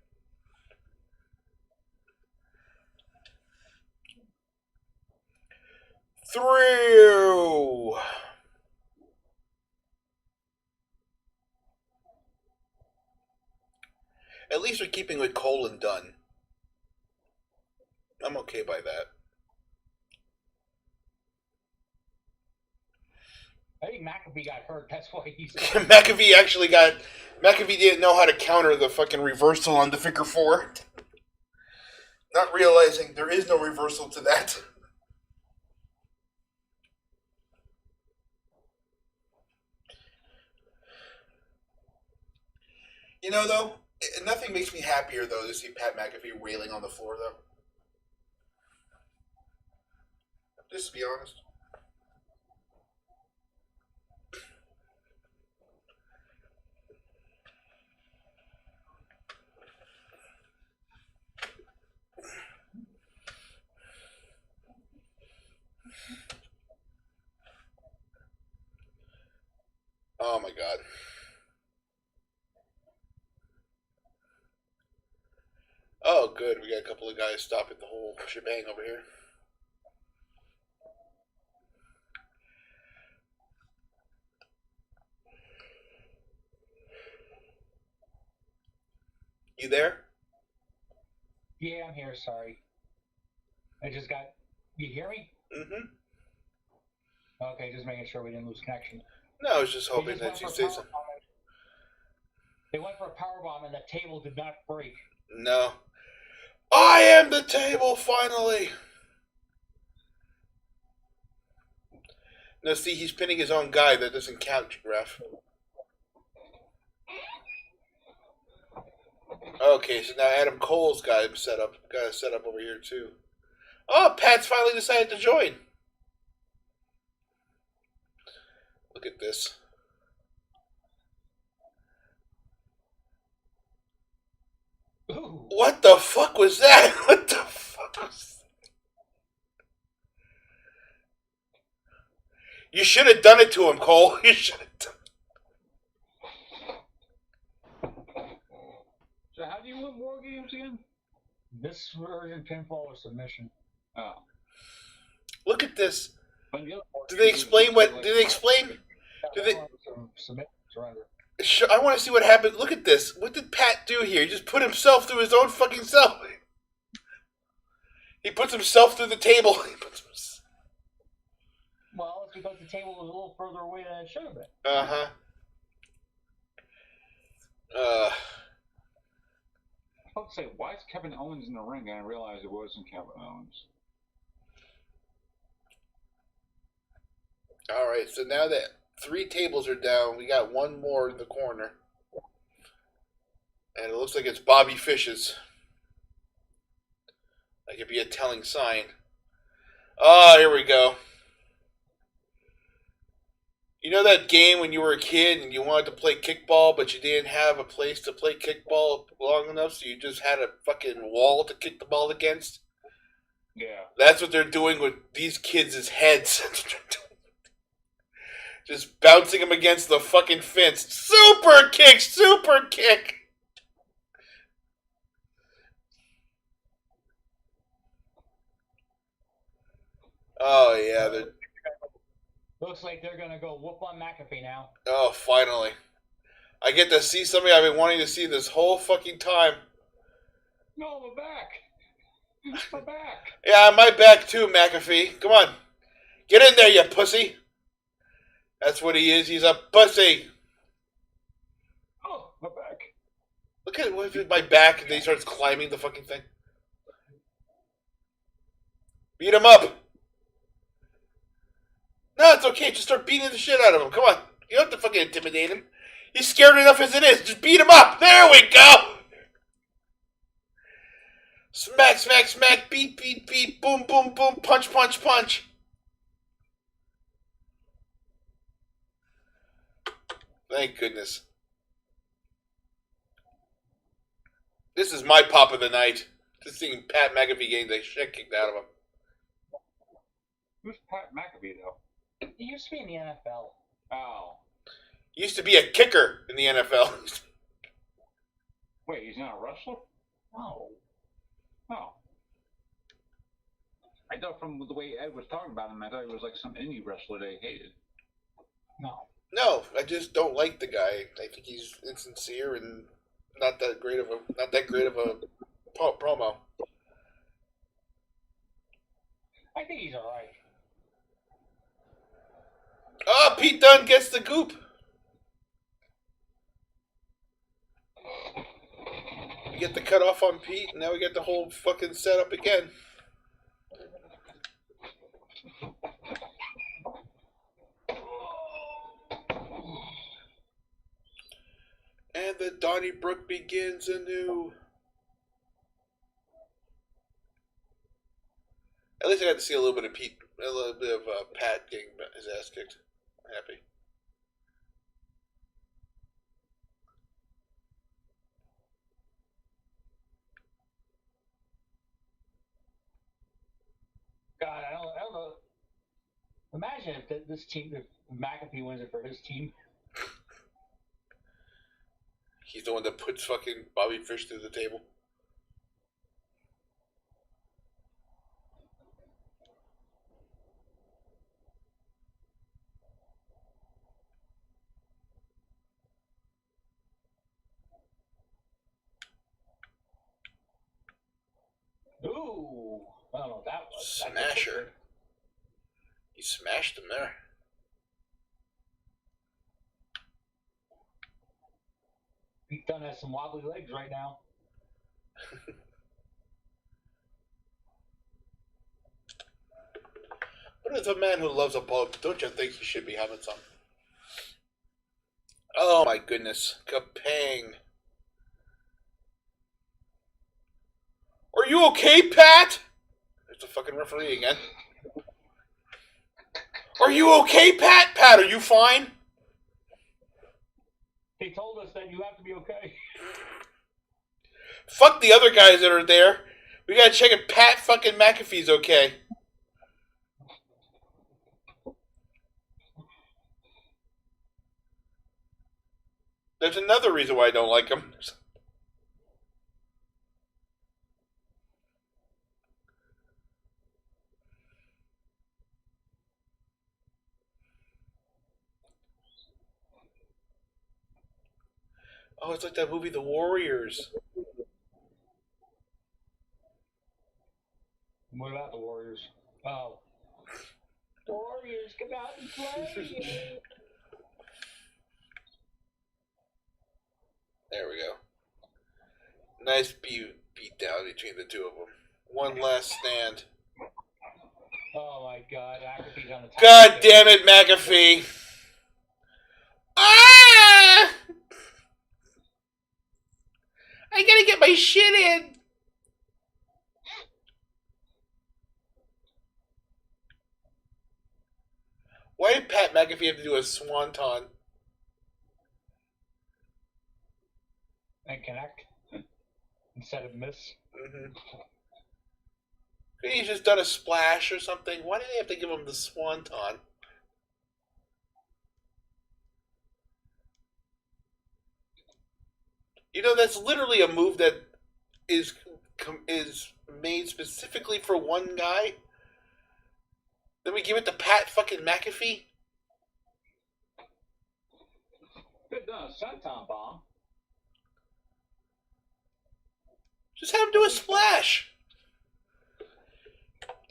Through. At least we're keeping with Cole and Dunn. I'm okay by that. I think McAfee got hurt. That's why he's. McAfee didn't know how to counter the fucking reversal on the figure 4. Not realizing there is no reversal to that. You know, though, nothing makes me happier, though, to see Pat McAfee wailing on the floor, though. Just to be honest. Oh, my God. Oh, good. We got a couple of guys stopping the whole shebang over here. You there? Yeah, I'm here. Sorry. I just got. You hear me? Mm-hmm. Okay, just making sure we didn't lose connection. No, I was just They hoping just that went you'd for a say power something. bomb. They went for a power bomb, and the table did not break. No. I am the table, finally! No, see, he's pinning his own guy. That doesn't count, ref. Okay, so now Adam Cole's got him set up. Got it set up over here, too. Oh, Pat's finally decided to join. Look at this. Ooh. What the fuck was that? What the fuck was that? You should have done it to him, Cole. You should have done it. So how do you win war games again? This version pinfall or submission. Oh. Look at this. When the other war Did they games, explain it's what? like- Did they explain? Did they? Submit, surrender. I want to see what happened. Look at this. What did Pat do here? He just put himself through his own fucking self. He puts himself through the table. Well, it's because the table was a little further away than it should have been. Uh-huh. I was about to say, why is Kevin Owens in the ring? And I realized it wasn't Kevin Owens. All right, so now that 3 tables are down, we got one more in the corner. And it looks like it's Bobby Fish's. That could be a telling sign. Oh, here we go. You know that game when you were a kid and you wanted to play kickball, but you didn't have a place to play kickball long enough, so you just had a fucking wall to kick the ball against? Yeah. That's what they're doing with these kids' heads. Just bouncing them against the fucking fence. Super kick! Super kick! Oh, yeah. Looks like they're gonna go whoop on McAfee now. Oh, finally. I get to see somebody I've been wanting to see this whole fucking time. No, we're back. We're back. Yeah, my back too, McAfee. Come on. Get in there, you pussy. That's what he is. He's a pussy. Oh, we're back. Look at my back, and then he starts climbing the fucking thing. Beat him up. No, it's okay. Just start beating the shit out of him. Come on. You don't have to fucking intimidate him. He's scared enough as it is. Just beat him up. There we go. Smack, smack, smack. Beat, beat, beat. Boom, boom, boom. Punch, punch, punch. Thank goodness. This is my pop of the night. Just seeing Pat McAfee getting the shit kicked out of him. Who's Pat McAfee, though? He used to be in the NFL. Oh. Used to be a kicker in the NFL. Wait, he's not a wrestler? No. Oh. I thought from the way Ed was talking about him, I thought he was like some indie wrestler they hated. No. No, I just don't like the guy. I think he's insincere and not that great of a promo. I think he's alright. Oh, Pete Dunne gets the goop. We get the cut off on Pete, and now we get the whole fucking setup again. And the Donnybrook begins anew. At least I got to see a little bit of Pete, a little bit of Pat getting his ass kicked. I'm happy. God, I don't know. Imagine if this team, if McAfee wins it for his team. He's the one that puts fucking Bobby Fish through the table. Ooh. I don't know what that was. Smasher. He smashed him there. He's done has some wobbly legs right now. But as a man who loves a boat, don't you think he should be having some? Oh my goodness. Kapang. Are you okay, Pat? There's the fucking referee again. Are you okay, Pat? Pat, are you fine? He told us that you have to be okay. Fuck the other guys that are there. We gotta check if Pat fucking McAfee's okay. There's another reason why I don't like him. Oh, it's like that movie, The Warriors. What about the Warriors? Oh. Warriors, come out and play! There we go. Nice beat down between the two of them. One last stand. Oh my god, McAfee's on the top. God damn it, McAfee! Ah! I gotta get my shit in! Why did Pat McAfee have to do a swanton? And connect. Instead of miss. Mm-hmm. Could he just done a splash or something? Why did they have to give him the swanton? You know, that's literally a move that is made specifically for one guy. Then we give it to Pat fucking McAfee? Good done, Senton bomb. Just have him do a splash. He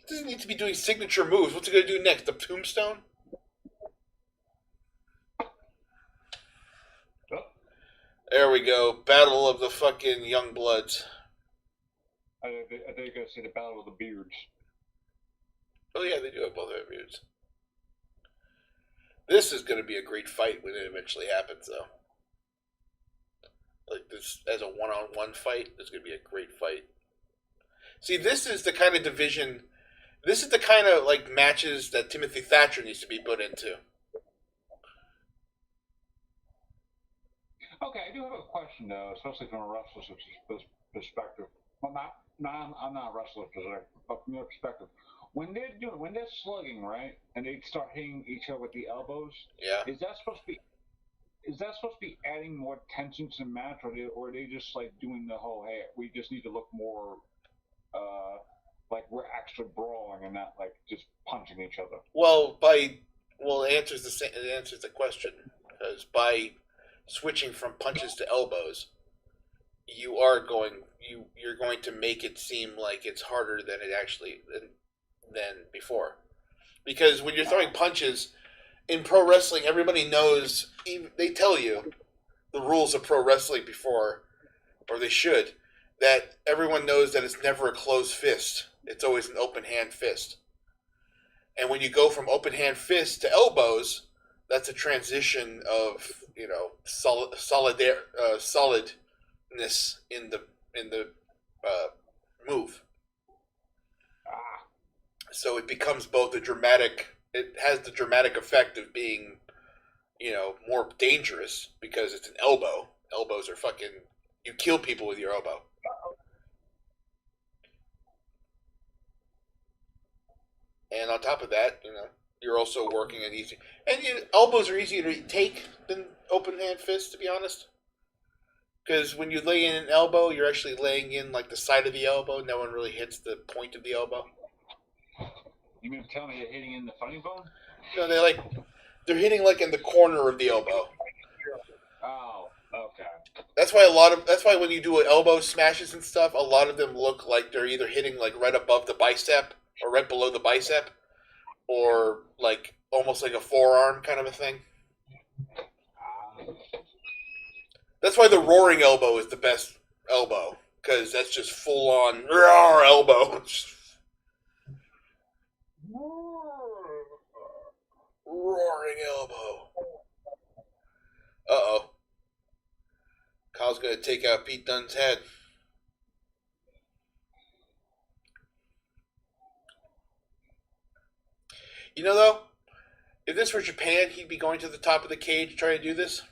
doesn't need to be doing signature moves. What's he going to do next? The tombstone? Oh. There we go. Battle of the fucking young bloods. I think you're going to see the battle of the beards. Oh yeah, they do have both their beards. This is going to be a great fight when it eventually happens, though. Like this, as a one-on-one fight, it's going to be a great fight. See, this is the kind of division. This is the kind of like matches that Timothy Thatcher needs to be put into. Okay, I do have a question though, especially from a wrestler's perspective. Well, I'm not a wrestler, but from your perspective, when they're slugging, right, and they start hitting each other with the elbows, Yeah. is that supposed to be adding more tension to the match, or are they just like doing the whole, hey, we just need to look more like we're actually brawling and not like just punching each other? Well, it answers the question, because by switching from punches to elbows, you're going to make it seem like it's harder than it actually than before. Because when you're throwing punches in pro wrestling, everybody knows. They tell you the rules of pro wrestling before, or they should, that everyone knows that it's never a closed fist. It's always an open hand fist. And when you go from open hand fist to elbows, that's a transition of solidness in the move. So it becomes both it has the dramatic effect of being, more dangerous because it's an elbow. Elbows are you kill people with your elbow. And on top of that, you're also working an easy. And elbows are easier to take than open hand fists, to be honest. Because when you lay in an elbow, you're actually laying in like the side of the elbow. No one really hits the point of the elbow. You mean to tell me you're hitting in the funny bone? No, they're hitting like in the corner of the elbow. Oh, okay. That's why when you do elbow smashes and stuff, a lot of them look like they're either hitting like right above the bicep or right below the bicep, or like almost like a forearm kind of a thing. That's why the roaring elbow is the best elbow, because that's just full on elbow. Roaring elbow. Uh-oh. Kyle's going to take out Pete Dunne's head. You know, though, if this were Japan, he'd be going to the top of the cage trying to do this.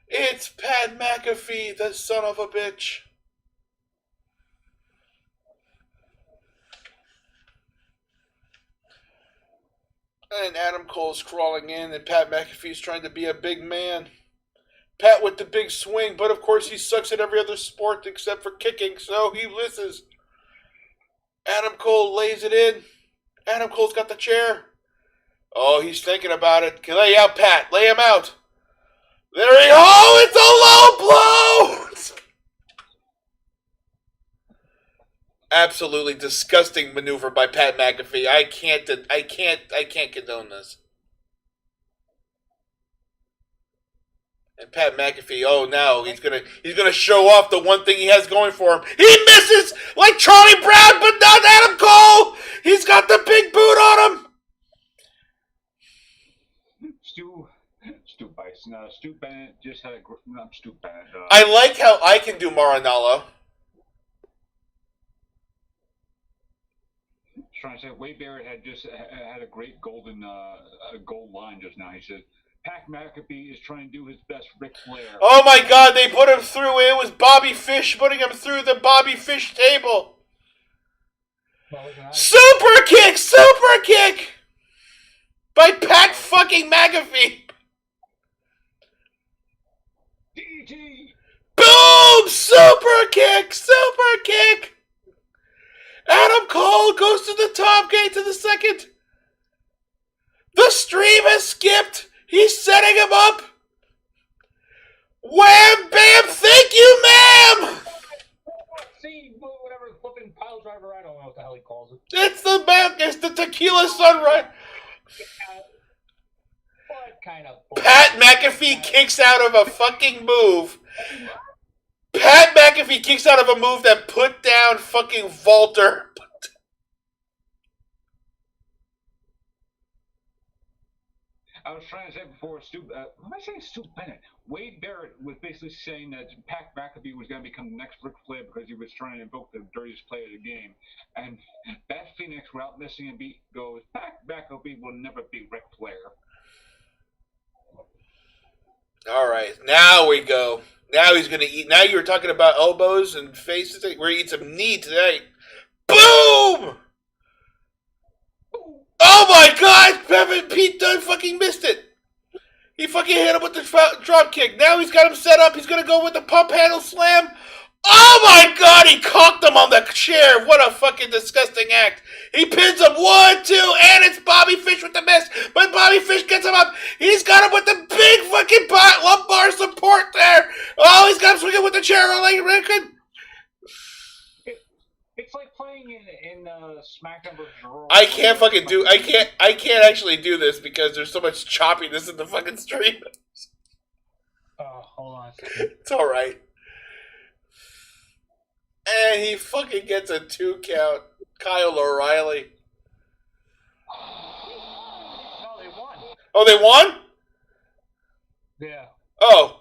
It's Pat McAfee, the son of a bitch. And Adam Cole's crawling in, and Pat McAfee's trying to be a big man. Pat with the big swing, but of course he sucks at every other sport except for kicking, so he misses. Adam Cole lays it in. Adam Cole's got the chair. Oh, he's thinking about it. Lay out, Pat. Lay him out. There he go. Oh, it's a low blow. Absolutely disgusting maneuver by Pat McAfee. I can't condone this. And Pat McAfee, oh no, he's gonna show off the one thing he has going for him. He misses like Charlie Brown, but not Adam Cole. He's got the big boot on him. Stu Bennett just had not Stu Bennett. I like how I can do Maranello. Trying to say, Wade Barrett had a great gold line just now. He said, Pat McAfee is trying to do his best Ric Flair. Oh my God, they put him through. It was Bobby Fish putting him through the Bobby Fish table. Super kick by Pat fucking McAfee. DT. Boom! Super kick. Adam Cole goes to the top gate to the second. The stream has skipped. He's setting him up. Wham, bam, thank you, ma'am. See, whatever, flipping pile driver, I don't know what the hell he calls it. It's the tequila sunrise. What kind of Pat McAfee kicks out of a fucking move. Pat McAfee kicks out of a move that put down fucking Walter. I was trying to say before, am I saying Stu Bennett? Wade Barrett was basically saying that Pat McAfee was going to become the next Ric Flair because he was trying to invoke the dirtiest player of the game. And Bat Phoenix, without missing a beat, goes, Pat McAfee will never beat Ric Flair. All right, now we go. Now he's going to eat. Now you were talking about elbows and faces. We're going to eat some knee tonight. Boom! Oh my God! Pete Dunne fucking missed it. He fucking hit him with the drop kick. Now he's got him set up. He's going to go with the pump handle slam. Oh my God! He cocked him on the chair. What a fucking disgusting act. He pins him 1, 2, and it's Bobby Fish with the miss. But Bobby Fish gets him up. He's got him with the big fucking lumbar support there. Oh, he's got him swinging with the chair. It's like playing in SmackDown vs. Raw. I can't actually do this because there's so much choppiness in the fucking stream. Oh, hold on a second. It's all right. And he fucking gets a 2 count. Kyle O'Reilly. No, they won. Oh, they won? Yeah. Oh.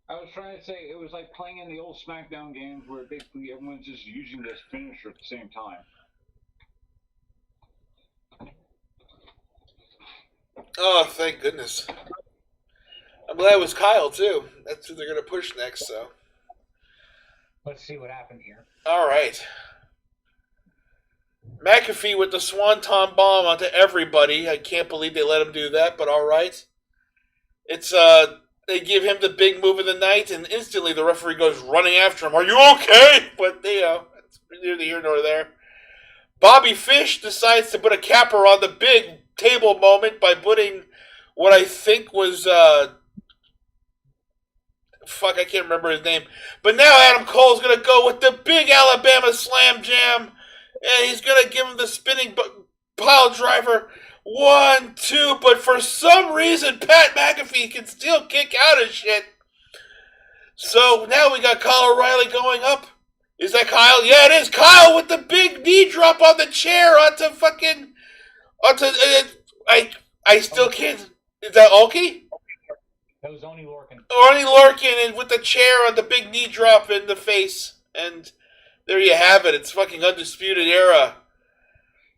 I was trying to say, it was like playing in the old SmackDown games where basically everyone's just using this finisher at the same time. Oh, thank goodness. I'm glad it was Kyle, too. That's who they're going to push next, so. Let's see what happened here. All right. McAfee with the Swanton Bomb onto everybody. I can't believe they let him do that, but all right. It's, they give him the big move of the night, and instantly the referee goes running after him. Are you okay? But, you know, it's neither here nor there. Bobby Fish decides to put a capper on the big table moment by putting what I think was fuck, I can't remember his name. But now Adam Cole's going to go with the big Alabama Slam Jam. And he's going to give him the spinning pile driver. 1, 2. But for some reason, Pat McAfee can still kick out of shit. So now we got Kyle O'Reilly going up. Is that Kyle? Yeah, it is. Kyle with the big knee drop on the chair onto fucking... I still can't... Is that Alki? That was Oni Lorcan. Oni Lorcan and with the chair on the big knee drop in the face. And there you have it. It's fucking Undisputed Era.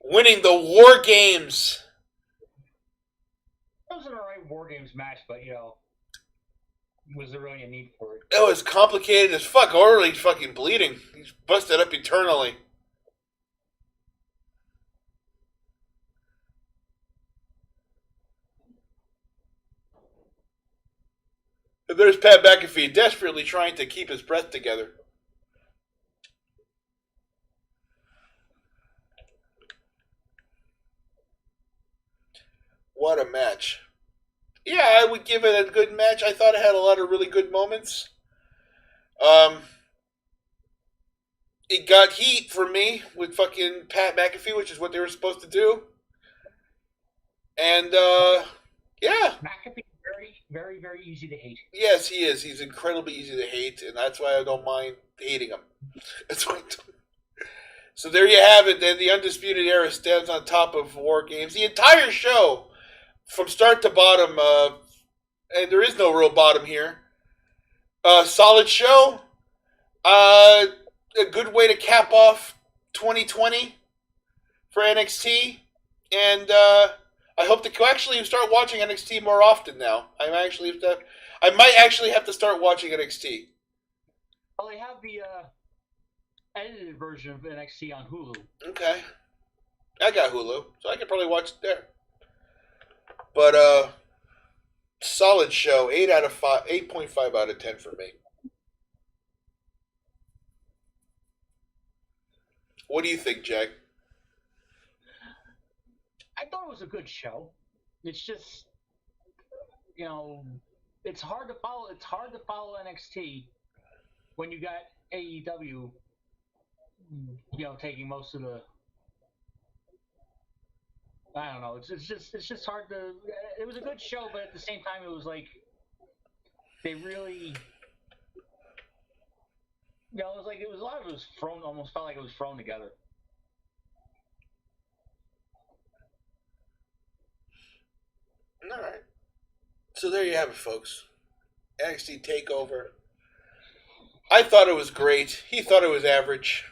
Winning the War Games. It was an alright War Games match, but, was there really a need for it? It was complicated as fuck. Orly's fucking bleeding. He's busted up eternally. And there's Pat McAfee desperately trying to keep his breath together. What a match. Yeah, I would give it a good match. I thought it had a lot of really good moments. It got heat for me with fucking Pat McAfee, which is what they were supposed to do. And, yeah. McAfee is very, very, very easy to hate. Yes, he is. He's incredibly easy to hate, and that's why I don't mind hating him. That's why. So there you have it. Then the Undisputed Era stands on top of War Games. The entire show, from start to bottom, and there is no real bottom here. Solid show. A good way to cap off 2020 for NXT, and I hope to actually start watching NXT more often now. I might actually have to start watching NXT. Well, they have the edited version of NXT on Hulu. Okay, I got Hulu, so I could probably watch it there. But solid show. 8.5 out of 10 for me. What do you think, Jack? I thought it was a good show. It's just, it's hard to follow. It's hard to follow NXT when you got AEW, taking most of the. I don't know. It's just hard to. It was a good show, but at the same time, it was like they really. It was like a lot of it was thrown. Almost felt like it was thrown together. All right. So there you have it, folks. NXT TakeOver. I thought it was great. He thought it was average.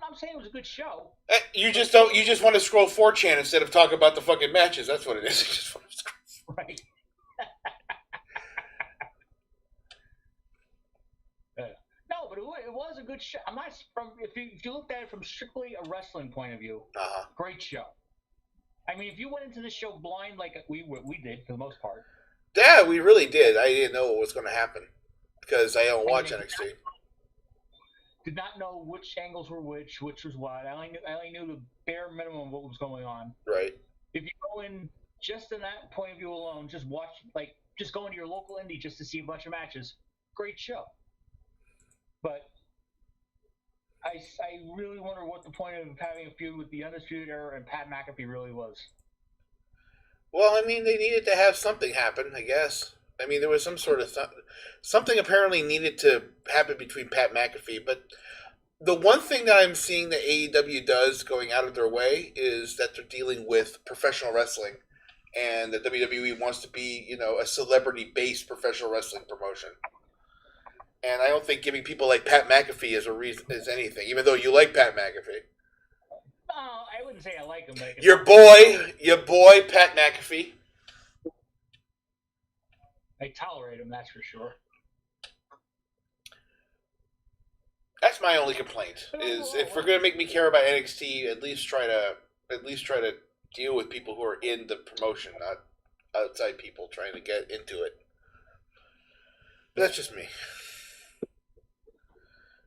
I'm saying it was a good show. You just don't. You just want to scroll 4chan instead of talk about the fucking matches. That's what it is. You just want to scroll. Right. No, but it was a good show. I'm not if you looked at it from strictly a wrestling point of view. Great show. I mean, if you went into the show blind like we did for the most part. Yeah, we really did. I didn't know what was going to happen because I don't watch NXT. Did not know which angles were which was what. I only knew the bare minimum of what was going on. Right. If you go in just in that point of view alone, just watch, just go into your local indie just to see a bunch of matches. Great show. But I really wonder what the point of having a feud with the Undisputed Era and Pat McAfee really was. Well, I mean, they needed to have something happen, I guess. I mean, there was some sort of something apparently needed to happen between Pat McAfee. But the one thing that I'm seeing that AEW does going out of their way is that they're dealing with professional wrestling. And the WWE wants to be, a celebrity-based professional wrestling promotion. And I don't think giving people like Pat McAfee is anything, even though you like Pat McAfee. No, I wouldn't say I like him. But your boy, Pat McAfee. I tolerate him, that's for sure. That's my only complaint. Is if we're gonna make me care about NXT, at least try to deal with people who are in the promotion, not outside people trying to get into it. But that's just me.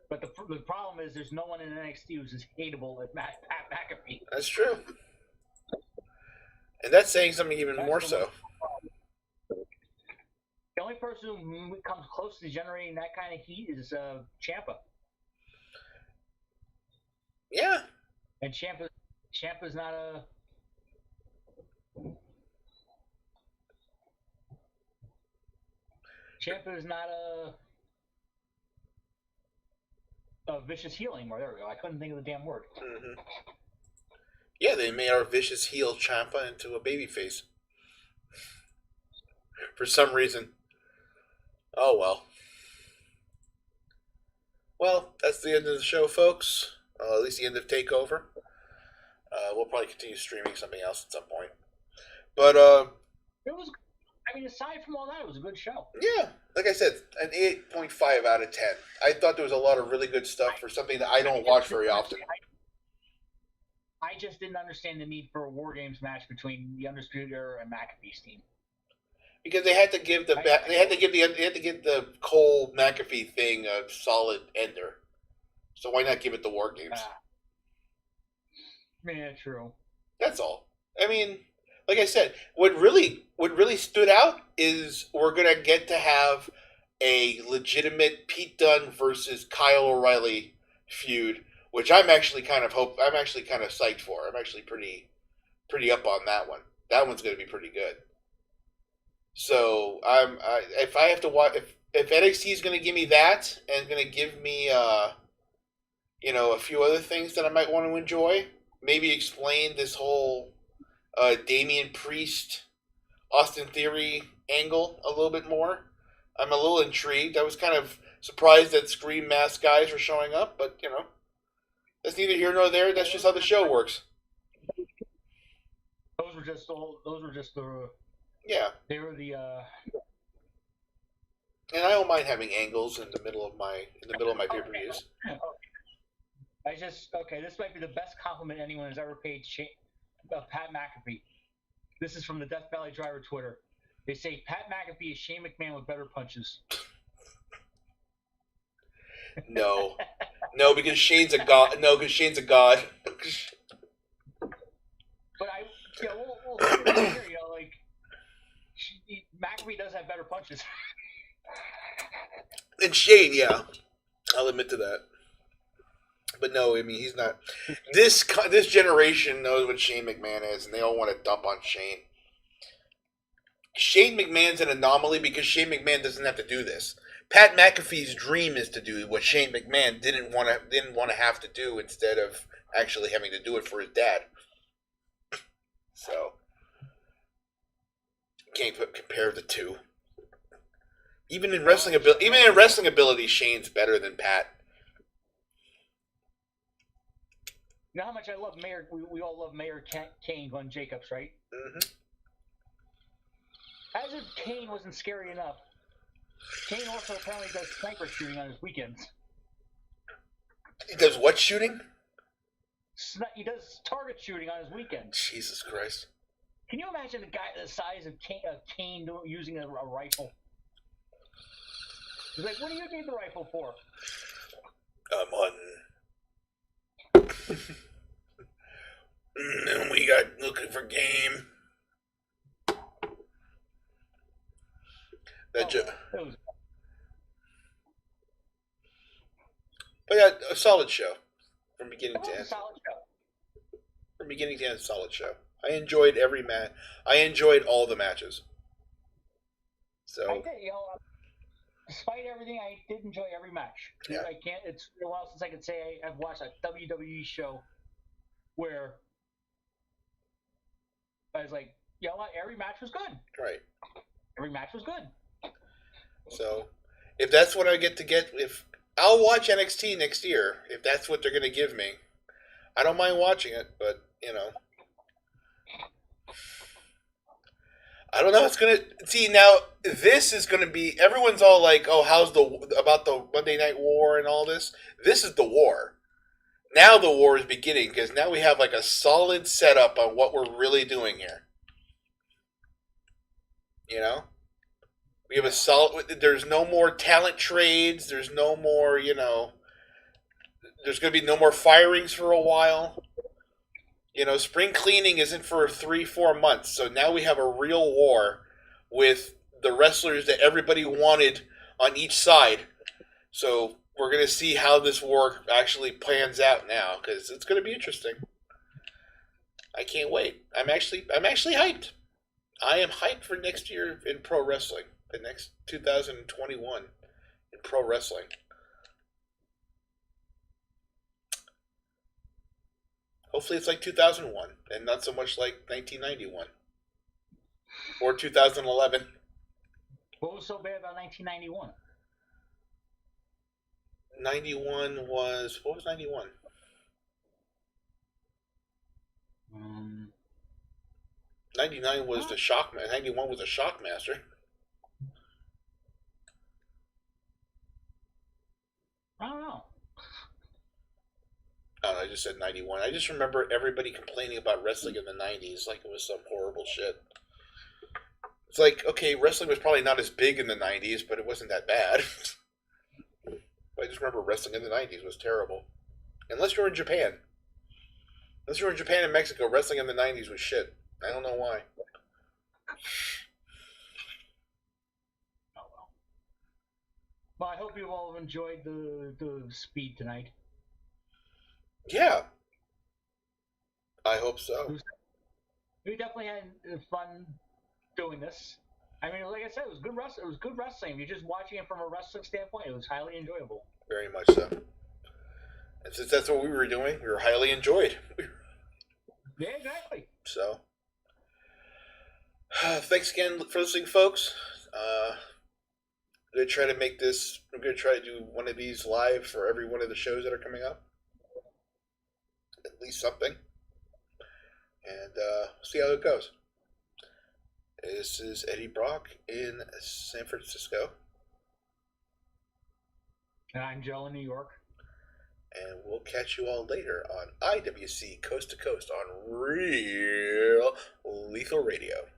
But the problem is there's no one in NXT who's as hateable as Pat McAfee. That's true. And that's saying something even more so. The only person who comes close to generating that kind of heat is Ciampa. Yeah. And Ciampa's not a. Ciampa is not a vicious heel anymore. There we go. I couldn't think of the damn word. Mm-hmm. Yeah, they made our vicious heel Ciampa into a babyface. For some reason. Oh, well. Well, that's the end of the show, folks. At least the end of TakeOver. We'll probably continue streaming something else at some point. But, It was. I mean, aside from all that, it was a good show. yeah, like I said, an 8.5 out of 10. I thought there was a lot of really good stuff for something that I don't watch very often. I just didn't understand the need for a War Games match between the Undisputed Era and McAfee's team. Because they had to give the Cole McAfee thing a solid ender. So why not give it the War Games? Yeah, true. That's all. I mean, like I said, what really stood out is we're gonna get to have a legitimate Pete Dunne versus Kyle O'Reilly feud, which I'm actually kind of psyched for. I'm actually pretty up on that one. That one's gonna be pretty good. So if I have to watch, if NXT is gonna give me that and gonna give me a few other things that I might want to enjoy, maybe explain this whole Damian Priest, Austin Theory angle a little bit more. I'm a little intrigued. I was kind of surprised that Scream Mask guys were showing up, but that's neither here nor there. That's just how the show works. Those were just the. Yeah. They were the. And I don't mind having angles in the middle of my pay-per-views. This might be the best compliment anyone has ever paid Pat McAfee. This is from the Death Valley Driver Twitter. They say Pat McAfee is Shane McMahon with better punches. No, because Shane's a god. No, because Shane's a god. But we'll here, McAfee does have better punches. And Shane, yeah, I'll admit to that. But no, I mean, he's not. This generation knows what Shane McMahon is, and they all want to dump on Shane. Shane McMahon's an anomaly because Shane McMahon doesn't have to do this. Pat McAfee's dream is to do what Shane McMahon didn't want to have to do instead of actually having to do it for his dad. So can't compare the two. Even in wrestling ability, Shane's better than Pat. You know how much I love Mayor. We all love Mayor Kane, Glenn Jacobs, right? Mm-hmm. As if Kane wasn't scary enough, Kane also apparently does sniper shooting on his weekends. He does what shooting? He does target shooting on his weekends. Jesus Christ! Can you imagine a guy the size of Kane using a rifle? He's like, what do you need the rifle for? I'm hunting. And we got looking for game. But yeah, a solid show from beginning to end. From beginning to end, solid show. I enjoyed every match. I enjoyed all the matches. So I did, despite everything, I did enjoy every match. Yeah. It's been a while since I could say I've watched a WWE show where I was like, you know what, every match was good. Right. Every match was good. So, if that's what I if I'll watch NXT next year, if that's what they're going to give me, I don't mind watching it. But I don't know. It's gonna see now. This is gonna be. Everyone's all like, "Oh, how's about the Monday Night War and all this?" This is the war. Now the war is beginning because now we have like a solid setup on what we're really doing here. We have a solid. There's no more talent trades. There's no more. There's gonna be no more firings for a while. Spring cleaning isn't for 3-4 months. So now we have a real war with the wrestlers that everybody wanted on each side. So we're going to see how this war actually plans out now, because it's going to be interesting. I can't wait. I'm actually hyped. I am hyped for next year in pro wrestling. The next 2021 in pro wrestling. Hopefully it's like 2001 and not so much like 1991 or 2011. What was so bad about 1991? 91 was, what was 91? 99 was the shock. 91 was a Shockmaster. I don't know. Oh, I just said 91. I just remember everybody complaining about wrestling in the 90s like it was some horrible shit. It's like, okay, wrestling was probably not as big in the 90s, but it wasn't that bad. I just remember wrestling in the 90s was terrible. Unless you're in Japan. Unless you're in Japan and Mexico, wrestling in the 90s was shit. I don't know why. Oh well. Well, I hope you all enjoyed the speed tonight. Yeah. I hope so. We definitely had fun doing this. I mean, like I said, it was good wrestling. It was good wrestling. If you're just watching it from a wrestling standpoint, it was highly enjoyable. Very much so. And since that's what we were doing, we were highly enjoyed. Yeah, exactly. So, thanks again for listening, folks. I'm going to try to make this, I'm going to try to do one of these live for every one of the shows that are coming up. At least something. And see how it goes. This is Eddie Brock in San Francisco. And I'm Joe in New York. And we'll catch you all later on IWC Coast to Coast on Real Lethal Radio.